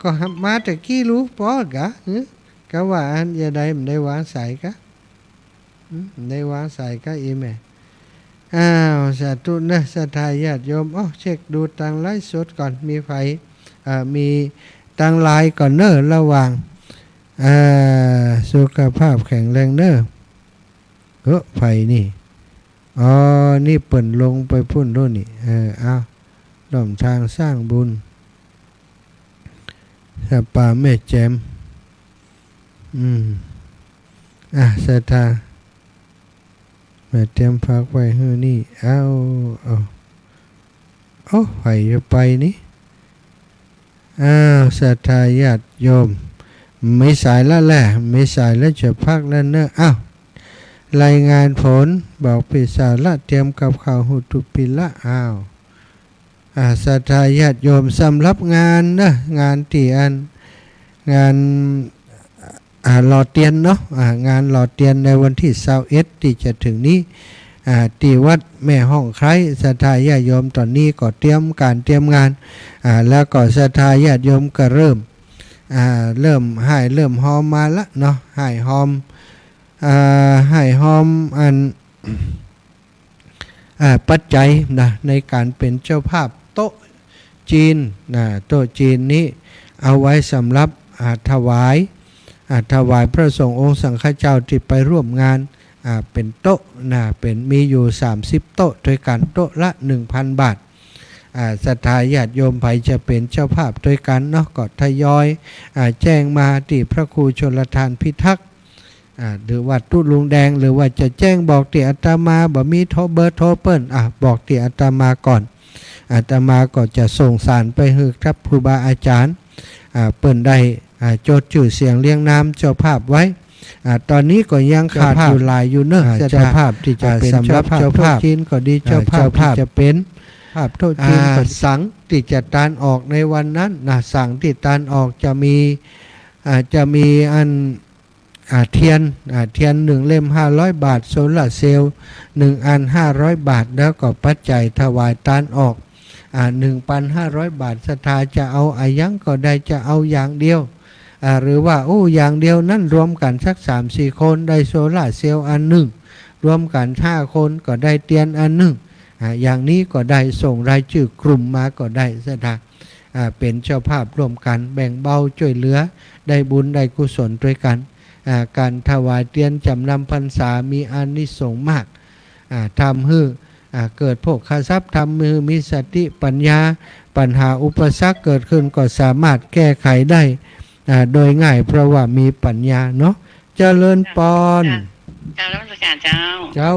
ก็มาแต่กี้รู้พอกะก็ว่าอันอย่าได้มันได้วางสายกะได้วางสายกะอีแม่สาธุนะศรัทธาญาติโยมเช็คดูตังไลฟ์สดก่อนมีไผมีตังไลน์ก่อนเนอะระหว่างสุขภาพแข็งแรงเนอะไผนี่นี่เปิ่นลงไปพุ่นโน่นนี่ดอมทางสร้างบุญสป่าแม่แจมศรัทธาแม่เตรียมพักไว้ให้นี่ไผจะไปนี่ศรัทธาญาติโยมไม่สายแล้วแหละไม่สายแล้วจะพักแล้วเนอะรายงานผลบอกปิสาละเตรียมกับข่าวหุตุปิละศรัทธาญาติโยมสำหรับงานนะงานที่งานหล่อเตียนเนาะงานหล่อเตียนในวันที่21ที่จะถึงนี้ที่วัดแม่ห้องไคร้ศรัทธาญาติโยมตอนนี้ก็เตรียมงานแล้วก็ศรัทธาญาติโยมก็เริ่มเริ่มหอมมาละเนาะให้หอมปัจจัยนะในการเป็นเจ้าภาพโต๊ะจีนโต๊ะจีนนี้เอาไว้สำหรับถวายพระสงฆ์องค์สังฆเจ้าที่ไปร่วมงานเป็นโต๊ะเป็นมีอยู่30โต๊ะด้วยกันโต๊ะละ 1,000 บาทศรัทธาญาติโยมไผจะเป็นเจ้าภาพด้วยกันเนาะก็ทยอยแจ้งมาที่พระครูชลทานพิทักษ์หรือวัดตุลุงแดงหรือว่าจะแจ้งบอกที่อาตมาบ่มีโทรเบอร์โทรเปิ้นบอกที่อาตมาก่อนอาตมาก็จะส่งสารไปให้ครับครูบาอาจารย์เปิ้นได้จดชื่อเสียงเรียงนามเจ้าภาพไว้ตอนนี้ก็ยังขาดอยู่หลายอยู่เนอะเจ้าภาพที่จะเป็นสำหรับเจ้าภาพจีนก็ดีเจ้าภาพที่จะเป็นภาพโทษจีนก็สังที่จะตานออกในวันนั้นสังที่ตานออกจะมีอันเทียน1เล่ม500 บาทโซลาร์เซลล์1อัน500 บาทแล้วก็ปัจจัยถวายตานออก1,500 บาทศรัทธาจะเอายังก็ได้จะเอาอย่างเดียวหรือว่าอย่างเดียวนั่นรวมกันสัก 3-4 คนได้โซลาร์เซลล์อันหนึ่งรวมกัน5คนก็ได้เตียนอันหนึ่งอย่างนี้ก็ได้ส่งรายชื่อกลุ่มมาก็ได้ศรัทธาเป็นเจ้าภาพร่วมกันแบ่งเบาช่วยเหลือได้บุญได้กุศลด้วยกันการถวายเตียนจำนำพรรษามีอานิสงส์มากทำให้เกิดโภคทรัพย์ทำมือมีสติปัญญาปัญหาอุปสรรคเกิดขึ้นก็สามารถแก้ไขได้โดยง่ายเพราะว่ามีปัญญาเนาะเจริญปอนเจ้ารัชกาลเจ้า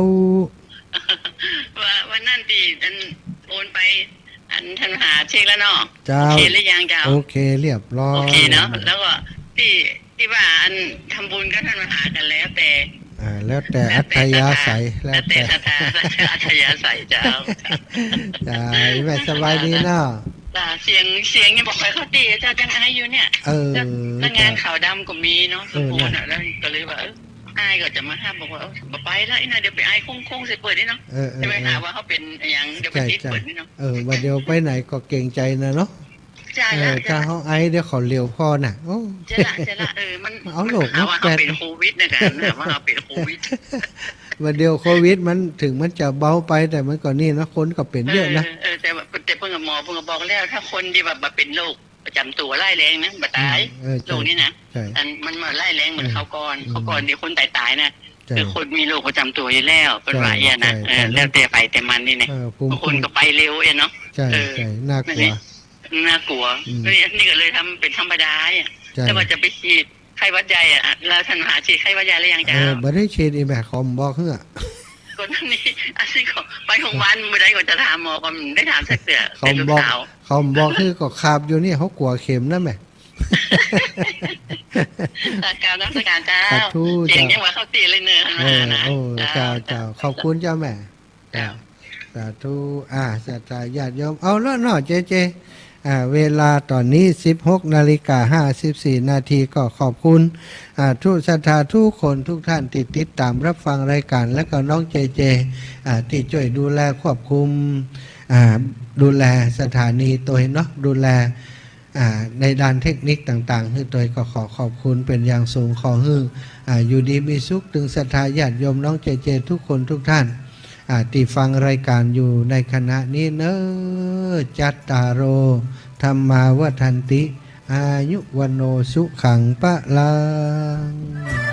วันนั้นที่โอนไปท่านหาเช็คแล้วเนาะโอเคหรือยังเจ้าโอเคเรียบร้อยโอเคเนาะแล้วก็ที่ว่าทำบุญก็ท่านมหากันแล้วแต่อัธยาศัยแล้วแต่อัธยาศัยเจ้าแม่สบายดีเนาะเสียงยังบอกไปเขาตีเจ้าจังอายอยู่เนี่ยแล้วงานข่าวดำก็มีเนาะสมบูรณ์แล้วก็เลยว่าอายก็จะมาห้ามบอกว่าไปแล้วนะเดี๋ยวไปอายคงเสียเปิดนี่เนาะจะไปหาว่าเขาเป็นอย่างเดี๋ยวไปติดเปิดนี่เนาะวันเดียวไปไหนก็เก่งใจนะเนาะถ้าเขาไอเดี๋ยวเขาเลี้ยวพ่อน่ะจะละมันเอาโลกนะว่าเขาเป็นโควิดนะกันว่าเขาเป็นโควิดวันเดียวโควิดมันถึงมันจะเบาไปแต่มันก่อนนี่นะคนก็เป็นเยอะนะแต่เพิ่งหมอเพิ่งบอกแล้วถ้าคนที่แบบเป็นโรคประจำตัวไล่แรงนะบัดตายโรคนี้นะมันมาไล่แรงเหมือนเขาก่อนที่คนตายนะคือคนมีโรคประจำตัวอยู่แล้วเป็นว่าอย่างนะแล้วแต่ไปแต่มันนี่นะคนก็ไปเร็วเนาะใช่น่ากลัวนี่ก็เลยทำเป็นธรรมดาแต่ว่าจะไปฉีดไข้หวัดใหญ่แล้วท่านหาฉีดไข้หวัดใหญ่หรือยังจ้าไม่ได้ฉีดอีแม่คอมบอกเพื่อก่อนหน้านี้อันนี้ก็ไปของวันไม่ได้ก็จะถามหมอก็ได้ถามสักเดือนเขาบอกคือก็ขาบอยู่นี่เขากลัวเข็มนะแม่การรักษาการเจ้าเจ๋งยังว่าเขาตีเลยเนื้อเจ้าขอบคุณเจ้าแม่สาธุศรัทธาญาติโยมเอาแล้วเนาะเจ เวลาตอนนี้ 16:54 นาทีก็ขอบคุณทุกศรัทธาทุกคนทุกท่านที่ติดตามรับฟังรายการและก็น้องเจเจที่ช่วยดูแลควบคุมดูแลสถานีตัวเนาะดูแลในด้านเทคนิคต่างๆคือตัวก็ขอขอบคุณเป็นอย่างสูงขอให้อยู่ดีมีสุขถึงศรัทธาญาติโยมน้องเจเจทุกคนทุกท่านที่ฟังรายการอยู่ในขณะนี้เนอจัตตารโอธรรมาวัฏันติอายุวันโนสุขังปะลัง